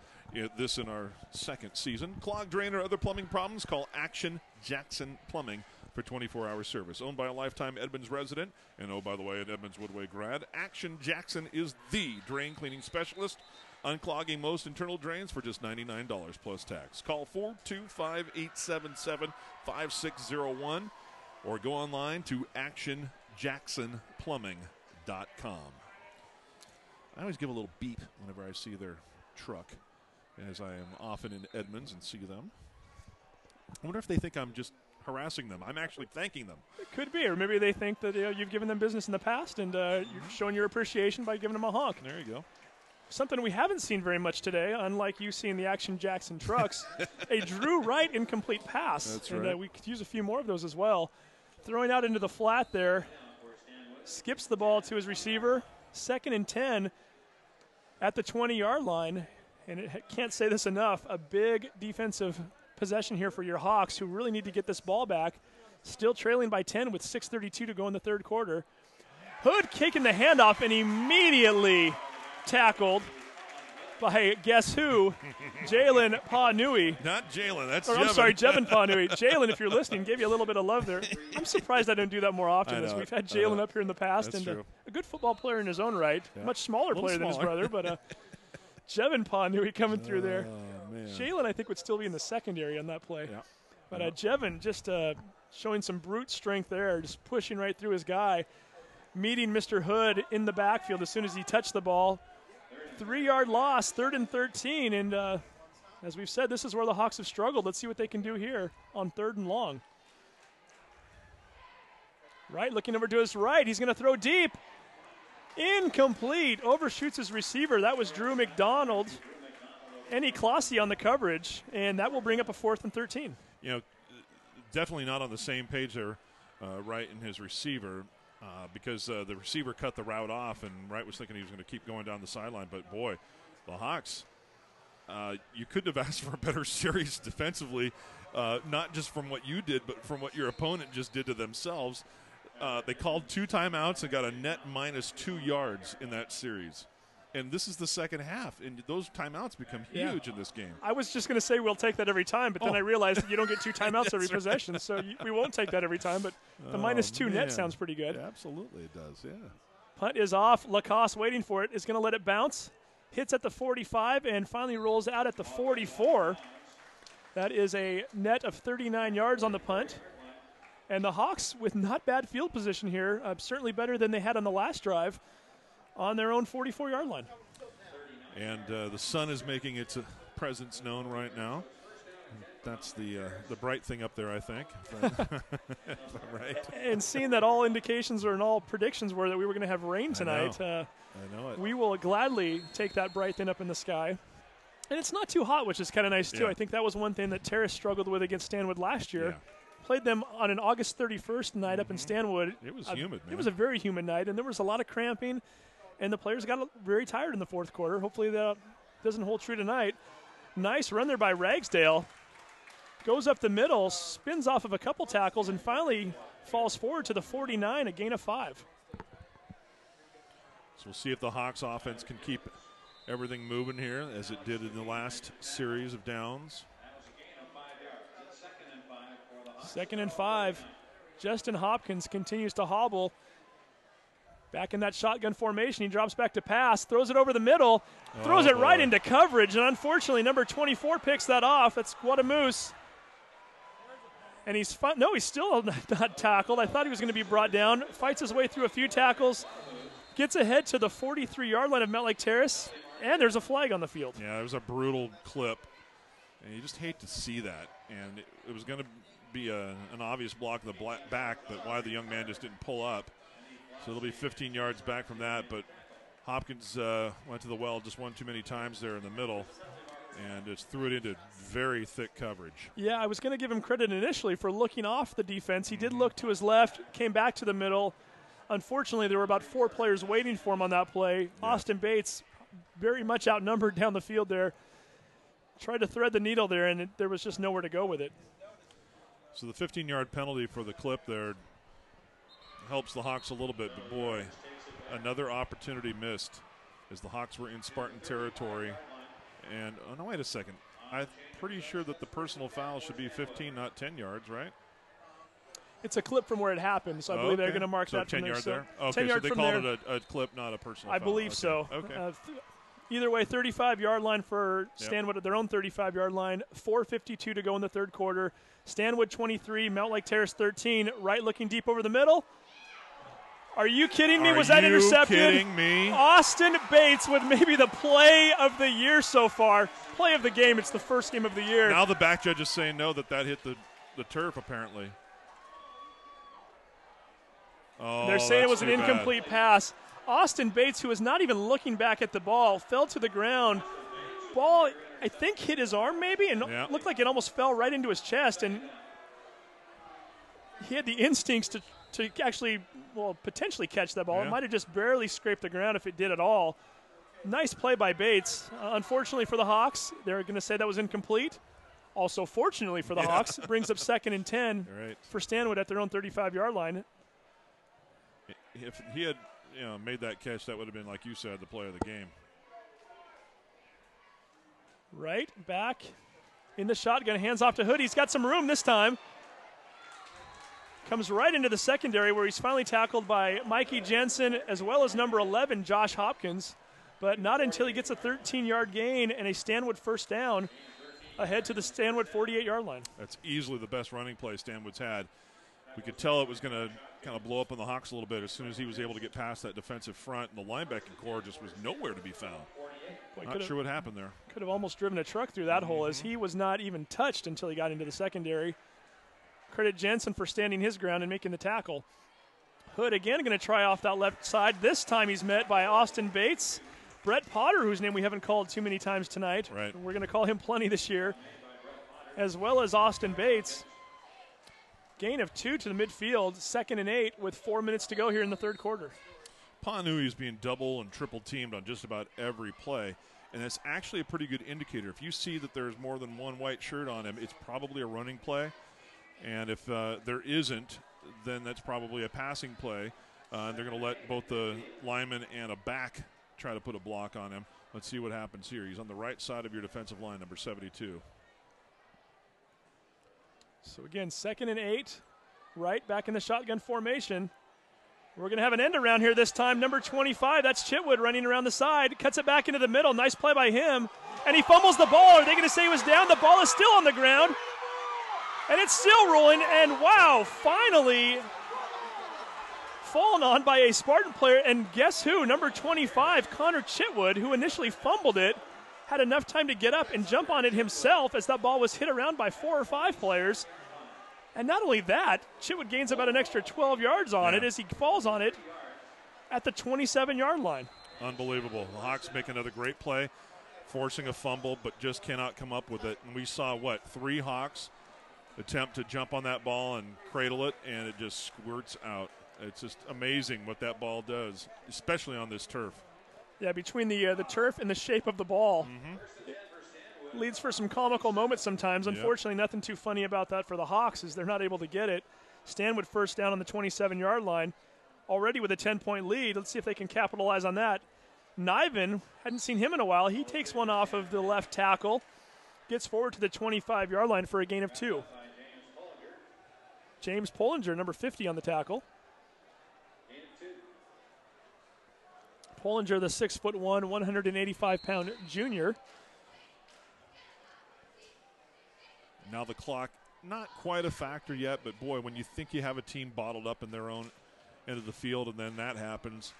this in our second season. Clog, drain, or other plumbing problems, call Action Jackson Plumbing for 24-hour service. Owned by a lifetime Edmonds resident and, oh, by the way, an Edmonds Woodway grad, Action Jackson is the drain cleaning specialist, unclogging most internal drains for just $99 plus tax. Call 425-877-5601 or go online to actionjacksonplumbing.com. I always give a little beep whenever I see their truck, as I am often in Edmonds and see them. I wonder if they think I'm just harassing them. I'm actually thanking them. It could be, or maybe they think that you've given them business in the past and you're showing your appreciation by giving them a honk. There you go. Something we haven't seen very much today, unlike you seeing the Action Jackson trucks, a Drew Wright incomplete pass. That's and, right. We could use a few more of those as well. Throwing out into the flat there, skips the ball to his receiver. 2nd and 10 at the 20-yard line. And it can't say this enough, a big defensive possession here for your Hawks, who really need to get this ball back. Still trailing by 10 with 6:32 to go in the third quarter. Hood kicking the handoff and immediately tackled by guess who? Jalen Pawnui. Not Jalen. That's Or, Jevin. I'm sorry, Jevin Pawnui. Jalen, if you're listening, gave you a little bit of love there. I'm surprised I don't do that more often. I know. We've had Jalen up here in the past, That's and true. a good football player in his own right. Yeah. Much smaller A little player than his smaller. brother, but Jevin Pawnui coming through there. Oh, man. Jalen, I think, would still be in the secondary on that play. Yeah. But Jevin just showing some brute strength there, just pushing right through his guy, meeting Mr. Hood in the backfield as soon as he touched the ball. 3-yard loss, 3rd and 13. And as we've said, this is where the Hawks have struggled. Let's see what they can do here on 3rd and long. Right, looking over to his right. He's going to throw deep. Incomplete. Overshoots his receiver. That was Drew McDonald. Any Clossy on the coverage, and that will bring up a 4th and 13. You know, definitely not on the same page there, Wright and his receiver, because the receiver cut the route off, and Wright was thinking he was going to keep going down the sideline. But, boy, the Hawks, you couldn't have asked for a better series defensively, not just from what you did, but from what your opponent just did to themselves. They called 2 timeouts and got a net -2 yards in that series. And this is the second half, and those timeouts become huge in this game. I was just going to say we'll take that every time, but then I realized that you don't get 2 timeouts every possession, so we won't take that every time. But the -2 net sounds pretty good. Yeah, absolutely, it does. Yeah. Punt is off. Lacoste waiting for it. Is going to let it bounce. Hits at the 45 and finally rolls out at the 44. That is a net of 39 yards on the punt. And the Hawks with not bad field position here, certainly better than they had on the last drive, on their own 44-yard line. And the sun is making its presence known right now. That's the bright thing up there, I think. Right. And seeing that all indications and all predictions were that we were going to have rain tonight, I know it. we will gladly take that bright thing up in the sky. And it's not too hot, which is kind of nice, too. Yeah. I think that was one thing that Terrace struggled with against Stanwood last year. Yeah. Played them on an August 31st night up in Stanwood. It was humid, man. It was a very humid night, and there was a lot of cramping, and the players got very tired in the fourth quarter. Hopefully that doesn't hold true tonight. Nice run there by Ragsdale. Goes up the middle, spins off of a couple tackles, and finally falls forward to the 49, a gain of 5. So we'll see if the Hawks offense can keep everything moving here as it did in the last series of downs. 2nd and 5. Justin Hopkins continues to hobble. Back in that shotgun formation, he drops back to pass, throws it over the middle, throws it right into coverage, and unfortunately number 24 picks that off. That's Guadamoose. And he's still not tackled. I thought he was going to be brought down. Fights his way through a few tackles, gets ahead to the 43-yard line of Mountlake Terrace, and there's a flag on the field. Yeah, it was a brutal clip, and you just hate to see that. And it was going to be an obvious block in the back, but why the young man just didn't pull up. So it'll be 15 yards back from that, but Hopkins went to the well just one too many times there in the middle and just threw it into very thick coverage. Yeah, I was going to give him credit initially for looking off the defense. He did look to his left, came back to the middle. Unfortunately, there were about 4 players waiting for him on that play. Yeah. Austin Bates, very much outnumbered down the field there, tried to thread the needle there, and there was just nowhere to go with it. So the 15-yard penalty for the clip there helps the Hawks a little bit, but boy, another opportunity missed as the Hawks were in Spartan territory. And, oh, no, wait a second. I'm pretty sure that the personal foul should be 15, not 10 yards, right? It's a clip from where it happened, so I believe they're going to mark that 10 from yards there. Okay, 10 yards so they from called there. it a clip, not a personal foul. I believe so. Okay. Either way, 35-yard line for Stanwood at their own 35-yard line. 4:52 to go in the third quarter. Stanwood 23, Mountlake Terrace 13. Right looking deep over the middle. Are you kidding me? Was that intercepted? Are you kidding me? Austin Bates with maybe the play of the year so far. Play of the game. It's the first game of the year. Now the back judge is saying no, that hit the turf apparently. Oh, they're saying it was an incomplete pass. Austin Bates, who was not even looking back at the ball, fell to the ground. Ball, I think, hit his arm maybe, and looked like it almost fell right into his chest. And he had the instincts to actually, potentially catch that ball. It might have just barely scraped the ground if it did at all. Nice play by Bates. Unfortunately for the Hawks, they're going to say that was incomplete. Also, fortunately for the Hawks, it brings up 2nd and 10 for Stanwood at their own 35-yard line. If he had made that catch, that would have been, like you said, the play of the game. Right back in the shotgun, hands off to Hood. He's got some room this time. Comes right into the secondary where he's finally tackled by Mikey Jensen as well as number 11, Josh Hopkins. But not until he gets a 13-yard gain and a Stanwood first down ahead to the Stanwood 48-yard line. That's easily the best running play Stanwood's had. We could tell it was going to kind of blow up on the Hawks a little bit as soon as he was able to get past that defensive front, and the linebacking core just was nowhere to be found. Not sure what happened there. Could have almost driven a truck through that hole as he was not even touched until he got into the secondary. Credit Jensen for standing his ground and making the tackle. Hood again going to try off that left side. This time he's met by Austin Bates. Brett Potter, whose name we haven't called too many times tonight. Right. We're going to call him plenty this year, as well as Austin Bates. Gain of 2 to the midfield, 2nd and 8 with 4 minutes to go here in the third quarter. Panui is being double and triple teamed on just about every play, and that's actually a pretty good indicator. If you see that there's more than one white shirt on him, it's probably a running play, and if there isn't, then that's probably a passing play. They're going to let both the lineman and a back try to put a block on him. Let's see what happens here. He's on the right side of your defensive line, number 72. So again, 2nd and 8, right back in the shotgun formation. We're going to have an end around here this time. Number 25, that's Chitwood running around the side, cuts it back into the middle. Nice play by him. And he fumbles the ball. Are they going to say he was down? The ball is still on the ground. And it's still rolling. And wow, finally fallen on by a Spartan player. And guess who? Number 25, Connor Chitwood, who initially fumbled it, had enough time to get up and jump on it himself as that ball was hit around by 4 or 5 players. And not only that, Chitwood gains about an extra 12 yards on it as he falls on it at the 27-yard line. Unbelievable. The Hawks make another great play, forcing a fumble, but just cannot come up with it. And we saw, 3 Hawks attempt to jump on that ball and cradle it, and it just squirts out. It's just amazing what that ball does, especially on this turf. Yeah, between the turf and the shape of the ball. It leads for some comical moments sometimes. Unfortunately, nothing too funny about that for the Hawks as they're not able to get it. Stanwood first down on the 27-yard line, already with a 10-point lead. Let's see if they can capitalize on that. Niven, hadn't seen him in a while. He takes one off of the left tackle, gets forward to the 25-yard line for a gain of 2. James Pollinger, number 50 on the tackle. Pollinger, the 6'1", 185-pound junior. Now the clock, not quite a factor yet, but boy, when you think you have a team bottled up in their own end of the field and then that happens,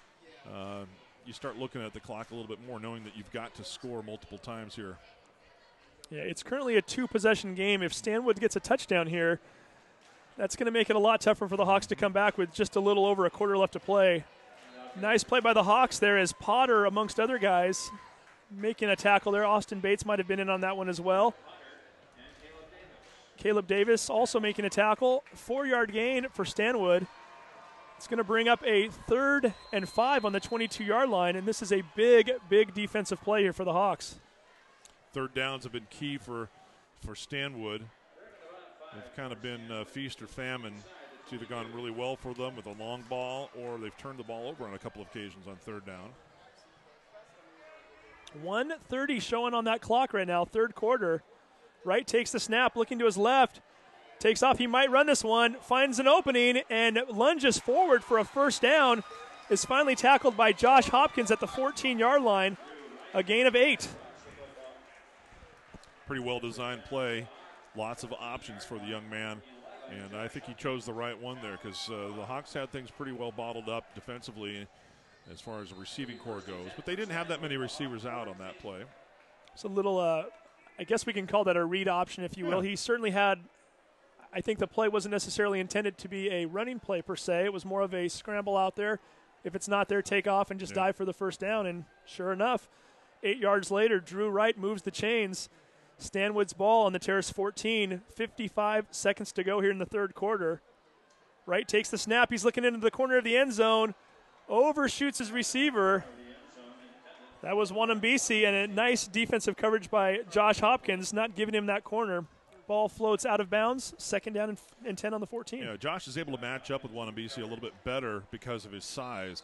you start looking at the clock a little bit more, knowing that you've got to score multiple times here. Yeah, it's currently a 2-possession game. If Stanwood gets a touchdown here, that's going to make it a lot tougher for the Hawks to come back with just a little over a quarter left to play. Nice play by the Hawks there as Potter, amongst other guys, making a tackle there. Austin Bates might have been in on that one as well. Caleb Davis also making a tackle. 4-yard gain for Stanwood. It's going to bring up a 3rd and 5 on the 22-yard line, and this is a big, big defensive play here for the Hawks. 3rd downs have been key for Stanwood. They've kind of been feast or famine. It's either gone really well for them with a long ball or they've turned the ball over on a couple of occasions on 3rd down. 1:30 showing on that clock right now, 3rd quarter. Wright takes the snap, looking to his left. Takes off. He might run this one. Finds an opening and lunges forward for a 1st down. Is finally tackled by Josh Hopkins at the 14-yard line. A gain of 8. Pretty well-designed play. Lots of options for the young man. And I think he chose the right one there because the Hawks had things pretty well bottled up defensively as far as the receiving core goes. But they didn't have that many receivers out on that play. It's a little, I guess we can call that a read option, if you will. He certainly had, I think the play wasn't necessarily intended to be a running play per se. It was more of a scramble out there. If it's not there, take off and just dive for the 1st down. And sure enough, 8 yards later, Drew Wright moves the chains. Stanwood's ball on the Terrace 14, 55 seconds to go here in the 3rd quarter. Wright takes the snap. He's looking into the corner of the end zone. Overshoots his receiver. That was Wanambisi, and a nice defensive coverage by Josh Hopkins, not giving him that corner. Ball floats out of bounds, 2nd down and 10 on the 14. Yeah, Josh is able to match up with Wanambisi a little bit better because of his size.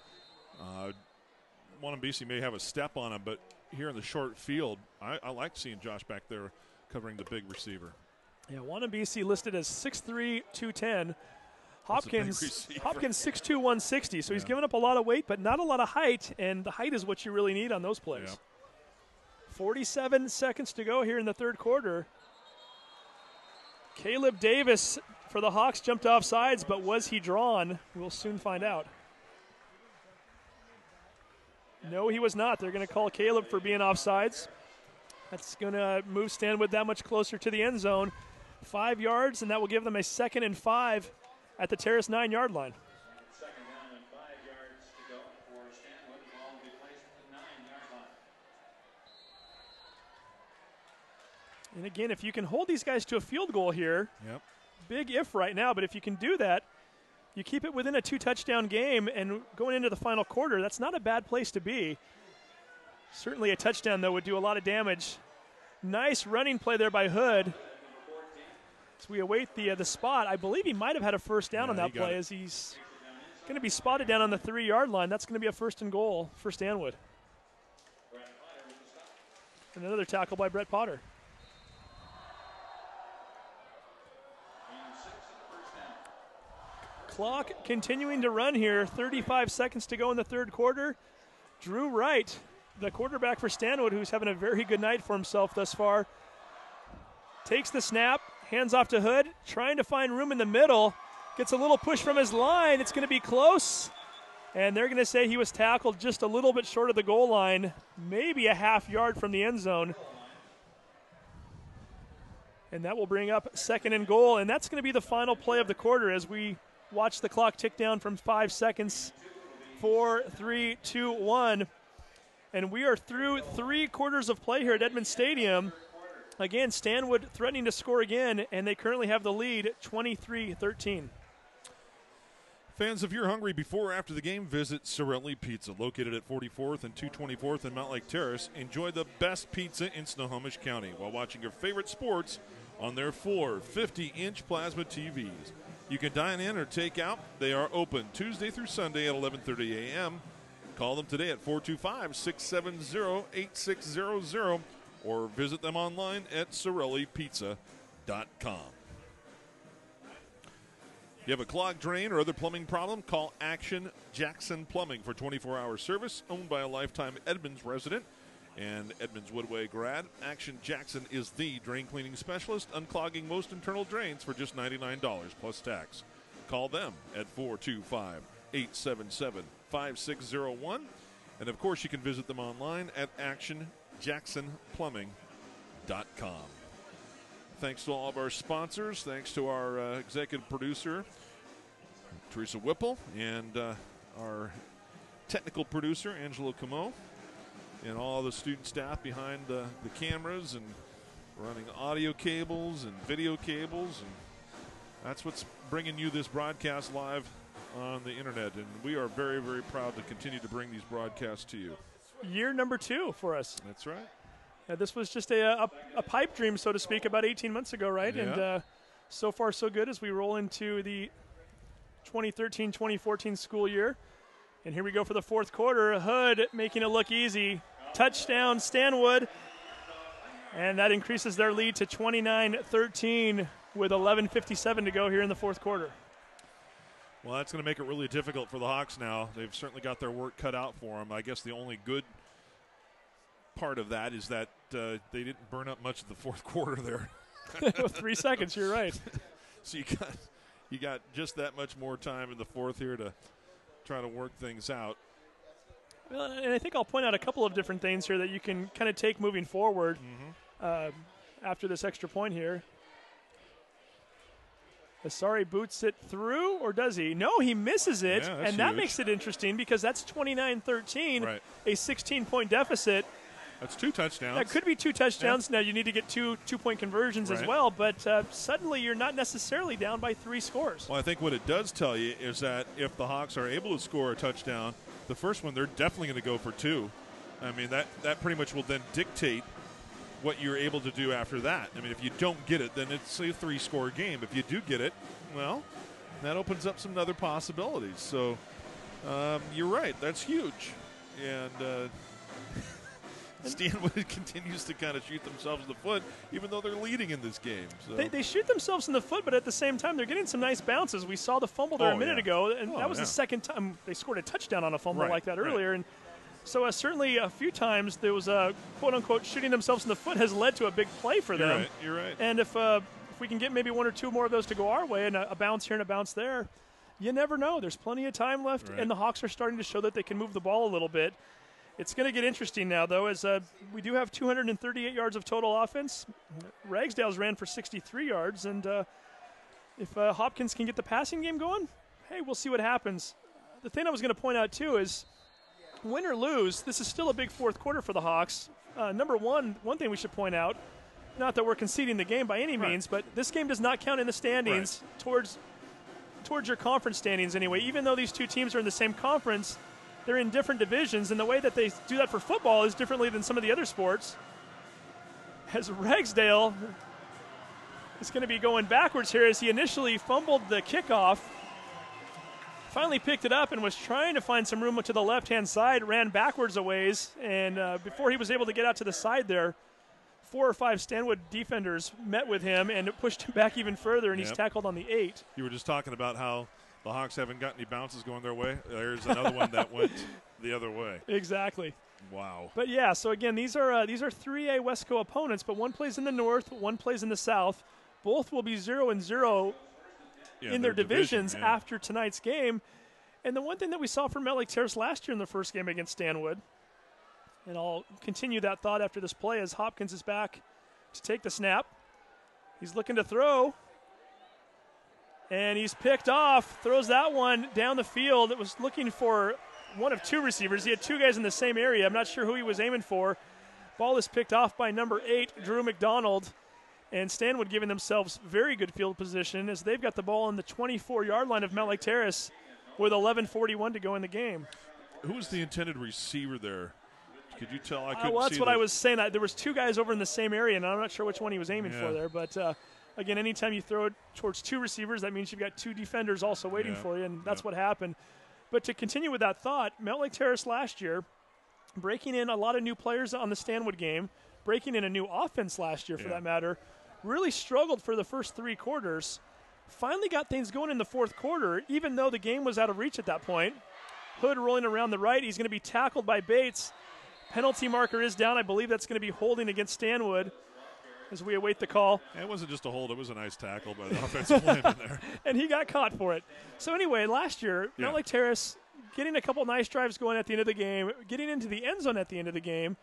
Wanambisi may have a step on him, but here in the short field, I like seeing Josh back there covering the big receiver. Yeah, Wanambisi listed as 6'3", 210. Hopkins 6'2", 160. So he's given up a lot of weight, but not a lot of height, and the height is what you really need on those plays. Yeah. 47 seconds to go here in the 3rd quarter. Caleb Davis for the Hawks jumped off sides, but was he drawn? We'll soon find out. No, he was not. They're going to call Caleb for being offsides. That's going to move Stanwood that much closer to the end zone. 5 yards, and that will give them a 2nd and 5 at the Terrace 9-yard line. 2nd down and 5 yards to go for Stanwood. The ball will be placed at the 9-yard line. And again, if you can hold these guys to a field goal here, big if right now, but if you can do that, you keep it within a 2-touchdown game, and going into the final quarter, that's not a bad place to be. Certainly a touchdown, though, would do a lot of damage. Nice running play there by Hood. As we await the spot, I believe he might have had a 1st down on that play as he's going to be spotted down on the 3-yard line. That's going to be a 1st and goal for Stanwood. Another tackle by Brett Potter. Clock continuing to run here. 35 seconds to go in the third quarter. Drew Wright, the quarterback for Stanwood, who's having a very good night for himself thus far, takes the snap, hands off to Hood, trying to find room in the middle. Gets a little push from his line. It's going to be close. And they're going to say he was tackled just a little bit short of the goal line, maybe a half yard from the end zone. And that will bring up 2nd and goal. And that's going to be the final play of the quarter as we watch the clock tick down from 5 seconds. 4, 3, 2, 1. And we are through 3 quarters of play here at Edmond Stadium. Again, Stanwood threatening to score again, and they currently have the lead 23-13. Fans, if you're hungry before or after the game, visit Sorelli Pizza, located at 44th and 224th in Mountlake Terrace. Enjoy the best pizza in Snohomish County while watching your favorite sports on their 4 50-inch plasma TVs. You can dine in or take out. They are open Tuesday through Sunday at 11:30 a.m. Call them today at 425-670-8600 or visit them online at SorelliPizza.com. If you have a clogged drain or other plumbing problem, call Action Jackson Plumbing for 24-hour service. Owned by a lifetime Edmonds resident and Edmonds Woodway grad, Action Jackson is the drain cleaning specialist, unclogging most internal drains for just $99 plus tax. Call them at 425-877-5601. And, of course, you can visit them online at actionjacksonplumbing.com. Thanks to all of our sponsors. Thanks to our executive producer, Teresa Whipple, and our technical producer, Angelo Camo, and all the student staff behind the cameras and running audio cables and video cables. And that's what's bringing you this broadcast live on the internet. And we are very, very proud to continue to bring these broadcasts to you. Year number 2 for us. That's right. This was just a pipe dream, so to speak, about 18 months ago, right? Yeah. And so far so good as we roll into the 2013-2014 school year. And here we go for the fourth quarter. Hood making it look easy. Touchdown, Stanwood. And that increases their lead to 29-13 with 11:57 to go here in the fourth quarter. Well, that's going to make it really difficult for the Hawks now. They've certainly got their work cut out for them. I guess the only good part of that is that they didn't burn up much of the fourth quarter there. 3 seconds, you're right. So you got just that much more time in the fourth here to try to work things out. Well, and I think I'll point out a couple of different things here that you can kind of take moving forward after this extra point here. Asari boots it through, or does he? No, he misses it, Yeah, and that huge. makes it interesting because that's 29-13, Right. a 16-point deficit. That's 2 touchdowns. That could be 2 touchdowns. Now you need to get two-point conversions as Right. well, but suddenly you're not necessarily down by 3 scores. Well, I think what it does tell you is that if the Hawks are able to score a touchdown, the first one, they're definitely going to go for 2. I mean, that pretty much will then dictate what you're able to do after that. I mean, if you don't get it, then it's a 3-score game. If you do get it, well, that opens up some other possibilities. So you're right. That's huge. And Stanwood continues to kind of shoot themselves in the foot, even though they're leading in this game. So. They shoot themselves in the foot, but at the same time, they're getting some nice bounces. We saw the fumble there a minute ago, and that was the second time they scored a touchdown on a fumble like that earlier. And so certainly a few times there was a quote-unquote shooting themselves in the foot has led to a big play for them. You're right. And if we can get maybe 1 or 2 more of those to go our way and a bounce here and a bounce there, you never know. There's plenty of time left, and the Hawks are starting to show that they can move the ball a little bit. It's going to get interesting now, though, as we do have 238 yards of total offense. Ragsdale's ran for 63 yards, and if Hopkins can get the passing game going, hey, we'll see what happens. The thing I was going to point out, too, is win or lose, this is still a big fourth quarter for the Hawks. Number one thing we should point out, not that we're conceding the game by any means, but this game does not count in the standings towards your conference standings anyway. Even though these two teams are in the same conference, they're in different divisions, and the way that they do that for football is differently than some of the other sports. As Ragsdale is going to be going backwards here as he initially fumbled the kickoff. finally picked it up and was trying to find some room to the left-hand side, ran backwards a ways, and before he was able to get out to the side there, 4 or 5 Stanwood defenders met with him and pushed him back even further, and he's tackled on the 8. You were just talking about how the Hawks haven't got any bounces going their way. There's another one that went the other way. Exactly. Wow. But yeah, so again, these are 3A Westco opponents, but one plays in the north, one plays in the south. Both will be 0-0 in their divisions after tonight's game. And the one thing that we saw from Mountlake Terrace last year in the first game against Stanwood, and I'll continue that thought after this play as Hopkins is back to take the snap. He's looking to throw. And he's picked off, throws that one down the field. It was looking for one of 2 receivers. He had 2 guys in the same area. I'm not sure who he was aiming for. Ball is picked off by number 8, Drew McDonald. And Stanwood giving themselves very good field position as they've got the ball on the 24-yard line of Mountlake Terrace with 11:41 to go in the game. Who was the intended receiver there? Could you tell? I couldn't well, that's see what I was saying. There was 2 guys over in the same area, and I'm not sure which one he was aiming for there. But, again, anytime you throw it towards 2 receivers, that means you've got 2 defenders also waiting for you, and that's what happened. But to continue with that thought, Mountlake Terrace last year, breaking in a lot of new players on the Stanwood game, breaking in a new offense last year for that matter, really struggled for the first 3 quarters, finally got things going in the fourth quarter, even though the game was out of reach at that point. Hood rolling around the right. He's going to be tackled by Bates. Penalty marker is down. I believe that's going to be holding against Stanwood as we await the call. It wasn't just a hold. It was a nice tackle by the offensive lineman there. And he got caught for it. So anyway, last year, Mountlake Terrace getting a couple nice drives going at the end of the game, getting into the end zone at the end of the game,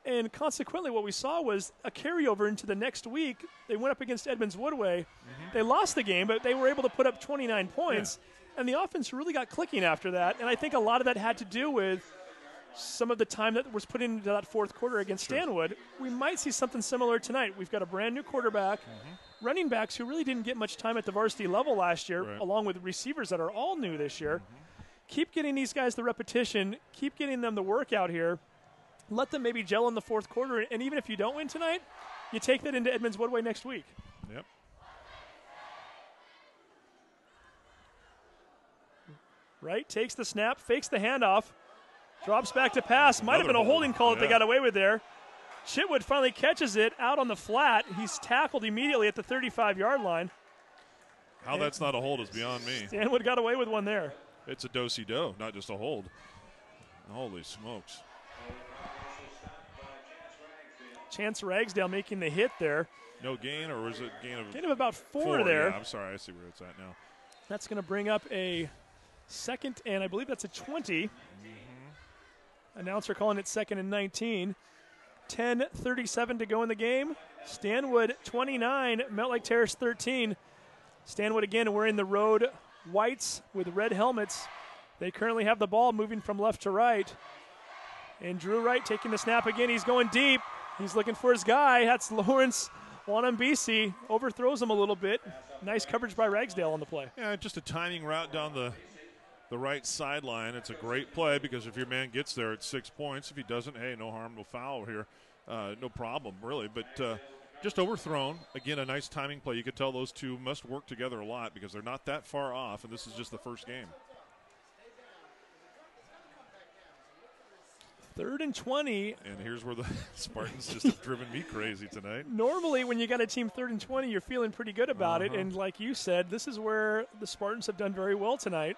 and consequently what we saw was a carryover into the next week. They went up against Edmonds Woodway. They lost the game, but they were able to put up 29 points, and the offense really got clicking after that, and I think a lot of that had to do with some of the time that was put into that fourth quarter against Stanwood. We might see something similar tonight. We've got a brand new quarterback, running backs who really didn't get much time at the varsity level last year, along with receivers that are all new this year. Keep getting these guys the repetition, keep getting them the work out here. Let them maybe gel in the fourth quarter, and even if you don't win tonight, you take that into Edmonds Woodway next week. Yep. Right, takes the snap, fakes the handoff, drops back to pass. Might have been a holding call that they got away with there. Chitwood finally catches it out on the flat. He's tackled immediately at the 35-yard line. How that's not a hold is beyond me. Stanwood got away with one there. It's a do-si-do, not just a hold. Holy smokes. Chance Ragsdale making the hit there. No gain, or was it gain of about four there. Yeah, I'm sorry. I see where it's at now. That's going to bring up a second, and I believe that's a 20. Announcer calling it second and 19. 10:37 to go in the game. Stanwood 29, Mountlake Terrace 13. Stanwood again wearing the road whites with red helmets. They currently have the ball moving from left to right. And Drew Wright taking the snap again. He's going deep. He's looking for his guy. That's Lawrence Wanambisi. Overthrows him a little bit. Nice coverage by Ragsdale on the play. Yeah, just a timing route down the right sideline. It's a great play because if your man gets there, it's 6 points. If he doesn't, hey, no harm, no foul here. No problem, really. But just overthrown. Again, a nice timing play. You could tell those two must work together a lot because they're not that far off, and this is just the first game. 3rd and 20. And here's where the Spartans just have driven me crazy tonight. Normally, when you got a team 3rd and 20, you're feeling pretty good about it. And like you said, this is where the Spartans have done very well tonight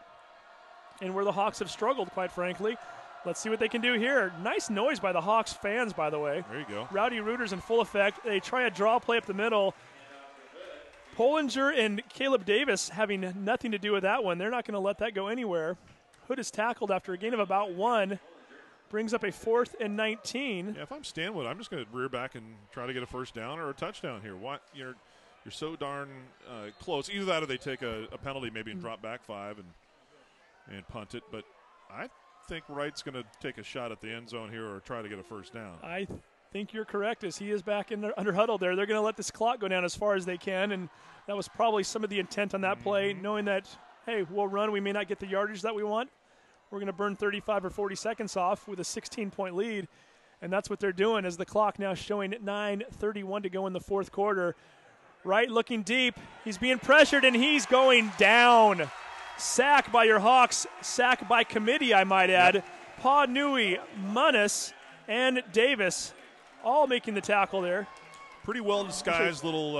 and where the Hawks have struggled, quite frankly. Let's see what they can do here. Nice noise by the Hawks fans, by the way. There you go. Rowdy Rooters in full effect. They try a draw play up the middle. Pollinger and Caleb Davis having nothing to do with that one. They're not going to let that go anywhere. Hood is tackled after a gain of about 1. Brings up a 4th and 19. Yeah, if I'm Stanwood, I'm just going to rear back and try to get a first down or a touchdown here. What you're so darn close. Either that or they take a penalty maybe and drop back 5 and punt it. But I think Wright's going to take a shot at the end zone here or try to get a first down. I think you're correct as he is back in under huddle there. They're going to let this clock go down as far as they can, and that was probably some of the intent on that play, knowing that, hey, we'll run. We may not get the yardage that we want. We're going to burn 35 or 40 seconds off with a 16-point lead, and that's what they're doing as the clock now showing 9:31 to go in the fourth quarter. Wright looking deep. He's being pressured, and he's going down. sack by your Hawks. Sack by committee, I might add. Yep. Pa Nui, Munnis, and Davis all making the tackle there. Pretty well disguised little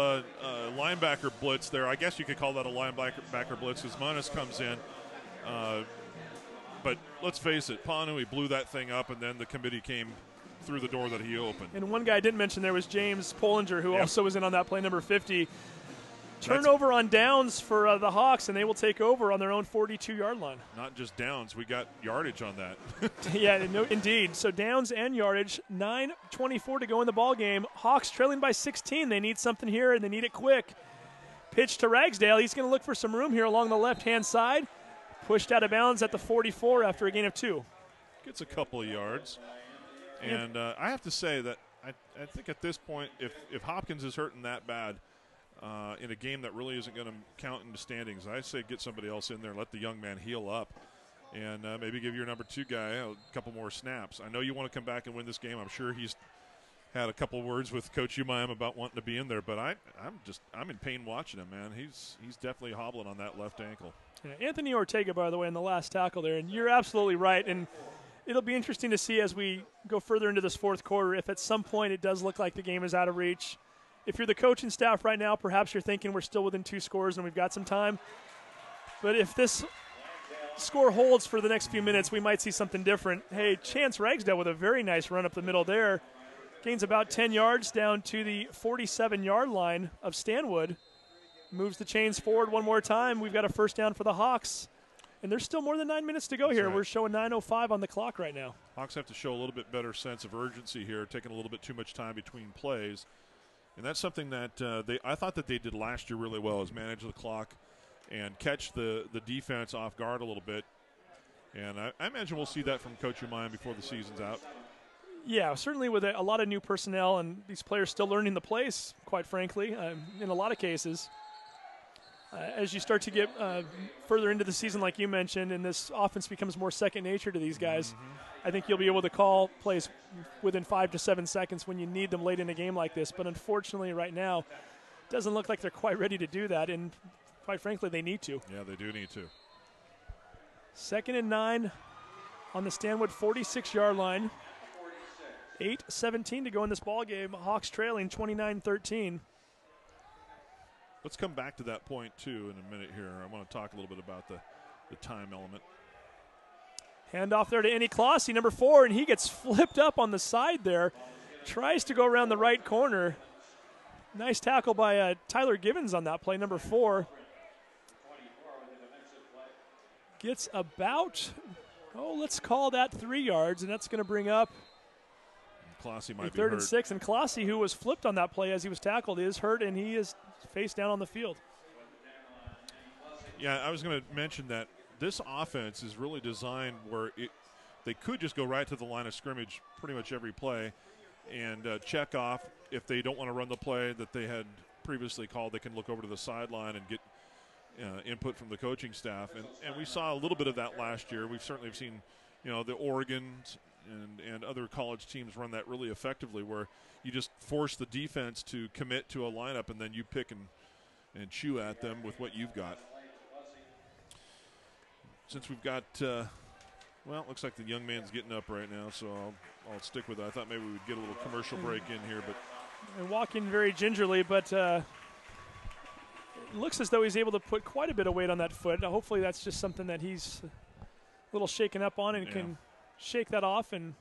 linebacker blitz there. I guess you could call that a linebacker blitz as Munnis comes in. But let's face it, Panui blew that thing up, and then the committee came through the door that he opened. And one guy I didn't mention there was James Pollinger, who Yep. also was in on that play, number 50. Turnover on downs for the Hawks, and they will take over on their own 42-yard line. Not just downs, we got yardage on that. Yeah, no, indeed. So downs and yardage, 9:24 to go in the ball game. Hawks trailing by 16. They need something here, and they need it quick. Pitch to Ragsdale. He's going to look for some room here along the left-hand side. Pushed out of bounds at the 44 after a gain of 2. Gets a couple of yards. And I have to say that I think at this point, if Hopkins is hurting that bad, in a game that really isn't going to count in the standings, I say get somebody else in there and let the young man heal up, and maybe give your number 2 guy a couple more snaps. I know you want to come back and win this game. I'm sure he's had a couple words with Coach Umayam about wanting to be in there, but I'm in pain watching him, man. He's definitely hobbling on that left ankle. Yeah, Anthony Ortega, by the way, in the last tackle there, and you're absolutely right. And it'll be interesting to see as we go further into this fourth quarter if at some point it does look like the game is out of reach. If you're the coaching staff right now, perhaps you're thinking we're still within 2 scores and we've got some time. But if this score holds for the next few minutes, we might see something different. Hey, Chance Ragsdale with a very nice run up the middle there. Gains about 10 yards down to the 47-yard line of Stanwood. Moves the chains forward one more time. We've got a first down for the Hawks. And there's still more than 9 minutes to go here. Right. We're showing 9:05 on the clock right now. Hawks have to show a little bit better sense of urgency here, taking a little bit too much time between plays. And that's something that I thought that they did last year really well, is manage the clock and catch the defense off guard a little bit. And I imagine we'll see that from Coach Umayam before the season's out. Yeah, certainly with a lot of new personnel and these players still learning the plays, quite frankly, in a lot of cases. As you start to get further into the season, like you mentioned, and this offense becomes more second nature to these guys, I think you'll be able to call plays within 5 to 7 seconds when you need them late in a game like this. But unfortunately, right now, it doesn't look like they're quite ready to do that, and quite frankly, they need to. Yeah, they do need to. 2nd and 9 on the Stanwood 46-yard line. 8:17 to go in this ball game. Hawks trailing 29-13. Let's come back to that point, too, in a minute here. I want to talk a little bit about the time element. Handoff there to Andy Clossy, number 4, and he gets flipped up on the side there. Tries to go around the right corner. Nice tackle by Tyler Givens on that play, number 4. Gets about, let's call that 3 yards, and that's going to bring up Clossy might be 3rd hurt. and 6. And Clossy, who was flipped on that play as he was tackled, is hurt, and he is face down on the field. Yeah, I was going to mention that this offense is really designed where they could just go right to the line of scrimmage pretty much every play and check off. If they don't want to run the play that they had previously called, they can look over to the sideline and get input from the coaching staff. And we saw a little bit of that last year. We've certainly seen, the Oregons and other college teams run that really effectively, where you just force the defense to commit to a lineup and then you pick and chew at them with what you've got. Since we've got, it looks like the young man's getting up right now, so I'll stick with that. I thought maybe we would get a little commercial break in here, but And walking very gingerly, but it looks as though he's able to put quite a bit of weight on that foot. Hopefully that's just something that he's a little shaken up on and can shake that off. And,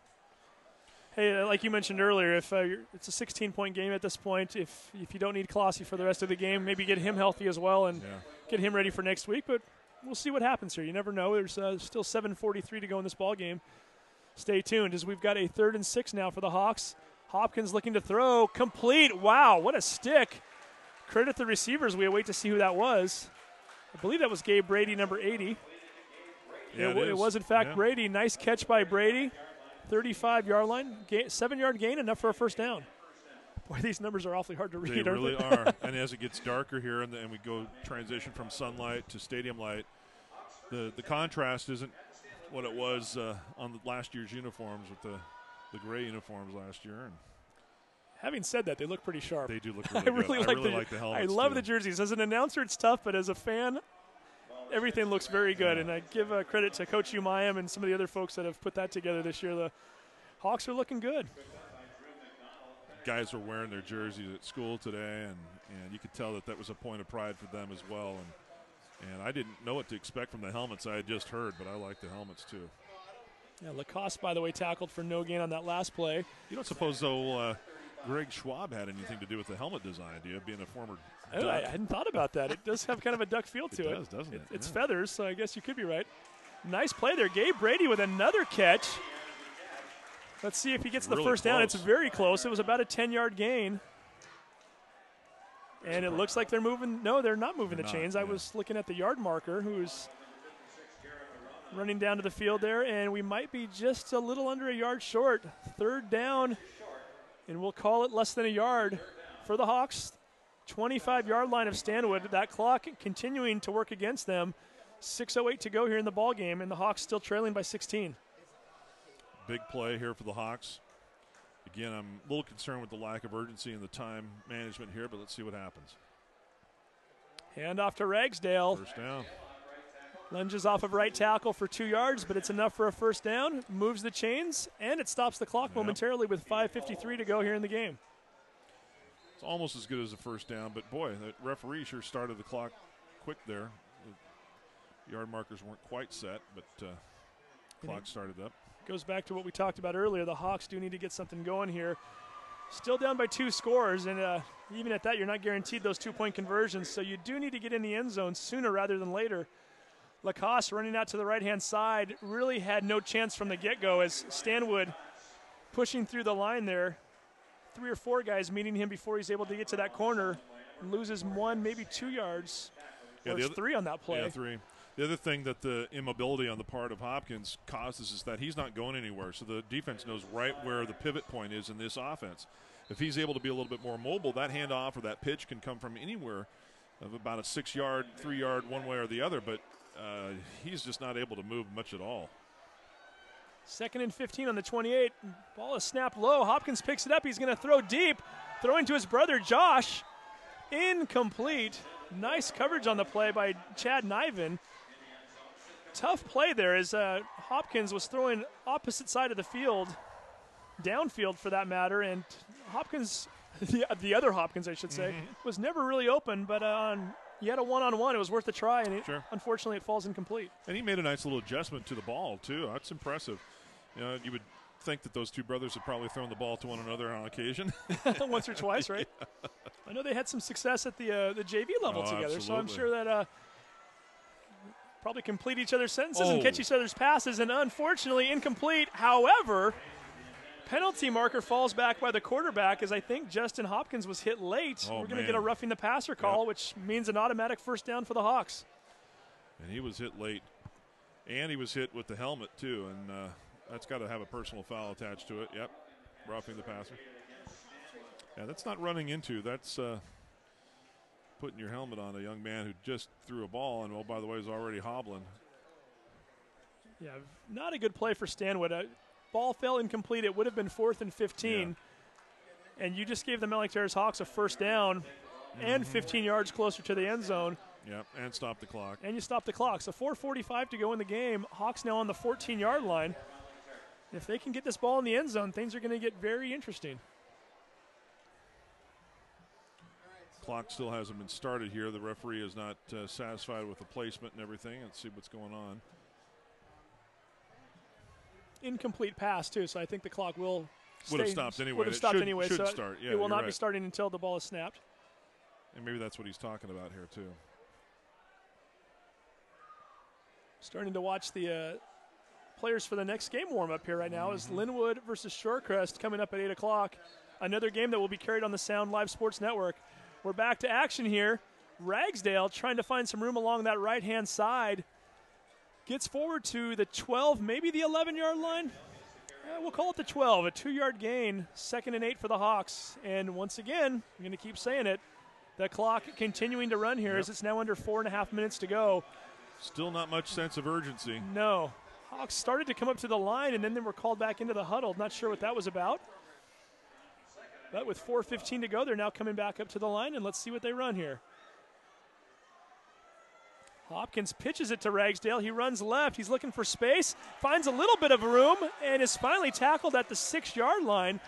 hey, like you mentioned earlier, if it's a 16-point game at this point, if you don't need Clossy for the rest of the game, maybe get him healthy as well and get him ready for next week. But we'll see what happens here. You never know. There's still 7:43 to go in this ball game. Stay tuned as we've got a 3rd and 6 now for the Hawks. Hopkins looking to throw. Complete. Wow, what a stick. Credit the receivers. We await to see who that was. I believe that was Gabe Brady, number 80. Yeah, it was, in fact, Brady. Nice catch by Brady. 35-yard line. 7-yard gain, enough for a first down. Boy, these numbers are awfully hard to read, they aren't really they? are. And as it gets darker here and we go transition from sunlight to stadium light, the contrast isn't what it was on the last year's uniforms with the gray uniforms last year. And Having said that, they look pretty sharp. they do look really I good. really I really like the helmets. I love too. the jerseys. As an announcer, it's tough, but as a fan, everything looks very good, and I give credit to Coach Umayam and some of the other folks that have put that together this year. The Hawks are looking good. Guys were wearing their jerseys at school today, and you could tell that was a point of pride for them as well. And I didn't know what to expect from the helmets I had just heard, but I like the helmets too. Yeah, Lacoste, by the way, tackled for no gain on that last play. You don't suppose, though, Greg Schwab had anything to do with the helmet design, do you, being a former Duck? I hadn't thought about that. It does have kind of a duck feel to it. It does, doesn't it? It's feathers, so I guess you could be right. Nice play there. Gabe Brady with another catch. Let's see if he gets the first down. It's very close. It was about a 10-yard gain. And it looks like they're moving. No, they're not moving the chains. I was looking at the yard marker who's running down to the field there, and we might be just a little under a yard short. Third down, and we'll call it less than a yard for the Hawks. 25-yard line of Stanwood. That clock continuing to work against them. 6:08 to go here in the ball game, and the Hawks still trailing by 16. Big play here for the Hawks. Again, I'm a little concerned with the lack of urgency and the time management here, but let's see what happens. Hand off to Ragsdale. First down. Lunges off of right tackle for 2 yards, but it's enough for a first down. Moves the chains, and it stops the clock momentarily with 5:53 to go here in the game. It's almost as good as a first down, but boy, the referee sure started the clock quick there. The yard markers weren't quite set, but clock started up. Goes back to what we talked about earlier. The Hawks do need to get something going here. Still down by 2 scores, and even at that, you're not guaranteed those 2-point conversions, so you do need to get in the end zone sooner rather than later. Lacoste running out to the right-hand side really had no chance from the get-go as Stanwood pushing through the line there. 3 or 4 guys meeting him before he's able to get to that corner. Loses 1, maybe 2 yards. Yeah, or 3 on that play. Yeah, 3. The other thing that the immobility on the part of Hopkins causes is that he's not going anywhere. So the defense knows right where the pivot point is in this offense. If he's able to be a little bit more mobile, that handoff or that pitch can come from anywhere of about a 6-yard, 3-yard, one way or the other. But he's just not able to move much at all. 2nd and 15 on the 28. Ball is snapped low. Hopkins picks it up. He's going to throw deep. Throwing to his brother, Josh. Incomplete. Nice coverage on the play by Chad Niven. Tough play there as Hopkins was throwing opposite side of the field, downfield for that matter, and Hopkins, the other Hopkins I should say, was never really open, but you had a one-on-one. It was worth a try, and unfortunately it falls incomplete. And he made a nice little adjustment to the ball, too. That's impressive. You know, you would think that those two brothers had probably thrown the ball to one another on occasion. Once or twice, right? Yeah. I know they had some success at the JV level together, absolutely. so I'm sure that probably complete each other's sentences and catch each other's passes, and unfortunately incomplete. However, penalty marker falls back by the quarterback as I think Justin Hopkins was hit late. We're going to get a roughing the passer call, which means an automatic first down for the Hawks. And he was hit late, and he was hit with the helmet too, and that's got to have a personal foul attached to it. Yep, roughing the passer. Yeah, that's not running into. That's putting your helmet on a young man who just threw a ball and, oh, by the way, is already hobbling. Yeah, not a good play for Stanwood. Ball fell incomplete. It would have been 4th and 15. Yeah. And you just gave the Mountlake Terrace Hawks a first down and 15 yards closer to the end zone. Yeah, and stop the clock. And you stop the clock. So 4:45 to go in the game. Hawks now on the 14-yard line. If they can get this ball in the end zone, things are going to get very interesting. Clock still hasn't been started here. The referee is not satisfied with the placement and everything. Let's see what's going on. Incomplete pass, too, so I think the clock will would have stopped anyway. Would have stopped anyway, should so start. Yeah, it will not right. be starting until the ball is snapped. And maybe that's what he's talking about here, too. Starting to watch the players for the next game warm up here right now is Linwood versus Shorecrest coming up at 8 o'clock. Another game that will be carried on the Sound Live Sports Network. We're back to action here. Ragsdale trying to find some room along that right-hand side. Gets forward to the 12, maybe the 11-yard line. We'll call it the 12, a 2-yard gain, 2nd and 8 for the Hawks. And once again, I'm going to keep saying it, the clock continuing to run here as it's now under 4.5 minutes to go. Still not much sense of urgency. No. Hawks started to come up to the line, and then they were called back into the huddle. Not sure what that was about. But with 4:15 to go, they're now coming back up to the line, and let's see what they run here. Hopkins pitches it to Ragsdale. He runs left. He's looking for space, finds a little bit of room, and is finally tackled at the 6-yard line.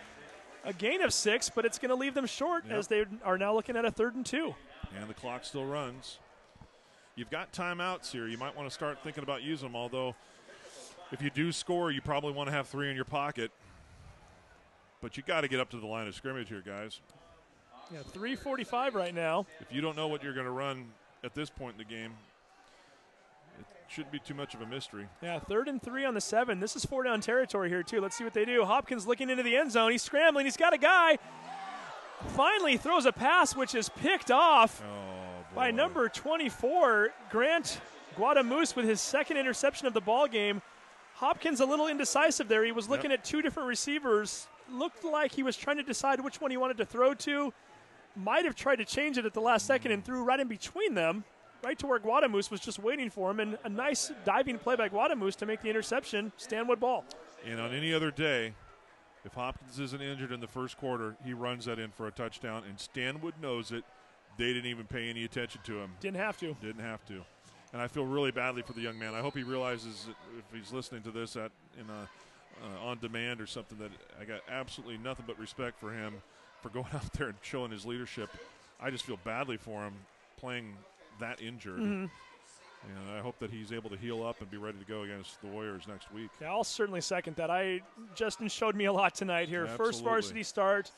A gain of 6, but it's going to leave them short as they are now looking at a 3rd and 2. And the clock still runs. You've got timeouts here. You might want to start thinking about using them, although if you do score, you probably want to have 3 in your pocket. But you got to get up to the line of scrimmage here, guys. Yeah, 3:45 right now. If you don't know what you're going to run at this point in the game, it shouldn't be too much of a mystery. Yeah, 3rd and 3 on the 7. This is 4-down territory here, too. Let's see what they do. Hopkins looking into the end zone. He's scrambling. He's got a guy. Finally throws a pass, which is picked off by number 24, Grant Guadamus, with his 2nd interception of the ball game. Hopkins a little indecisive there. He was looking at 2 different receivers. Looked like he was trying to decide which one he wanted to throw to. Might have tried to change it at the last second and threw right in between them, right to where Guadamus was just waiting for him. And a nice diving play by Guadamus to make the interception. Stanwood ball. And on any other day, if Hopkins isn't injured in the first quarter, he runs that in for a touchdown, and Stanwood knows it. They didn't even pay any attention to him. Didn't have to. Didn't have to. And I feel really badly for the young man. I hope he realizes that if he's listening to this on demand or something, that I got absolutely nothing but respect for him for going out there and showing his leadership. I just feel badly for him playing that injured. Mm-hmm. And I hope that he's able to heal up and be ready to go against the Warriors next week. Yeah, I'll certainly second that. Justin showed me a lot tonight here. Absolutely. First varsity start.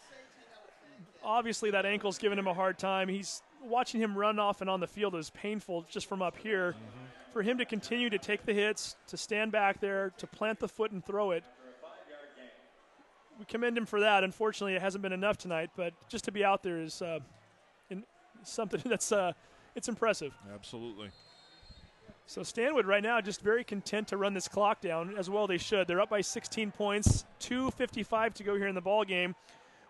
Obviously, that ankle's giving him a hard time. He's watching him run off and on the field is painful just from up here. Mm-hmm. For him to continue to take the hits, to stand back there, to plant the foot and throw it, we commend him for that. Unfortunately, it hasn't been enough tonight, but just to be out there is something that's it's impressive. Absolutely. So Stanwood right now just very content to run this clock down, as well they should. They're up by 16 points, 2:55 to go here in the ball game.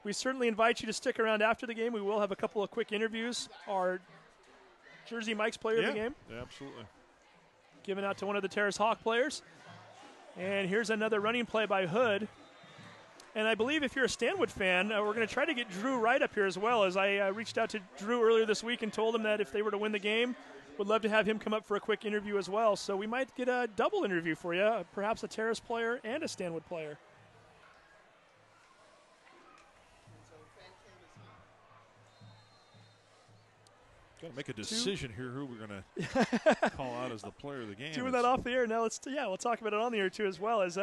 We certainly invite you to stick around after the game. We will have a couple of quick interviews. Our Jersey Mike's player of the game. Yeah, absolutely. Given out to one of the Terrace Hawk players. And here's another running play by Hood. And I believe if you're a Stanwood fan, we're going to try to get Drew Wright up here as well, as I reached out to Drew earlier this week and told him that if they were to win the game, would love to have him come up for a quick interview as well. So we might get a double interview for you, perhaps a Terrace player and a Stanwood player. Got to make a decision here who we're going to call out as the player of the game. Doing that off the air now. We'll talk about it on the air too as well. As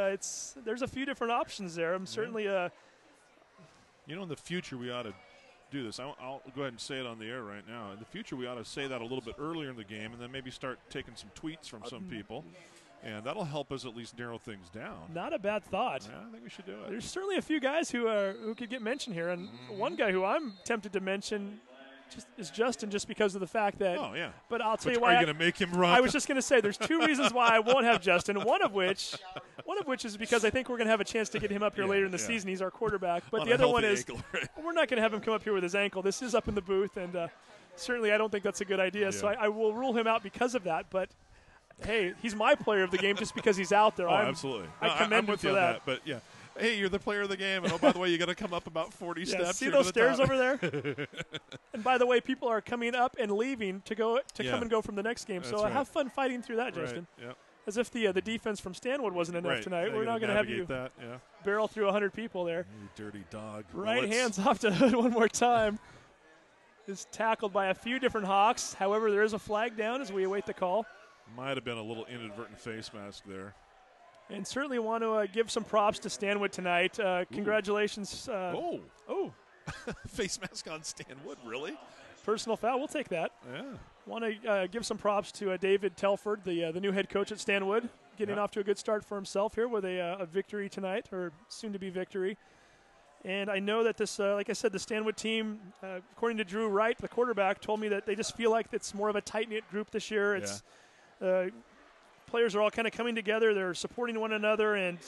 there's a few different options there. I'm certainly in the future we ought to do this. I'll go ahead and say it on the air right now. In the future we ought to say that a little bit earlier in the game, and then maybe start taking some tweets from some people, and that'll help us at least narrow things down. Not a bad thought. Yeah, I think we should do it. There's certainly a few guys who could get mentioned here, and one guy who I'm tempted to mention is Justin, just because of the fact that. Oh yeah. But I'll tell you why. Are you going to make him run? I was just going to say there's 2 reasons why I won't have Justin. One of which is because I think we're going to have a chance to get him up here later in the season. He's our quarterback. But the other one is we're not going to have him come up here with his ankle. This is up in the booth, and certainly I don't think that's a good idea. Yeah. So I will rule him out because of that. But hey, he's my player of the game just because he's out there. Absolutely. I commend him for that. But yeah. Hey, you're the player of the game, and by the way, you got to come up about 40 steps. See those stairs over there? And by the way, people are coming up and leaving to come and go from the next game. So have fun fighting through that, Justin. Yep. As if the defense from Stanwood wasn't enough tonight. We're not going to have you barrel through 100 people there. You dirty dog. Right, hands off to Hood one more time. Is tackled by a few different Hawks. However, there is a flag down as we await the call. Might have been a little inadvertent face mask there. And certainly want to give some props to Stanwood tonight. Congratulations. Face mask on Stanwood, really? Personal foul, we'll take that. Yeah. Want to give some props to David Telford, the new head coach at Stanwood, getting off to a good start for himself here with a victory tonight, or soon-to-be victory. And I know that this, like I said, the Stanwood team, according to Drew Wright, the quarterback, told me that they just feel like it's more of a tight-knit group this year. It's players are all kind of coming together. They're supporting one another, and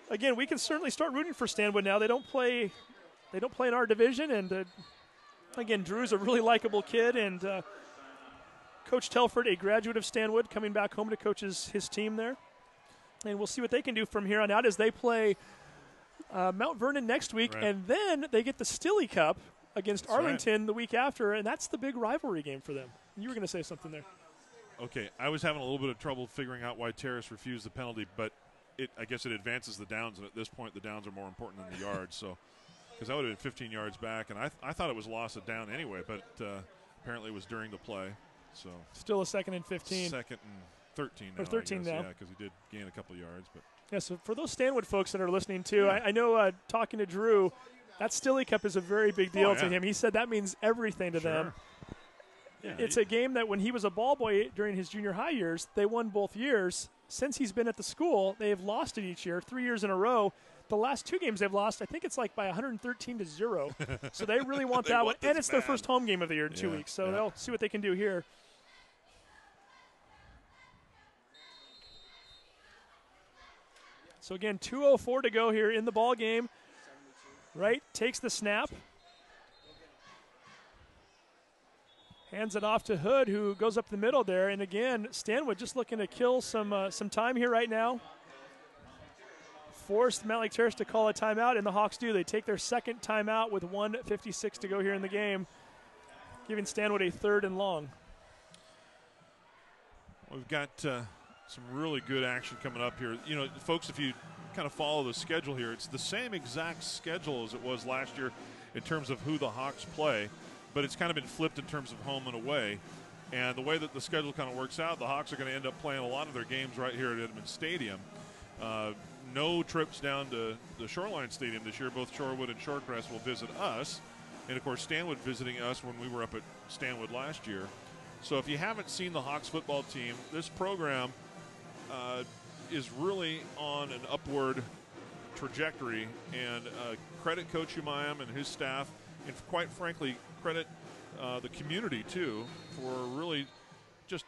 again, we can certainly start rooting for Stanwood now. They don't play in our division, and again, Drew's a really likable kid, and Coach Telford, a graduate of Stanwood, coming back home to coach his team there, and we'll see what they can do from here on out as they play Mount Vernon next week, and then they get the Stilley Cup against Arlington the week after, and that's the big rivalry game for them. You were going to say something there. Okay, I was having a little bit of trouble figuring out why Terrace refused the penalty, but I guess it advances the downs, and at this point the downs are more important than the yards. So, because that would have been 15 yards back, and I thought it was loss of down anyway, but apparently it was during the play. So still a 2nd and 15. 2nd and 13 now. Or 13 now. Yeah, because he did gain a couple of yards. But yeah, so for those Stanwood folks that are listening too, I know talking to Drew, that Stilly Cup is a very big deal to him. He said that means everything to them. Yeah, it's a game that when he was a ball boy during his junior high years, they won both years. Since he's been at the school, they have lost it each year, 3 years in a row. The last 2 games they've lost, I think it's like by 113-0. So they really want that one. And it's their first home game of the year in 2 weeks. So they'll see what they can do here. So again, 2:04 to go here in the ball game. Right, takes the snap. Hands it off to Hood, who goes up the middle there. And again, Stanwood just looking to kill some time here right now. Forced Mountlake Terrace to call a timeout, and the Hawks do. They take their second timeout with 1:56 to go here in the game, giving Stanwood a 3rd and long. We've got some really good action coming up here. You know, folks, if you kind of follow the schedule here, it's the same exact schedule as it was last year in terms of who the Hawks play, but it's kind of been flipped in terms of home and away. And the way that the schedule kind of works out, the Hawks are going to end up playing a lot of their games right here at Edmund Stadium. No trips down to the Shoreline Stadium this year. Both Shorewood and Shorecrest will visit us. And, of course, Stanwood visiting us when we were up at Stanwood last year. So if you haven't seen the Hawks football team, this program is really on an upward trajectory. And credit Coach Umayam and his staff, and quite frankly, credit the community, too, for really just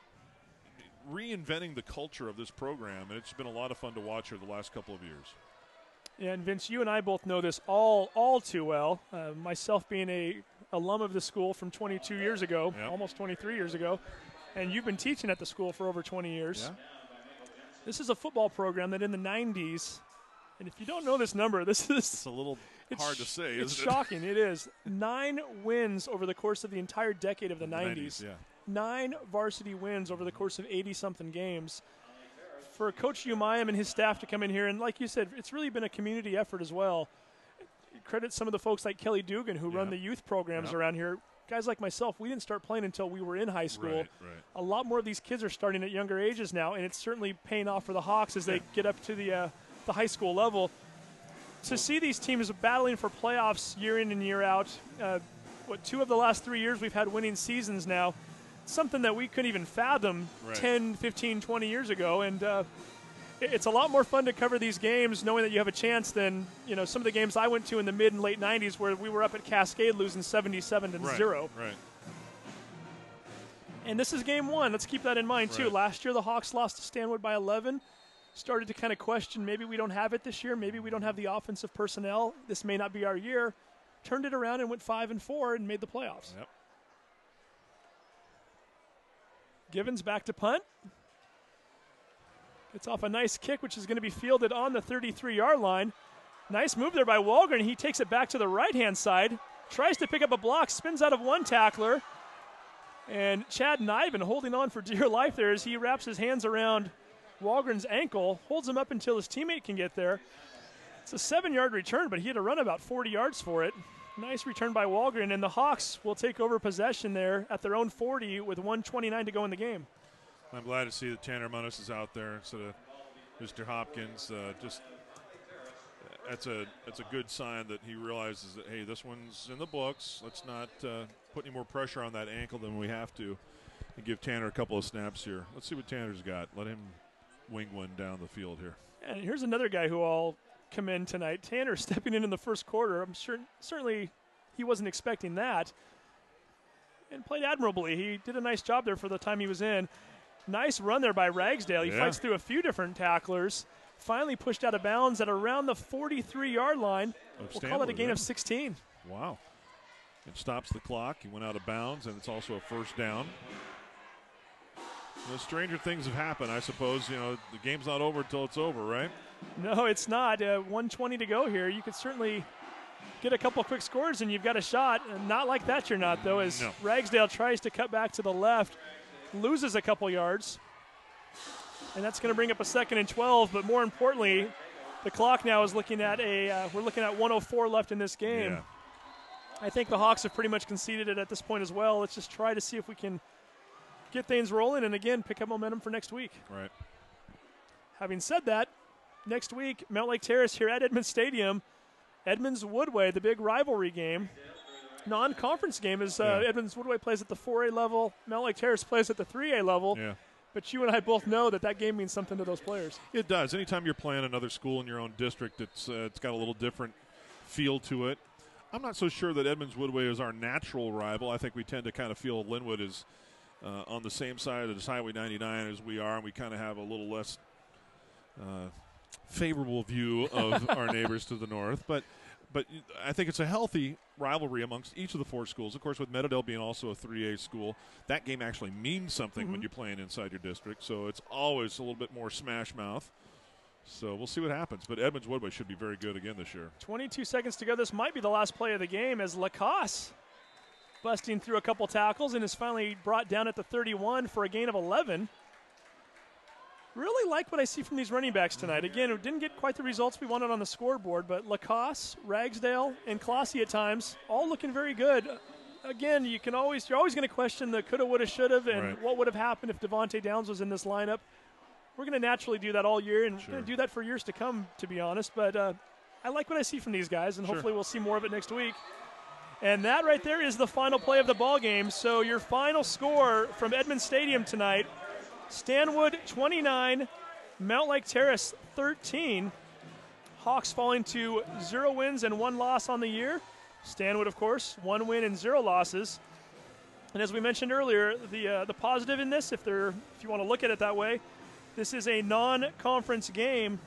reinventing the culture of this program. And it's been a lot of fun to watch here the last couple of years. Yeah, and Vince, you and I both know this all too well. Myself being a alum of the school from 22 years ago, almost 23 years ago, and you've been teaching at the school for over 20 years. Yeah. This is a football program that in the 90s, and if you don't know this number, it's a little hard to say, isn't it? It's shocking. It is. 9 wins over the course of the entire decade of the 90s. Yeah. 9 varsity wins over the course of 80-something games. For Coach Umayam and his staff to come in here, and like you said, it's really been a community effort as well. Credit some of the folks like Kelly Dugan who run the youth programs around here. Guys like myself, we didn't start playing until we were in high school. Right. A lot more of these kids are starting at younger ages now, and it's certainly paying off for the Hawks as they get up to the high school level. To see these teams battling for playoffs year in and year out, 2 of the last 3 years we've had winning seasons now, something that we couldn't even fathom 10, 15, 20 years ago. And it's a lot more fun to cover these games knowing that you have a chance than some of the games I went to in the mid and late 90s where we were up at Cascade losing 77-0. Right. And this is game 1. Let's keep that in mind, too. Last year the Hawks lost to Stanwood by 11. Started to kind of question maybe we don't have it this year. Maybe we don't have the offensive personnel. This may not be our year. Turned it around and went 5-4 and made the playoffs. Yep. Givens back to punt. Gets off a nice kick, which is going to be fielded on the 33-yard line. Nice move there by Walgren. He takes it back to the right-hand side. Tries to pick up a block. Spins out of one tackler. And Chad Niven holding on for dear life there as he wraps his hands around Walgren's ankle. Holds him up until his teammate can get there. It's a 7-yard return, but he had to run about 40 yards for it. Nice return by Walgren, and the Hawks will take over possession there at their own 40 with 1:29 to go in the game. I'm glad to see that Tanner Munnis is out there instead of Mr. Hopkins. That's a good sign that he realizes that, hey, this one's in the books. Let's not put any more pressure on that ankle than we have to, and give Tanner a couple of snaps here. Let's see what Tanner's got. Let him wing one down the field here. And here's another guy who I'll commend tonight. Tanner stepping in the first quarter. I'm sure certainly he wasn't expecting that, and played admirably. He did a nice job there for the time he was in. Nice run there by Ragsdale. He fights through a few different tacklers. Finally pushed out of bounds at around the 43-yard line. We'll call it a gain of 16. Wow. It stops the clock. He went out of bounds, and it's also a first down. Stranger things have happened, I suppose. The game's not over until it's over, right? No, it's not. 1:20 to go here. You could certainly get a couple quick scores, and you've got a shot. Not like that you're not, though, as Ragsdale tries to cut back to the left. loses a couple yards. And that's going to bring up a 2nd and 12, but more importantly, the clock now is looking at we're looking at 1:04 left in this game. Yeah. I think the Hawks have pretty much conceded it at this point as well. Let's just try to see if we can get things rolling and, again, pick up momentum for next week. Right. Having said that, next week, Mountlake Terrace here at Edmonds Stadium, Edmonds Woodway, the big rivalry game. Non-conference game is Edmonds Woodway plays at the 4A level, Mountlake Terrace plays at the 3A level. Yeah. But you and I both know that game means something to those players. It does. Anytime you're playing another school in your own district, it's got a little different feel to it. I'm not so sure that Edmonds Woodway is our natural rival. I think we tend to kind of feel Linwood is on the same side of Highway 99 as we are, and we kind of have a little less favorable view of our neighbors to the north. But I think it's a healthy rivalry amongst each of the 4 schools. Of course, with Meadowdale being also a 3A school, that game actually means something when you're playing inside your district. So it's always a little bit more smash mouth. So we'll see what happens. But Edmonds Woodway should be very good again this year. 22 seconds to go. This might be the last play of the game as Lacoste busting through a couple tackles and is finally brought down at the 31 for a gain of 11. Really like what I see from these running backs tonight. Again, it didn't get quite the results we wanted on the scoreboard, but Lacoste, Ragsdale, and Clossy at times, all looking very good. Again, you're always going to question the coulda, woulda, shoulda, and what would have happened if Devontae Downs was in this lineup. We're going to naturally do that all year, and we're going to do that for years to come, to be honest. But I like what I see from these guys, and hopefully we'll see more of it next week. And that right there is the final play of the ball game. So your final score from Edmonds Stadium tonight, Stanwood 29, Mountlake Terrace 13. Hawks falling to 0 wins and 1 loss on the year. Stanwood, of course, 1 win and 0 losses. And as we mentioned earlier, the positive in this, if you want to look at it that way, this is a non-conference game,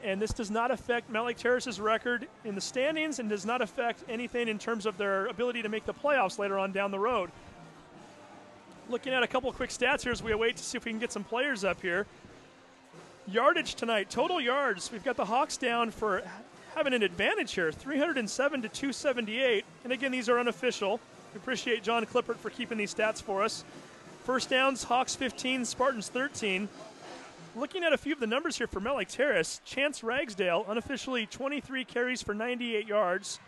and this does not affect Mountlake Terrace's record in the standings and does not affect anything in terms of their ability to make the playoffs later on down the road. Looking at a couple quick stats here as we wait to see if we can get some players up here. Yardage tonight, total yards. We've got the Hawks down for having an advantage here, 307 to 278. And again, these are unofficial. We appreciate John Clippert for keeping these stats for us. First downs, Hawks 15, Spartans 13. Looking at a few of the numbers here for Mountlake Terrace, Chance Ragsdale, unofficially 23 carries for 98 yards.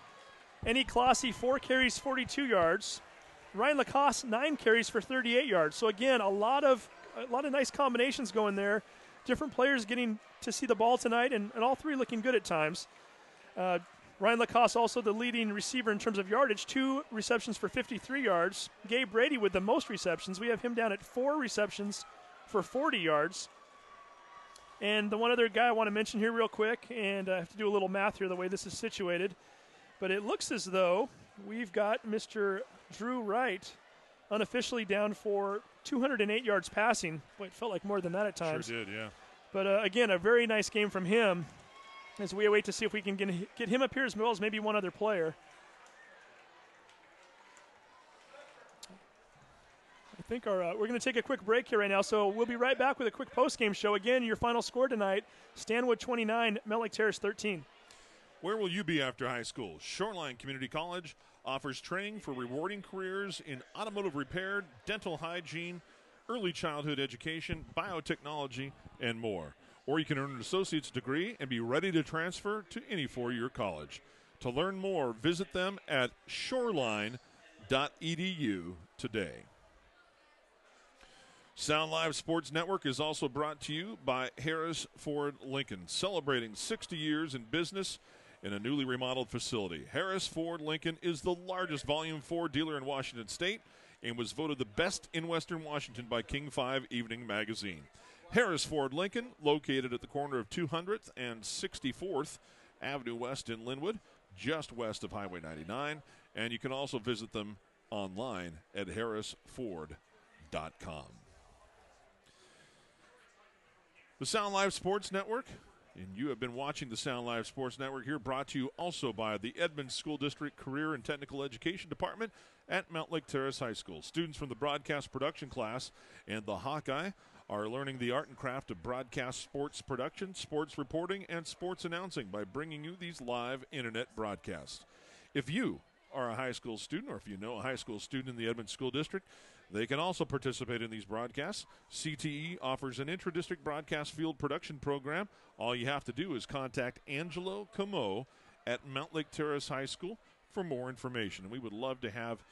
Ennie Clossy, 4 carries, 42 yards. Ryan Lacoste, 9 carries for 38 yards. So again, a lot of nice combinations going there. Different players getting to see the ball tonight, and all 3 looking good at times. Ryan Lacoste also the leading receiver in terms of yardage, 2 receptions for 53 yards. Gabe Brady with the most receptions. We have him down at 4 receptions for 40 yards. And the one other guy I want to mention here real quick, and I have to do a little math here the way this is situated, but it looks as though we've got Mr. Drew Wright unofficially down for 208 yards passing. Boy, it felt like more than that at times. Sure did, yeah. But again, a very nice game from him as we wait to see if we can get him up here as well as maybe one other player. I think we're going to take a quick break here right now, so we'll be right back with a quick post-game show. Again, your final score tonight, Stanwood 29, Mountlake Terrace 13. Where will you be after high school? Shoreline Community College offers training for rewarding careers in automotive repair, dental hygiene, early childhood education, biotechnology, and more. Or you can earn an associate's degree and be ready to transfer to any four-year college. To learn more, visit them at shoreline.edu today. Sound Live Sports Network is also brought to you by Harris Ford Lincoln, celebrating 60 years in business in a newly remodeled facility. Harris Ford Lincoln is the largest volume Ford dealer in Washington State and was voted the best in Western Washington by King 5 Evening Magazine. Harris Ford Lincoln, located at the corner of 200th and 64th Avenue West in Linwood, just west of Highway 99, and you can also visit them online at harrisford.com. The Sound Live Sports Network, and you have been watching the Sound Live Sports Network here, brought to you also by the Edmonds School District Career and Technical Education Department at Mountlake Terrace High School. Students from the broadcast production class and the Hawkeye are learning the art and craft of broadcast sports production, sports reporting, and sports announcing by bringing you these live internet broadcasts. If you are a high school student, or if you know a high school student in the Edmonds School District, they can also participate in these broadcasts. CTE offers an intra-district broadcast field production program. All you have to do is contact Angelo Camo at Mountlake Terrace High School for more information. And we would love to have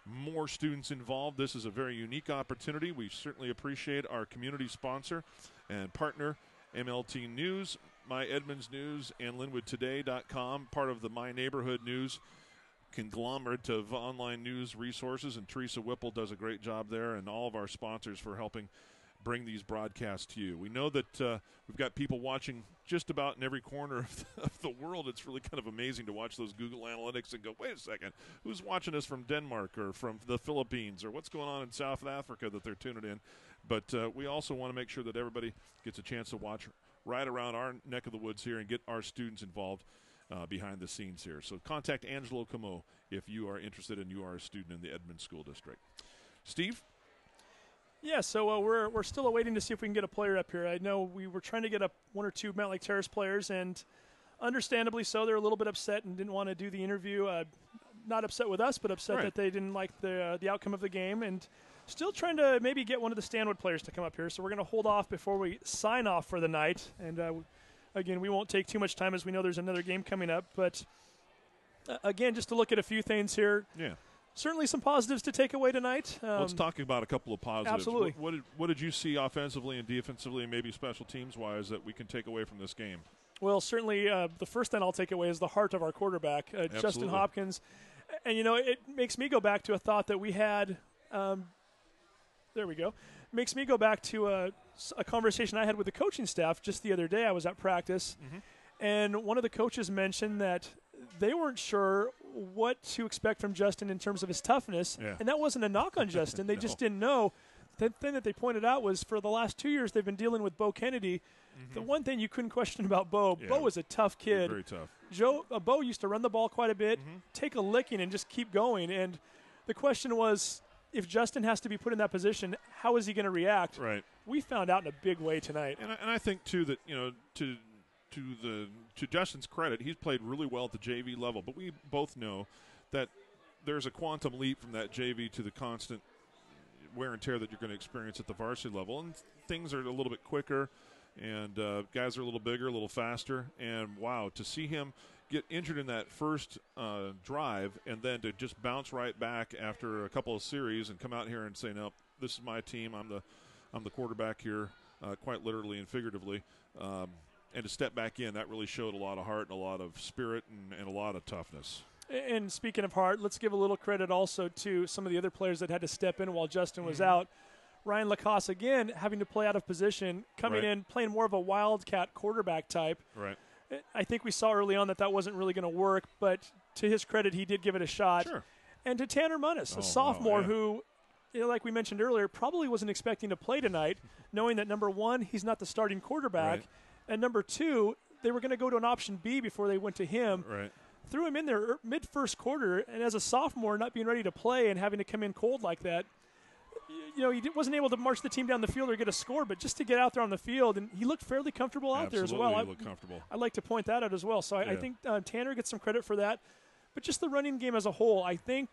more students involved. This is a very unique opportunity. We certainly appreciate our community sponsor and partner, MLT News, My Edmonds News, and LinwoodToday.com, part of the My Neighborhood News conglomerate of online news resources, and Teresa Whipple does a great job there, and all of our sponsors for helping bring these broadcasts to you. We know that we've got people watching just about in every corner of the world. It's really kind of amazing to watch those Google Analytics and go, wait a second, who's watching us from Denmark or from the Philippines, or what's going on in South Africa that they're tuning in. But we also want to make sure that everybody gets a chance to watch right around our neck of the woods here and get our students involved behind the scenes here. So contact Angelo Camo if you are interested and you are a student in the Edmonds School District. Steve? Yeah, so we're still awaiting to see if we can get a player up here. I know we were trying to get up one or two Mountlake Terrace players, and understandably so, they're a little bit upset and didn't want to do the interview. Not upset with us, but upset that they didn't like the outcome of the game, and still trying to maybe get one of the Stanwood players to come up here. So we're going to hold off before we sign off for the night. And again, we won't take too much time as we know there's another game coming up. But again, just to look at a few things here. Yeah. Certainly some positives to take away tonight. Let's talk about a couple of positives. Absolutely. What did you see offensively and defensively and maybe special teams-wise that we can take away from this game? Well, certainly the first thing I'll take away is the heart of our quarterback, Justin Hopkins. And, you know, it makes me go back to a thought that we had there we go. Makes me go back to a conversation I had with the coaching staff just the other day. I was at practice, and one of the coaches mentioned that they weren't sure what to expect from Justin in terms of his toughness, and that wasn't a knock on Justin. They just didn't know. The thing that they pointed out was for the last 2 years they've been dealing with Bo Kennedy. The one thing you couldn't question about Bo, Bo was a tough kid. Very tough. Bo used to run the ball quite a bit, take a licking, and just keep going. And the question was, if Justin has to be put in that position, how is he going to react? Right. We found out in a big way tonight. And I think, too, that, you know, to Justin's credit, he's played really well at the JV level. But we both know that there's a quantum leap from that JV to the constant wear and tear that you're going to experience at the varsity level. And things are a little bit quicker, and guys are a little bigger, a little faster. And, wow, to see him get injured in that first drive and then to just bounce right back after a couple of series and come out here and say, no, this is my team. I'm the quarterback here, quite literally and figuratively. And to step back in, that really showed a lot of heart and a lot of spirit and a lot of toughness. And speaking of heart, let's give a little credit also to some of the other players that had to step in while Justin was out. Ryan Lacoste, again, having to play out of position, coming in, playing more of a wildcat quarterback type. Right. I think we saw early on that wasn't really going to work, but to his credit, he did give it a shot. Sure. And to Tanner Munnis, a sophomore who, you know, like we mentioned earlier, probably wasn't expecting to play tonight, knowing that, number one, he's not the starting quarterback, and number two, they were going to go to an option B before they went to him. Right. Threw him in there mid-first quarter, and as a sophomore, not being ready to play and having to come in cold like that, you know, he wasn't able to march the team down the field or get a score, but just to get out there on the field, and he looked fairly comfortable out there as well. He looked comfortable. I'd like to point that out as well. So I think Tanner gets some credit for that. But just the running game as a whole, I think,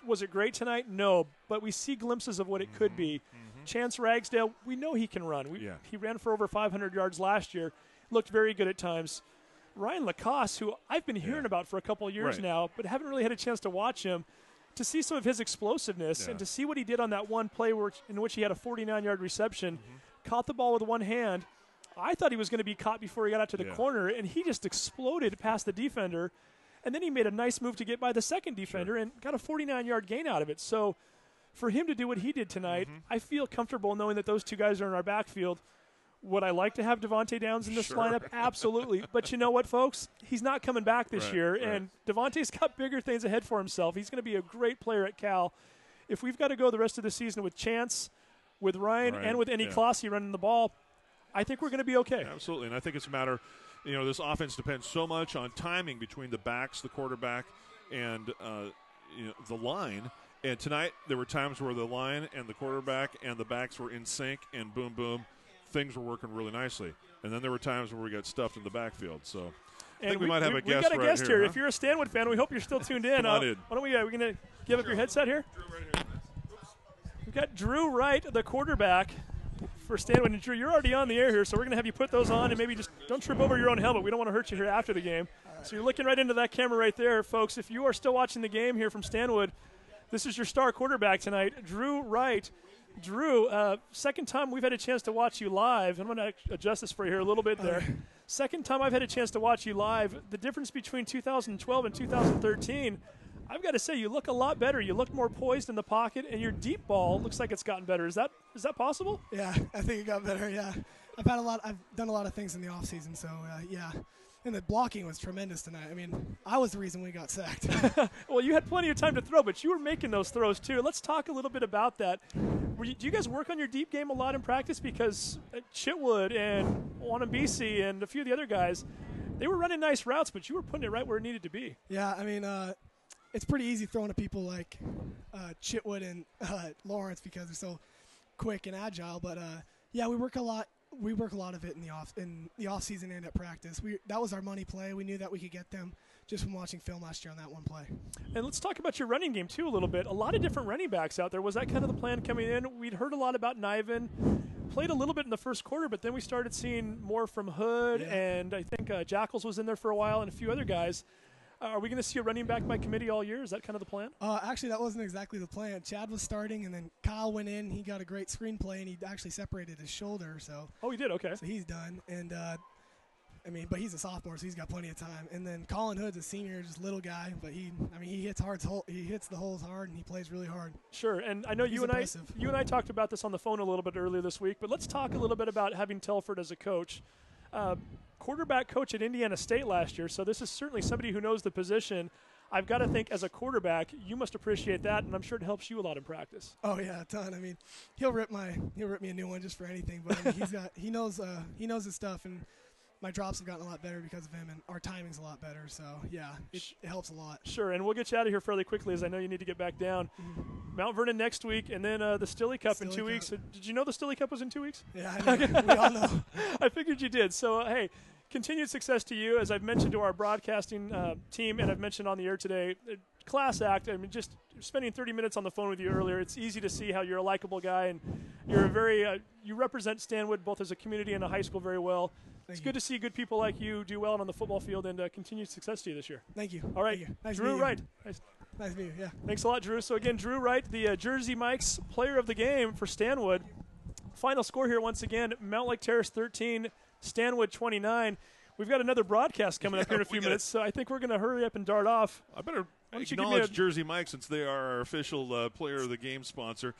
was it great tonight? No, but we see glimpses of what it could be. Chance Ragsdale, we know he can run. He ran for over 500 yards last year, looked very good at times. Ryan Lacoste, who I've been hearing about for a couple of years now, but haven't really had a chance to watch him, to see some of his explosiveness and to see what he did on that one play in which he had a 49-yard reception, caught the ball with one hand. I thought he was going to be caught before he got out to the corner, and he just exploded past the defender. And then he made a nice move to get by the second defender and got a 49-yard gain out of it. So for him to do what he did tonight, I feel comfortable knowing that those two guys are in our backfield. Would I like to have Devontae Downs in this lineup? Absolutely. But you know what, folks? He's not coming back this year, and Devontae's got bigger things ahead for himself. He's going to be a great player at Cal. If we've got to go the rest of the season with Chance, with Ryan, and with Andy Klossy running the ball, I think we're going to be okay. Absolutely, and I think it's a matter, you know, this offense depends so much on timing between the backs, the quarterback, and the line. And tonight there were times where the line and the quarterback and the backs were in sync, and boom, boom, things were working really nicely. And then there were times where we got stuffed in the backfield. So I think we might have a guest We've got a right guest here, here. huh? If you're a Stanwood fan, we hope you're still tuned in. Come on in. Why don't we? We're going to give up your headset here. We've got Drew Wright, the quarterback for Stanwood. And Drew, you're already on the air here, so we're going to have you put those on and maybe just don't trip over your own helmet. We don't want to hurt you here after the game. So you're looking right into that camera right there, folks. If you are still watching the game here from Stanwood, this is your star quarterback tonight, Drew Wright. Drew, second time we've had a chance to watch you live. I'm going to adjust this for you here a little bit there. Second time I've had a chance to watch you live. The difference between 2012 and 2013, I've got to say you look a lot better. You look more poised in the pocket, and your deep ball looks like it's gotten better. Is that possible? Yeah, I think it got better. Yeah, I've done a lot of things in the off season, so yeah. And the blocking was tremendous tonight. I mean, I was the reason we got sacked. Well, you had plenty of time to throw, but you were making those throws too. Let's talk a little bit about that. Do you guys work on your deep game a lot in practice? Because Chitwood and Wanabisi and a few of the other guys, they were running nice routes, but you were putting it right where it needed to be. Yeah, I mean, it's pretty easy throwing to people like Chitwood and Lawrence because they're so quick and agile. But yeah, we work a lot. We work a lot of it in the off season and at practice. That was our money play. We knew that we could get them just from watching film last year on that one play. And let's talk about your running game too a little bit. A lot of different running backs out there. Was that kind of the plan coming in? We'd heard a lot about Niven. Played a little bit in the first quarter, but then we started seeing more from Hood, and I think Jackals was in there for a while, and a few other guys. Are we going to see a running back by committee all year? Is that kind of the plan? Actually, that wasn't exactly the plan. Chad was starting, and then Kyle went in. He got a great screenplay, and he actually separated his shoulder. So he did. Okay. So he's done. And but he's a sophomore, so he's got plenty of time. And then Colin Hood's a senior, just little guy, but he hits hard. He hits the holes hard, and he plays really hard. Sure. And I know you and I talked about this on the phone a little bit earlier this week, but let's talk a little bit about having Telford as a coach. Quarterback coach at Indiana State last year, so this is certainly somebody who knows the position. I've got to think as a quarterback, you must appreciate that, and I'm sure it helps you a lot in practice. Oh yeah, a ton. I mean, he'll rip me a new one just for anything. But I mean, he knows his stuff, and my drops have gotten a lot better because of him, and our timing's a lot better. So yeah, it helps a lot. Sure, and we'll get you out of here fairly quickly, as I know you need to get back down. Mm-hmm. Mount Vernon next week, and then the Stilly Cup in 2 weeks. Did you know the Stilly Cup was in 2 weeks? Yeah, I know. We all know. I figured you did. So hey. Continued success to you, as I've mentioned to our broadcasting team, and I've mentioned on the air today. Class act. I mean, just spending 30 minutes on the phone with you earlier, it's easy to see how you're a likable guy, and you're a very you represent Stanwood both as a community and a high school very well. It's good to see good people like you do well on the football field, and continued success to you this year. Thank you. All right, you. Nice Drew Wright. Nice to meet you. Yeah. Thanks a lot, Drew. So again, Drew Wright, the Jersey Mike's player of the game for Stanwood. Final score here once again: Mountlake Terrace 13, Stanwood 29. We've got another broadcast coming up here in a few minutes, so I think we're going to hurry up and dart off. I better acknowledge Jersey Mike, since they are our official player of the game sponsor.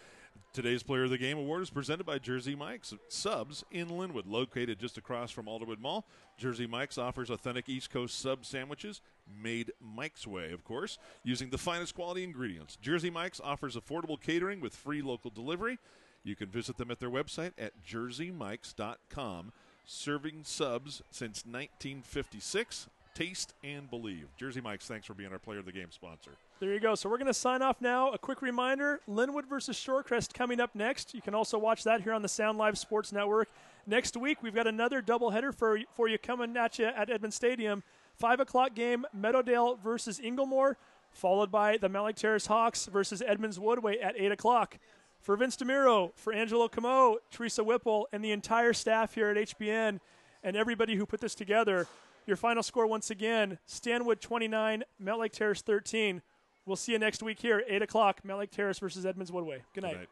Today's Player of the Game award is presented by Jersey Mike's Subs in Linwood, located just across from Alderwood Mall. Jersey Mike's offers authentic East Coast sub sandwiches, made Mike's way, of course, using the finest quality ingredients. Jersey Mike's offers affordable catering with free local delivery. You can visit them at their website at jerseymikes.com. Serving subs since 1956. Taste and believe. Jersey Mike's, thanks for being our Player of the Game sponsor. There you go. So we're going to sign off now. A quick reminder, Linwood versus Shorecrest coming up next. You can also watch that here on the Sound Live Sports Network. Next week, we've got another doubleheader for you coming at you at Edmond Stadium. 5 o'clock game, Meadowdale versus Inglemore, followed by the Mountlake Terrace Hawks versus Edmonds Woodway at 8 o'clock. For Vince DeMiro, for Angelo Camo, Teresa Whipple, and the entire staff here at HBN, and everybody who put this together, your final score once again, Stanwood 29, Mountlake Terrace 13. We'll see you next week here, 8 o'clock, Mountlake Terrace versus Edmonds Woodway. Good night.